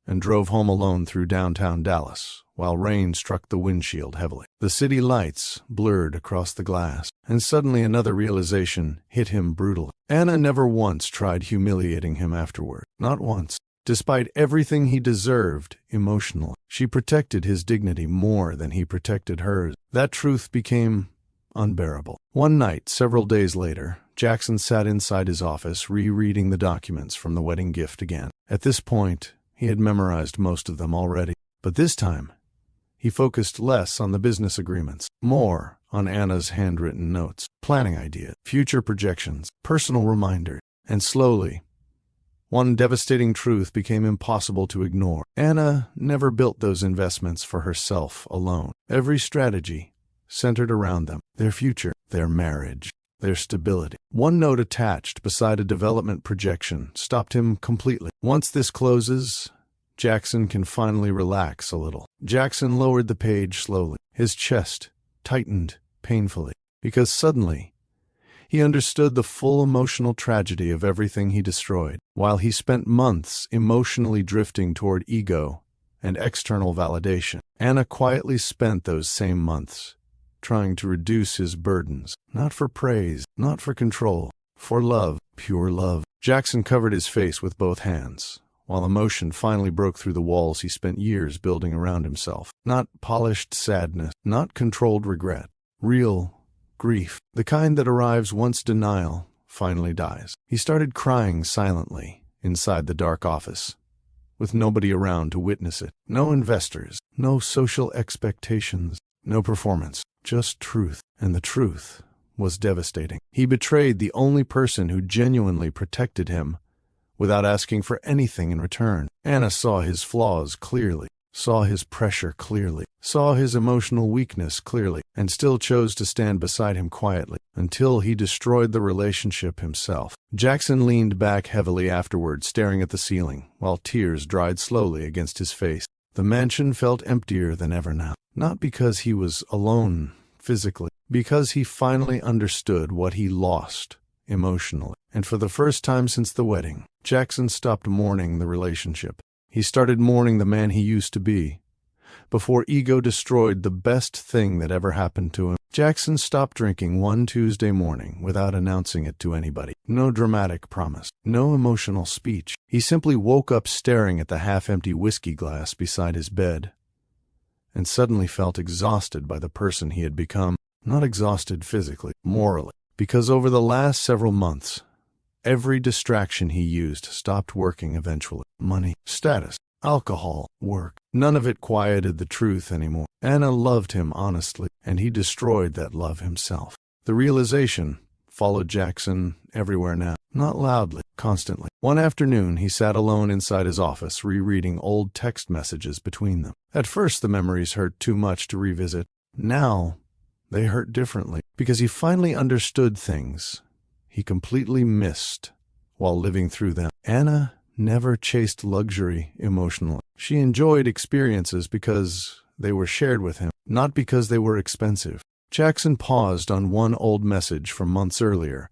Speaker 2: and drove home alone through downtown Dallas, while rain struck the windshield heavily. The city lights blurred across the glass, and suddenly another realization hit him brutally. Anna never once tried humiliating him afterward. Not once. Despite everything he deserved emotionally, she protected his dignity more than he protected hers. That truth became unbearable. One night, several days later, Jackson sat inside his office rereading the documents from the wedding gift again. At this point, he had memorized most of them already. But this time, he focused less on the business agreements, more on Anna's handwritten notes, planning ideas, future projections, personal reminders, and slowly, one devastating truth became impossible to ignore. Anna never built those investments for herself alone. Every strategy centered around them, their future, their marriage, their stability. One note attached beside a development projection stopped him completely. Once this closes, Jackson can finally relax a little. Jackson lowered the page slowly. His chest tightened painfully, because suddenly, he understood the full emotional tragedy of everything he destroyed. While he spent months emotionally drifting toward ego and external validation, Anna quietly spent those same months trying to reduce his burdens, not for praise, not for control, for love, pure love. Jackson covered his face with both hands, while emotion finally broke through the walls he spent years building around himself. Not polished sadness, not controlled regret, real grief, the kind that arrives once denial finally dies. He started crying silently inside the dark office, with nobody around to witness it. No investors, no social expectations, no performance, just truth. And the truth was devastating. He betrayed the only person who genuinely protected him without asking for anything in return. Anna saw his flaws clearly, saw his pressure clearly, saw his emotional weakness clearly, and still chose to stand beside him quietly until he destroyed the relationship himself. Jackson leaned back heavily afterward, staring at the ceiling, while tears dried slowly against his face. The mansion felt emptier than ever now, not because he was alone physically, because he finally understood what he lost emotionally. And for the first time since the wedding, Jackson stopped mourning the relationship. He started mourning the man he used to be, before ego destroyed the best thing that ever happened to him. Jackson stopped drinking one Tuesday morning without announcing it to anybody. No dramatic promise, no emotional speech. He simply woke up staring at the half-empty whiskey glass beside his bed, and suddenly felt exhausted by the person he had become. Not exhausted physically, morally, because over the last several months, every distraction he used stopped working eventually. Money, status, alcohol, work. None of it quieted the truth anymore. Anna loved him honestly, and he destroyed that love himself. The realization followed Jackson everywhere now, not loudly, constantly. One afternoon, he sat alone inside his office, rereading old text messages between them. At first, the memories hurt too much to revisit. Now, they hurt differently, because he finally understood things he completely missed while living through them. Anna never chased luxury emotionally. She enjoyed experiences because they were shared with him, not because they were expensive. Jackson paused on one old message from months earlier,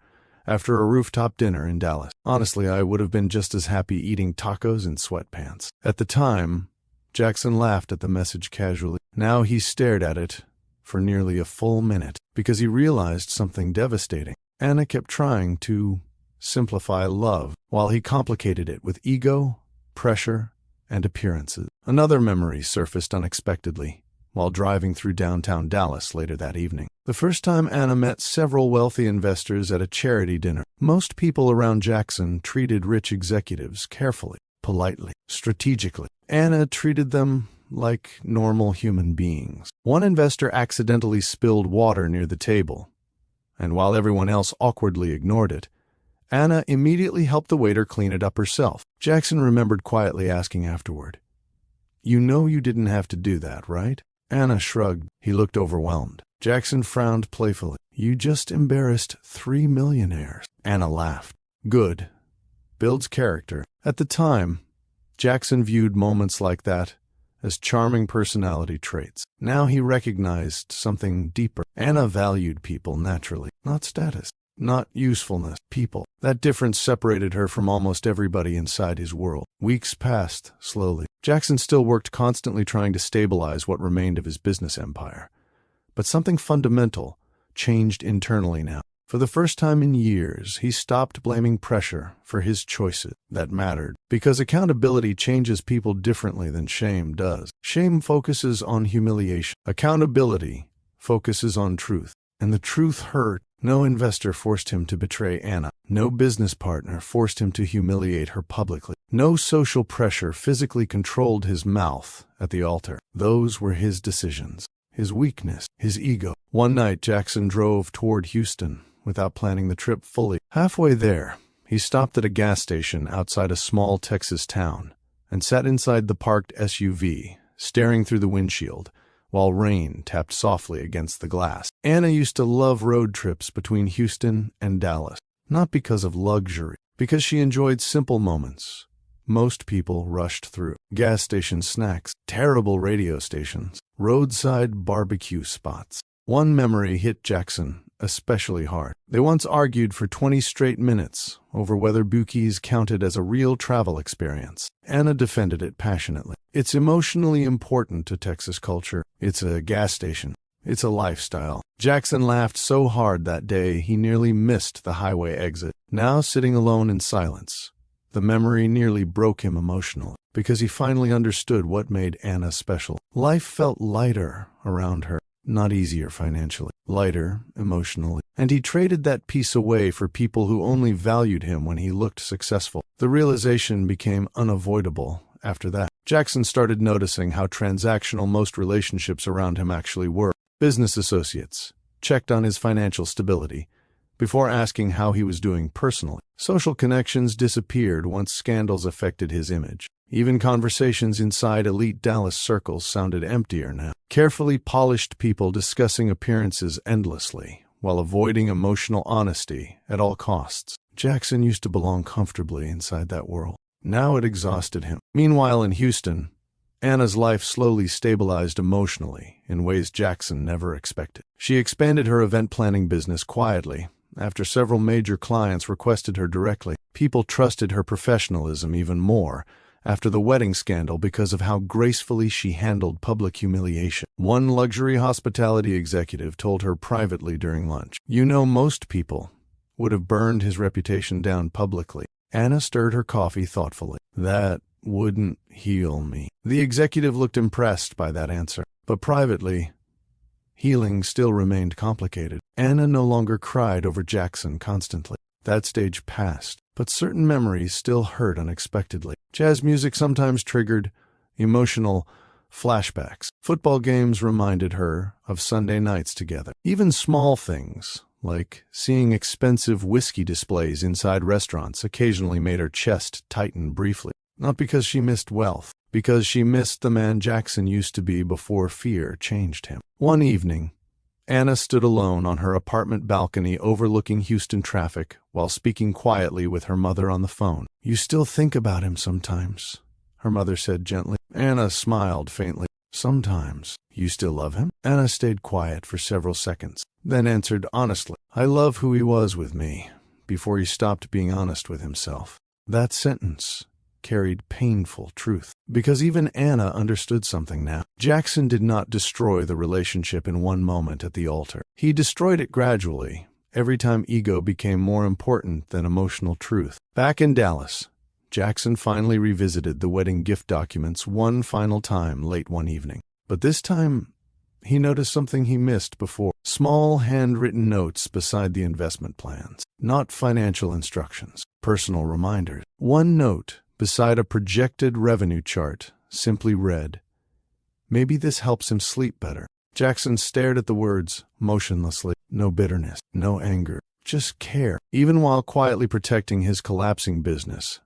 Speaker 2: after a rooftop dinner in Dallas. Honestly, I would have been just as happy eating tacos in sweatpants. At the time, Jackson laughed at the message casually. Now he stared at it for nearly a full minute, because he realized something devastating. Anna kept trying to simplify love, while he complicated it with ego, pressure, and appearances. Another memory surfaced unexpectedly while driving through downtown Dallas later that evening. The first time Anna met several wealthy investors at a charity dinner. Most people around Jackson treated rich executives carefully, politely, strategically. Anna treated them like normal human beings. One investor accidentally spilled water near the table, and while everyone else awkwardly ignored it, Anna immediately helped the waiter clean it up herself. Jackson remembered quietly asking afterward, "You know you didn't have to do that, right?" Anna shrugged. He looked overwhelmed. Jackson frowned playfully. "You just embarrassed 3 millionaires." Anna laughed. "Good. Builds character." At the time, Jackson viewed moments like that as charming personality traits. Now he recognized something deeper. Anna valued people naturally, not status, not usefulness, people. That difference separated her from almost everybody inside his world. Weeks passed slowly. Jackson still worked constantly trying to stabilize what remained of his business empire. But something fundamental changed internally now. For the first time in years, he stopped blaming pressure for his choices that mattered, because accountability changes people differently than shame does. Shame focuses on humiliation. Accountability focuses on truth. And the truth hurt. No investor forced him to betray Anna. No business partner forced him to humiliate her publicly. No social pressure physically controlled his mouth at the altar. Those were his decisions, his weakness, his ego. One night, Jackson drove toward Houston without planning the trip fully. Halfway there, he stopped at a gas station outside a small Texas town and sat inside the parked SUV, staring through the windshield, while rain tapped softly against the glass. Anna used to love road trips between Houston and Dallas, not because of luxury, because she enjoyed simple moments most people rushed through. Gas station snacks, terrible radio stations, roadside barbecue spots. One memory hit Jackson especially hard. They once argued for 20 straight minutes over whether bookies counted as a real travel experience. Anna defended it passionately. "It's emotionally important to Texas culture. It's a gas station. It's a lifestyle." Jackson laughed so hard that day he nearly missed the highway exit. Now sitting alone in silence, the memory nearly broke him emotionally, because he finally understood what made Anna special. Life felt lighter around her. Not easier financially, lighter emotionally. And he traded that peace away for people who only valued him when he looked successful. The realization became unavoidable after that. Jackson started noticing how transactional most relationships around him actually were. Business associates checked on his financial stability before asking how he was doing personally. Social connections disappeared once scandals affected his image. Even conversations inside elite Dallas circles sounded emptier now. Carefully polished people discussing appearances endlessly, while avoiding emotional honesty at all costs. Jackson used to belong comfortably inside that world. Now it exhausted him. Meanwhile, in Houston, Anna's life slowly stabilized emotionally in ways Jackson never expected. She expanded her event planning business quietly. After several major clients requested her directly, people trusted her professionalism even more after the wedding scandal because of how gracefully she handled public humiliation. One luxury hospitality executive told her privately during lunch, "You know, most people would have burned his reputation down publicly." Anna stirred her coffee thoughtfully. "That wouldn't heal me." The executive looked impressed by that answer, but privately, healing still remained complicated. Anna no longer cried over Jackson constantly. That stage passed, but certain memories still hurt unexpectedly. Jazz music sometimes triggered emotional flashbacks. Football games reminded her of Sunday nights together. Even small things, like seeing expensive whiskey displays inside restaurants, occasionally made her chest tighten briefly. Not because she missed wealth, because she missed the man Jackson used to be before fear changed him. One evening, Anna stood alone on her apartment balcony overlooking Houston traffic while speaking quietly with her mother on the phone. "You still think about him sometimes," her mother said gently. Anna smiled faintly. "Sometimes. You still love him?" Anna stayed quiet for several seconds, then answered honestly, "I love who he was with me, before he stopped being honest with himself." That sentence carried painful truth, because even Anna understood something now. Jackson did not destroy the relationship in one moment at the altar. He destroyed it gradually, every time ego became more important than emotional truth. Back in Dallas, Jackson finally revisited the wedding gift documents one final time late one evening. But this time, he noticed something he missed before. Small handwritten notes beside the investment plans. Not financial instructions, personal reminders. One note beside a projected revenue chart simply read, "Maybe this helps him sleep better." Jackson stared at the words motionlessly. No bitterness, no anger, just care. Even while quietly protecting his collapsing business,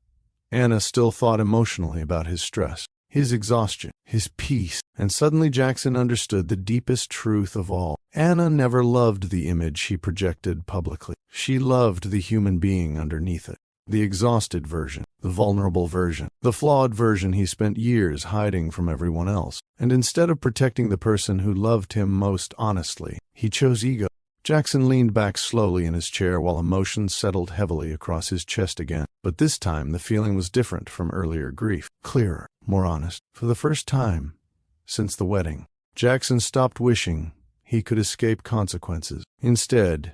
Speaker 2: Anna still thought emotionally about his stress, his exhaustion, his peace. And suddenly Jackson understood the deepest truth of all. Anna never loved the image he projected publicly. She loved the human being underneath it. The exhausted version, the vulnerable version, the flawed version he spent years hiding from everyone else. And instead of protecting the person who loved him most honestly, he chose ego. Jackson leaned back slowly in his chair while emotions settled heavily across his chest again. But this time the feeling was different from earlier grief. Clearer, more honest. For the first time since the wedding, Jackson stopped wishing he could escape consequences. Instead,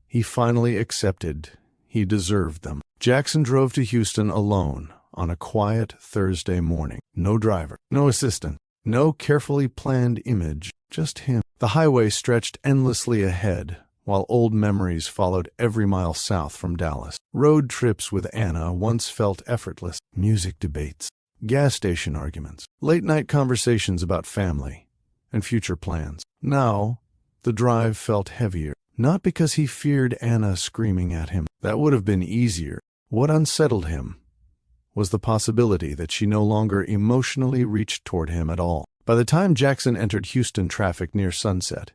Speaker 2: he finally accepted he deserved them. Jackson drove to Houston alone on a quiet Thursday morning. No driver, no assistant, no carefully planned image, just him. The highway stretched endlessly ahead, while old memories followed every mile south from Dallas. Road trips with Anna once felt effortless. Music debates, gas station arguments, late-night conversations about family and future plans. Now, the drive felt heavier. Not because he feared Anna screaming at him. That would have been easier. What unsettled him was the possibility that she no longer emotionally reached toward him at all. By the time Jackson entered Houston traffic near sunset,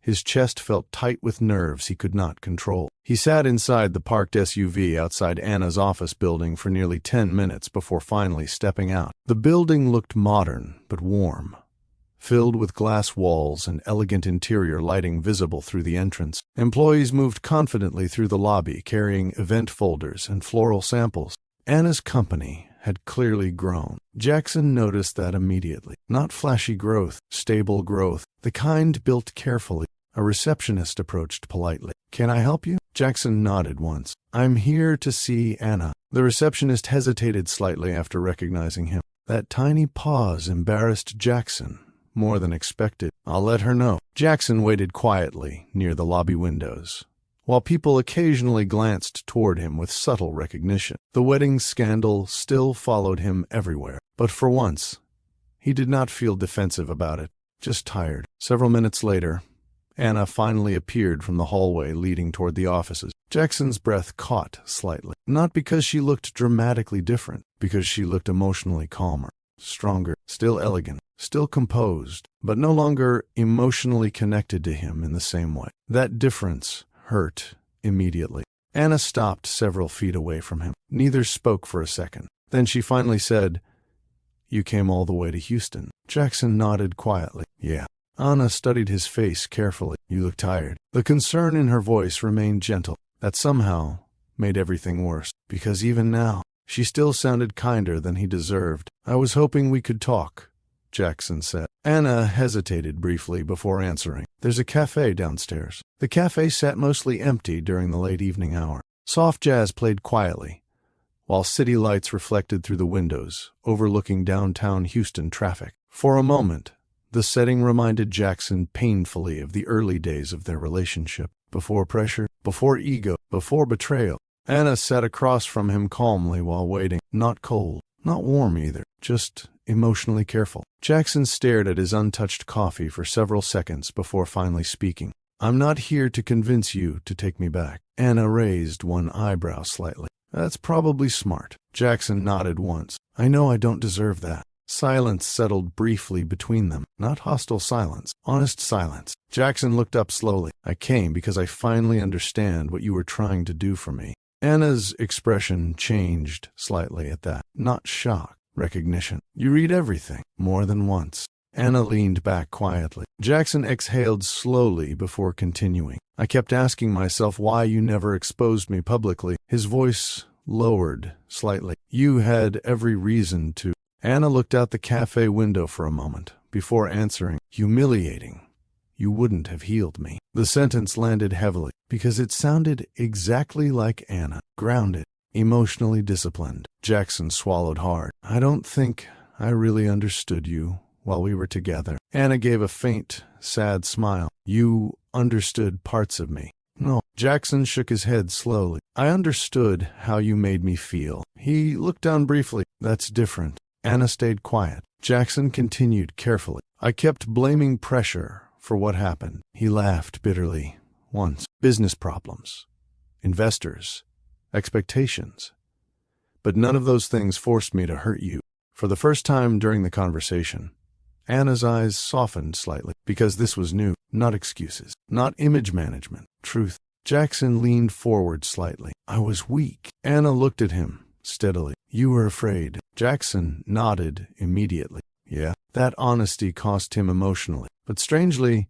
Speaker 2: his chest felt tight with nerves he could not control. He sat inside the parked SUV outside Anna's office building for nearly 10 minutes before finally stepping out. The building looked modern but warm, filled with glass walls and elegant interior lighting visible through the entrance. Employees moved confidently through the lobby, carrying event folders and floral samples. Anna's company had clearly grown. Jackson noticed that immediately. Not flashy growth, stable growth, the kind built carefully. A receptionist approached politely. "Can I help you?" Jackson nodded once. "I'm here to see Anna." The receptionist hesitated slightly after recognizing him. That tiny pause embarrassed Jackson more than expected. "I'll let her know." Jackson waited quietly near the lobby windows, while people occasionally glanced toward him with subtle recognition. The wedding scandal still followed him everywhere, but for once, he did not feel defensive about it, just tired. Several minutes later, Anna finally appeared from the hallway leading toward the offices. Jackson's breath caught slightly, not because she looked dramatically different, because she looked emotionally calmer, stronger, still elegant, still composed, but no longer emotionally connected to him in the same way. That difference hurt immediately. Anna stopped several feet away from him. Neither spoke for a second. Then she finally said, "You came all the way to Houston." Jackson nodded quietly. "Yeah." Anna studied his face carefully. "You look tired." The concern in her voice remained gentle. That somehow made everything worse, because even now, she still sounded kinder than he deserved. "I was hoping we could talk," Jackson said. Anna hesitated briefly before answering. "There's a cafe downstairs." The cafe sat mostly empty during the late evening hour. Soft jazz played quietly, while city lights reflected through the windows, overlooking downtown Houston traffic. For a moment, the setting reminded Jackson painfully of the early days of their relationship. Before pressure, before ego, before betrayal. Anna sat across from him calmly while waiting. Not cold, not warm either, just emotionally careful. Jackson stared at his untouched coffee for several seconds before finally speaking. I'm not here to convince you to take me back. Anna raised one eyebrow slightly. That's probably smart. Jackson nodded once. I know I don't deserve that. Silence settled briefly between them. Not hostile silence, honest silence. Jackson looked up slowly. I came because I finally understand what you were trying to do for me. Anna's expression changed slightly at that. Not shock, recognition. You read everything, more than once. Anna leaned back quietly. Jackson exhaled slowly before continuing. I kept asking myself why you never exposed me publicly. His voice lowered slightly. You had every reason to. Anna looked out the cafe window for a moment before answering. Humiliating. You wouldn't have healed me. The sentence landed heavily because it sounded exactly like Anna. Grounded, emotionally disciplined. Jackson swallowed hard. I don't think I really understood you while we were together. Anna gave a faint, sad smile. You understood parts of me. No. Jackson shook his head slowly. I understood how you made me feel. He looked down briefly. That's different. Anna stayed quiet. Jackson continued carefully. I kept blaming pressure for what happened. He laughed bitterly. Once. Business problems. Investors. Expectations. But none of those things forced me to hurt you. For the first time during the conversation, Anna's eyes softened slightly because this was new. Not excuses. Not image management. Truth. Jackson leaned forward slightly. I was weak. Anna looked at him steadily. You were afraid. Jackson nodded immediately. Yeah. That honesty cost him emotionally. But strangely,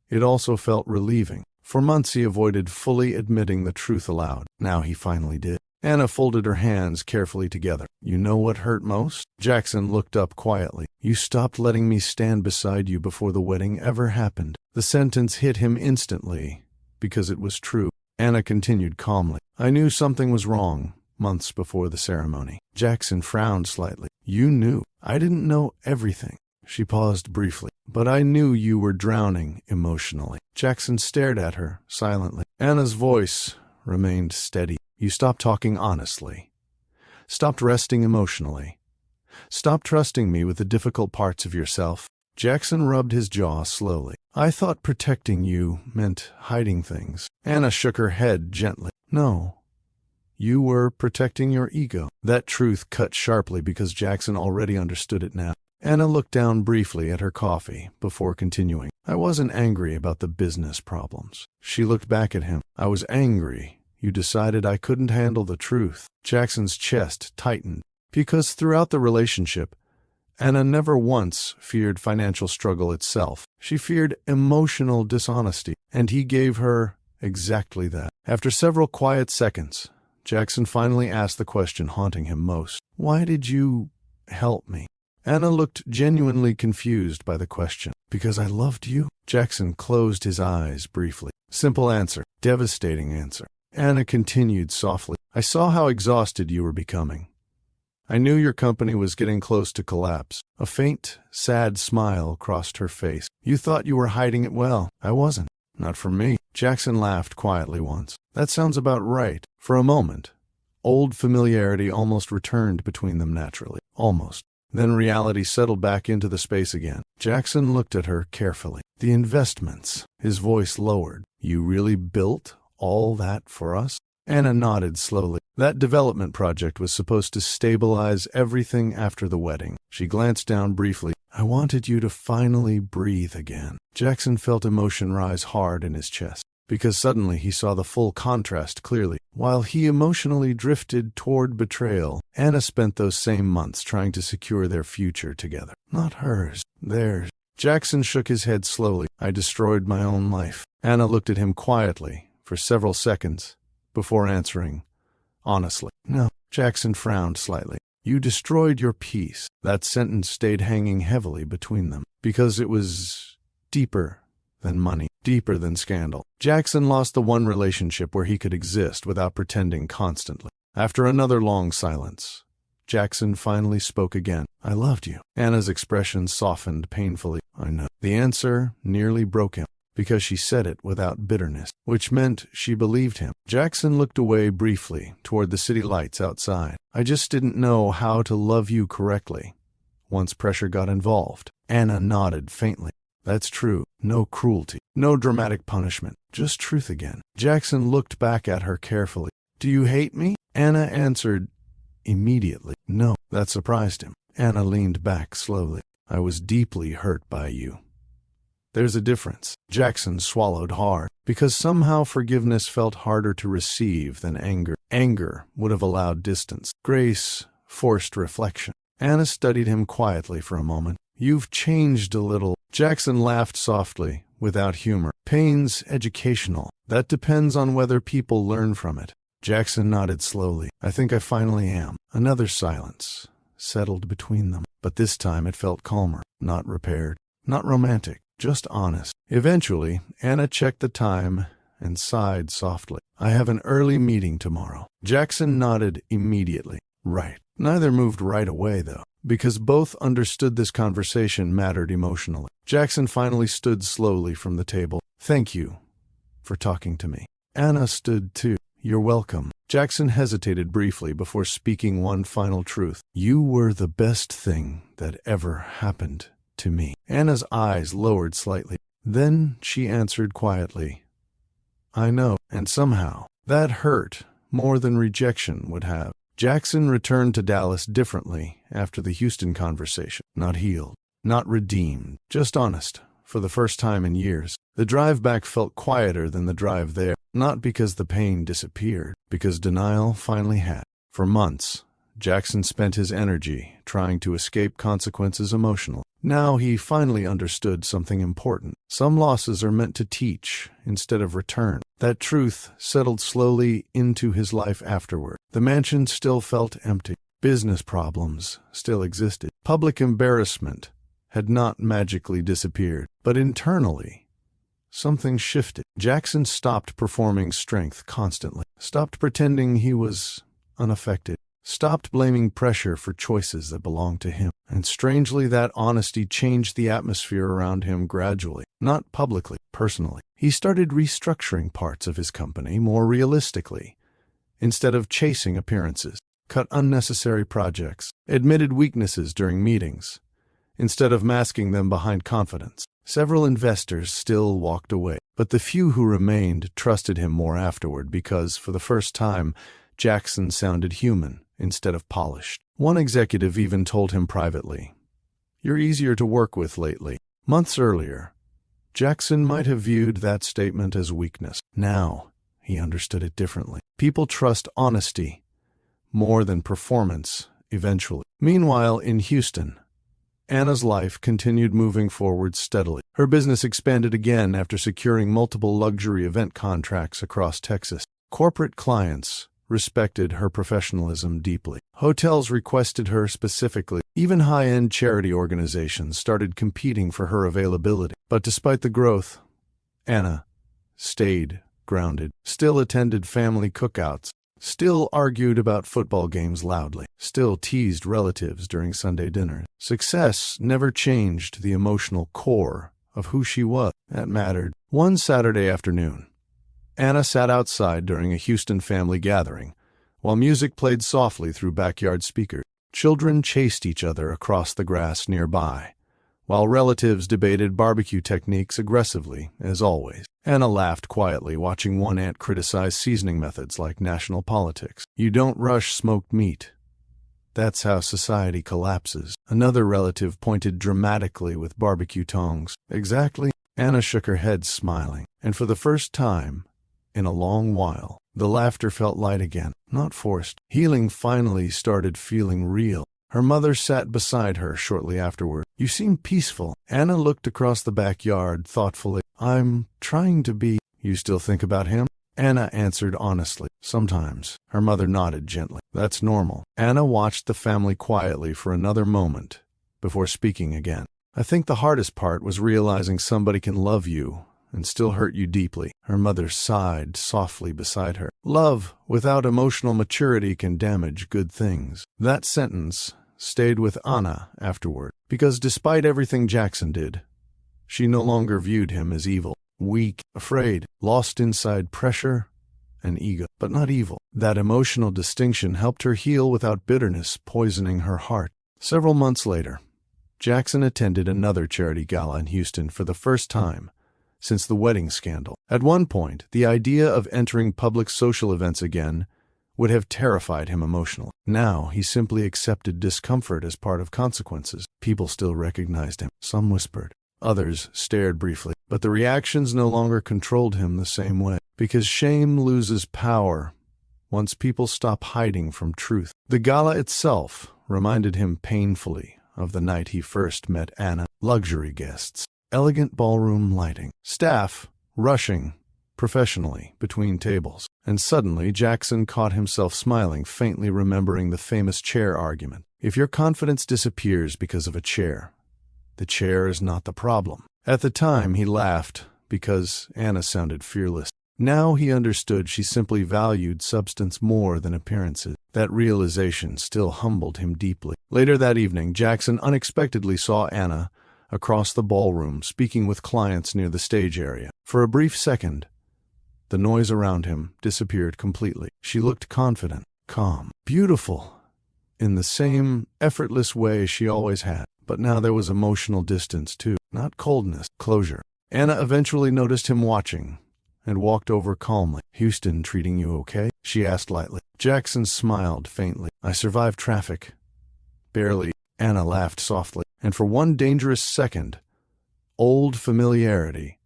Speaker 2: it also felt relieving. For months he avoided fully admitting the truth aloud. Now he finally did. Anna folded her hands carefully together. You know what hurt most? Jackson looked up quietly. You stopped letting me stand beside you before the wedding ever happened. The sentence hit him instantly because it was true. Anna continued calmly. I knew something was wrong months before the ceremony. Jackson frowned slightly. You knew. I didn't know everything. She paused briefly. But I knew you were drowning emotionally. Jackson stared at her silently. Anna's voice remained steady. You stopped talking honestly. Stopped resting emotionally. Stopped trusting me with the difficult parts of yourself. Jackson rubbed his jaw slowly. I thought protecting you meant hiding things. Anna shook her head gently. No. You were protecting your ego. That truth cut sharply because Jackson already understood it now. Anna looked down briefly at her coffee before continuing. I wasn't angry about the business problems. She looked back at him. I was angry. You decided I couldn't handle the truth. Jackson's chest tightened because throughout the relationship, Anna never once feared financial struggle itself. She feared emotional dishonesty, and he gave her exactly that. After several quiet seconds, Jackson finally asked the question haunting him most. Why did you help me? Anna looked genuinely confused by the question. Because I loved you? Jackson closed his eyes briefly. Simple answer. Devastating answer. Anna continued softly. I saw how exhausted you were becoming. I knew your company was getting close to collapse. A faint, sad smile crossed her face. You thought you were hiding it well. I wasn't. Not from me. Jackson laughed quietly once. That sounds about right. For a moment, old familiarity almost returned between them naturally. Almost. Then reality settled back into the space again. Jackson looked at her carefully. The investments. His voice lowered. You really built all that for us? Anna nodded slowly. That development project was supposed to stabilize everything after the wedding. She glanced down briefly. I wanted you to finally breathe again. Jackson felt emotion rise hard in his chest, because suddenly he saw the full contrast clearly. While he emotionally drifted toward betrayal, Anna spent those same months trying to secure their future together. Not hers, theirs. Jackson shook his head slowly. I destroyed my own life. Anna looked at him quietly for several seconds before answering honestly. No. Jackson frowned slightly. You destroyed your peace. That sentence stayed hanging heavily between them because it was deeper than money, deeper than scandal. Jackson lost the one relationship where he could exist without pretending constantly. After another long silence, Jackson finally spoke again. I loved you. Anna's expression softened painfully. I know. The answer nearly broke him. because she said it without bitterness, which meant she believed him. Jackson looked away briefly toward the city lights outside. I just didn't know how to love you correctly once pressure got involved. Anna nodded faintly. That's true. No cruelty. No dramatic punishment. Just truth again. Jackson looked back at her carefully. Do you hate me? Anna answered immediately. No. That surprised him. Anna leaned back slowly. I was deeply hurt by you. There's a difference. Jackson swallowed hard, because somehow forgiveness felt harder to receive than anger. Anger would have allowed distance. Grace forced reflection. Anna studied him quietly for a moment. You've changed a little. Jackson laughed softly, without humor. Pain's educational. That depends on whether people learn from it. Jackson nodded slowly. I think I finally am. Another silence settled between them, but this time it felt calmer, not repaired, not romantic, just honest. Eventually, Anna checked the time and sighed softly. I have an early meeting tomorrow. Jackson nodded immediately. Right. Neither moved right away, though, because both understood this conversation mattered emotionally. Jackson finally stood slowly from the table. Thank you for talking to me. Anna stood too. You're welcome. Jackson hesitated briefly before speaking one final truth. You were the best thing that ever happened to me. Anna's eyes lowered slightly. Then she answered quietly, I know, and somehow that hurt more than rejection would have. Jackson returned to Dallas differently after the Houston conversation. Not healed, not redeemed, just honest, for the first time in years. The drive back felt quieter than the drive there, not because the pain disappeared, because denial finally had. For months, Jackson spent his energy trying to escape consequences emotionally. Now he finally understood something important. Some losses are meant to teach instead of return. That truth settled slowly into his life afterward. The mansion still felt empty. Business problems still existed. Public embarrassment had not magically disappeared. But internally, something shifted. Jackson stopped performing strength constantly, stopped pretending he was unaffected, stopped blaming pressure for choices that belonged to him. And strangely, that honesty changed the atmosphere around him gradually, not publicly, personally. He started restructuring parts of his company more realistically. Instead of chasing appearances, cut unnecessary projects, admitted weaknesses during meetings, instead of masking them behind confidence. Several investors still walked away, but the few who remained trusted him more afterward because, for the first time, Jackson sounded human instead of polished. One executive even told him privately, You're easier to work with lately. Months earlier, Jackson might have viewed that statement as weakness. Now, he understood it differently. People trust honesty more than performance, eventually. Meanwhile, in Houston, Anna's life continued moving forward steadily. Her business expanded again after securing multiple luxury event contracts across Texas. Corporate clients respected her professionalism deeply. Hotels requested her specifically. Even high-end charity organizations started competing for her availability. But despite the growth, Anna stayed grounded, still attended family cookouts, still argued about football games loudly, still teased relatives during Sunday dinners. Success never changed the emotional core of who she was. That mattered. One Saturday afternoon, Anna sat outside during a Houston family gathering, while music played softly through backyard speakers. Children chased each other across the grass nearby, while relatives debated barbecue techniques aggressively, as always. Anna laughed quietly, watching one aunt criticize seasoning methods like national politics. You don't rush smoked meat. That's how society collapses. Another relative pointed dramatically with barbecue tongs. Exactly. Anna shook her head, smiling, and for the first time in a long while, the laughter felt light again, not forced. Healing finally started feeling real. Her mother sat beside her shortly afterward. You seem peaceful. Anna looked across the backyard thoughtfully. I'm trying to be. You still think about him? Anna answered honestly. Sometimes. Her mother nodded gently. That's normal. Anna watched the family quietly for another moment before speaking again. I think the hardest part was realizing somebody can love you and still hurt you deeply. Her mother sighed softly beside her. Love without emotional maturity can damage good things. That sentence stayed with Anna afterward, because despite everything Jackson did, she no longer viewed him as evil. weak, afraid, lost inside pressure and ego, but not evil. That emotional distinction helped her heal without bitterness poisoning her heart. Several months later, Jackson attended another charity gala in Houston for the first time since the wedding scandal. At one point, the idea of entering public social events again would have terrified him emotionally. Now, he simply accepted discomfort as part of consequences. People still recognized him. Some whispered. Others stared briefly. But the reactions no longer controlled him the same way. Because shame loses power once people stop hiding from truth. The gala itself reminded him painfully of the night he first met Anna. Luxury guests, elegant ballroom lighting, staff rushing professionally between tables. And suddenly Jackson caught himself smiling, faintly remembering the famous chair argument. If your confidence disappears because of a chair, the chair is not the problem. At the time, he laughed because Anna sounded fearless. Now he understood she simply valued substance more than appearances. That realization still humbled him deeply. Later that evening, Jackson unexpectedly saw Anna across the ballroom, speaking with clients near the stage area. For a brief second, the noise around him disappeared completely. She looked confident, calm, beautiful, in the same effortless way she always had. But now there was emotional distance too, not coldness, closure. Anna eventually noticed him watching and walked over calmly. "Houston treating you okay?" she asked lightly. Jackson smiled faintly. "I survived traffic." "Barely." Anna laughed softly, and for one dangerous second, old familiarity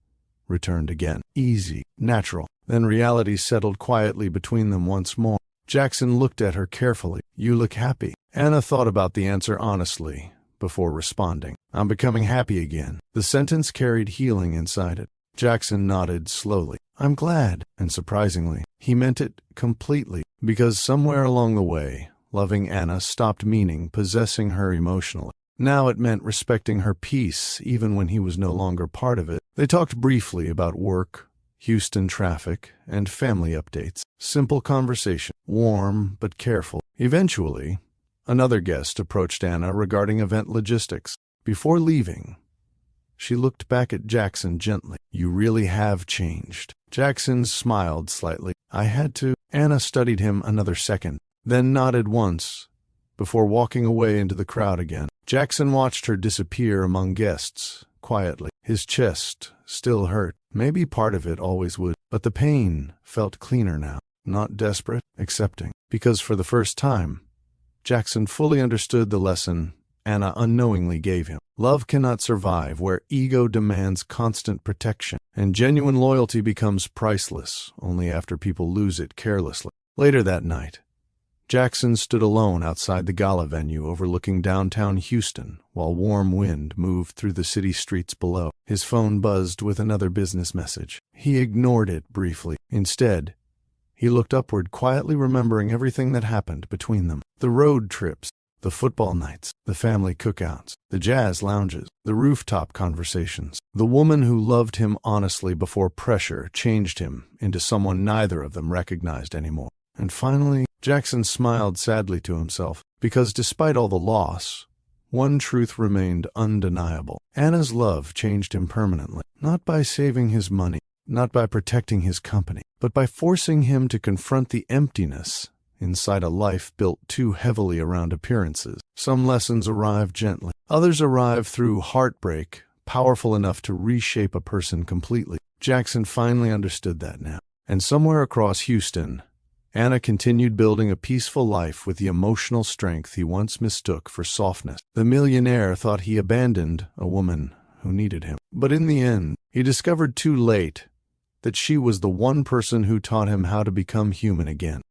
Speaker 2: returned again. Easy, natural. Then reality settled quietly between them once more. Jackson looked at her carefully. "You look happy." Anna thought about the answer honestly before responding. "I'm becoming happy again." The sentence carried healing inside it. Jackson nodded slowly. "I'm glad." And surprisingly, he meant it completely, because somewhere along the way, loving Anna stopped meaning possessing her emotionally. Now it meant respecting her peace even when he was no longer part of it. They talked briefly about work, Houston traffic, and family updates. Simple conversation, warm but careful. Eventually, another guest approached Anna regarding event logistics. Before leaving, she looked back at Jackson gently. "You really have changed." Jackson smiled slightly. "I had to." Anna studied him another second, then nodded once, before walking away into the crowd again. Jackson watched her disappear among guests, quietly. His chest still hurt. Maybe part of it always would. But the pain felt cleaner now. Not desperate, accepting. Because for the first time, Jackson fully understood the lesson Anna unknowingly gave him. Love cannot survive where ego demands constant protection, and genuine loyalty becomes priceless only after people lose it carelessly. Later that night, Jackson stood alone outside the gala venue overlooking downtown Houston while warm wind moved through the city streets below. His phone buzzed with another business message. He ignored it briefly. Instead, he looked upward, quietly remembering everything that happened between them. The road trips, the football nights, the family cookouts, the jazz lounges, the rooftop conversations. The woman who loved him honestly before pressure changed him into someone neither of them recognized anymore. And finally, Jackson smiled sadly to himself, because despite all the loss, one truth remained undeniable. Anna's love changed him permanently, not by saving his money, not by protecting his company, but by forcing him to confront the emptiness inside a life built too heavily around appearances. Some lessons arrive gently. Others arrive through heartbreak, powerful enough to reshape a person completely. Jackson finally understood that now. And somewhere across Houston, Anna continued building a peaceful life with the emotional strength he once mistook for softness. The millionaire thought he abandoned a woman who needed him. But in the end, he discovered too late that she was the one person who taught him how to become human again.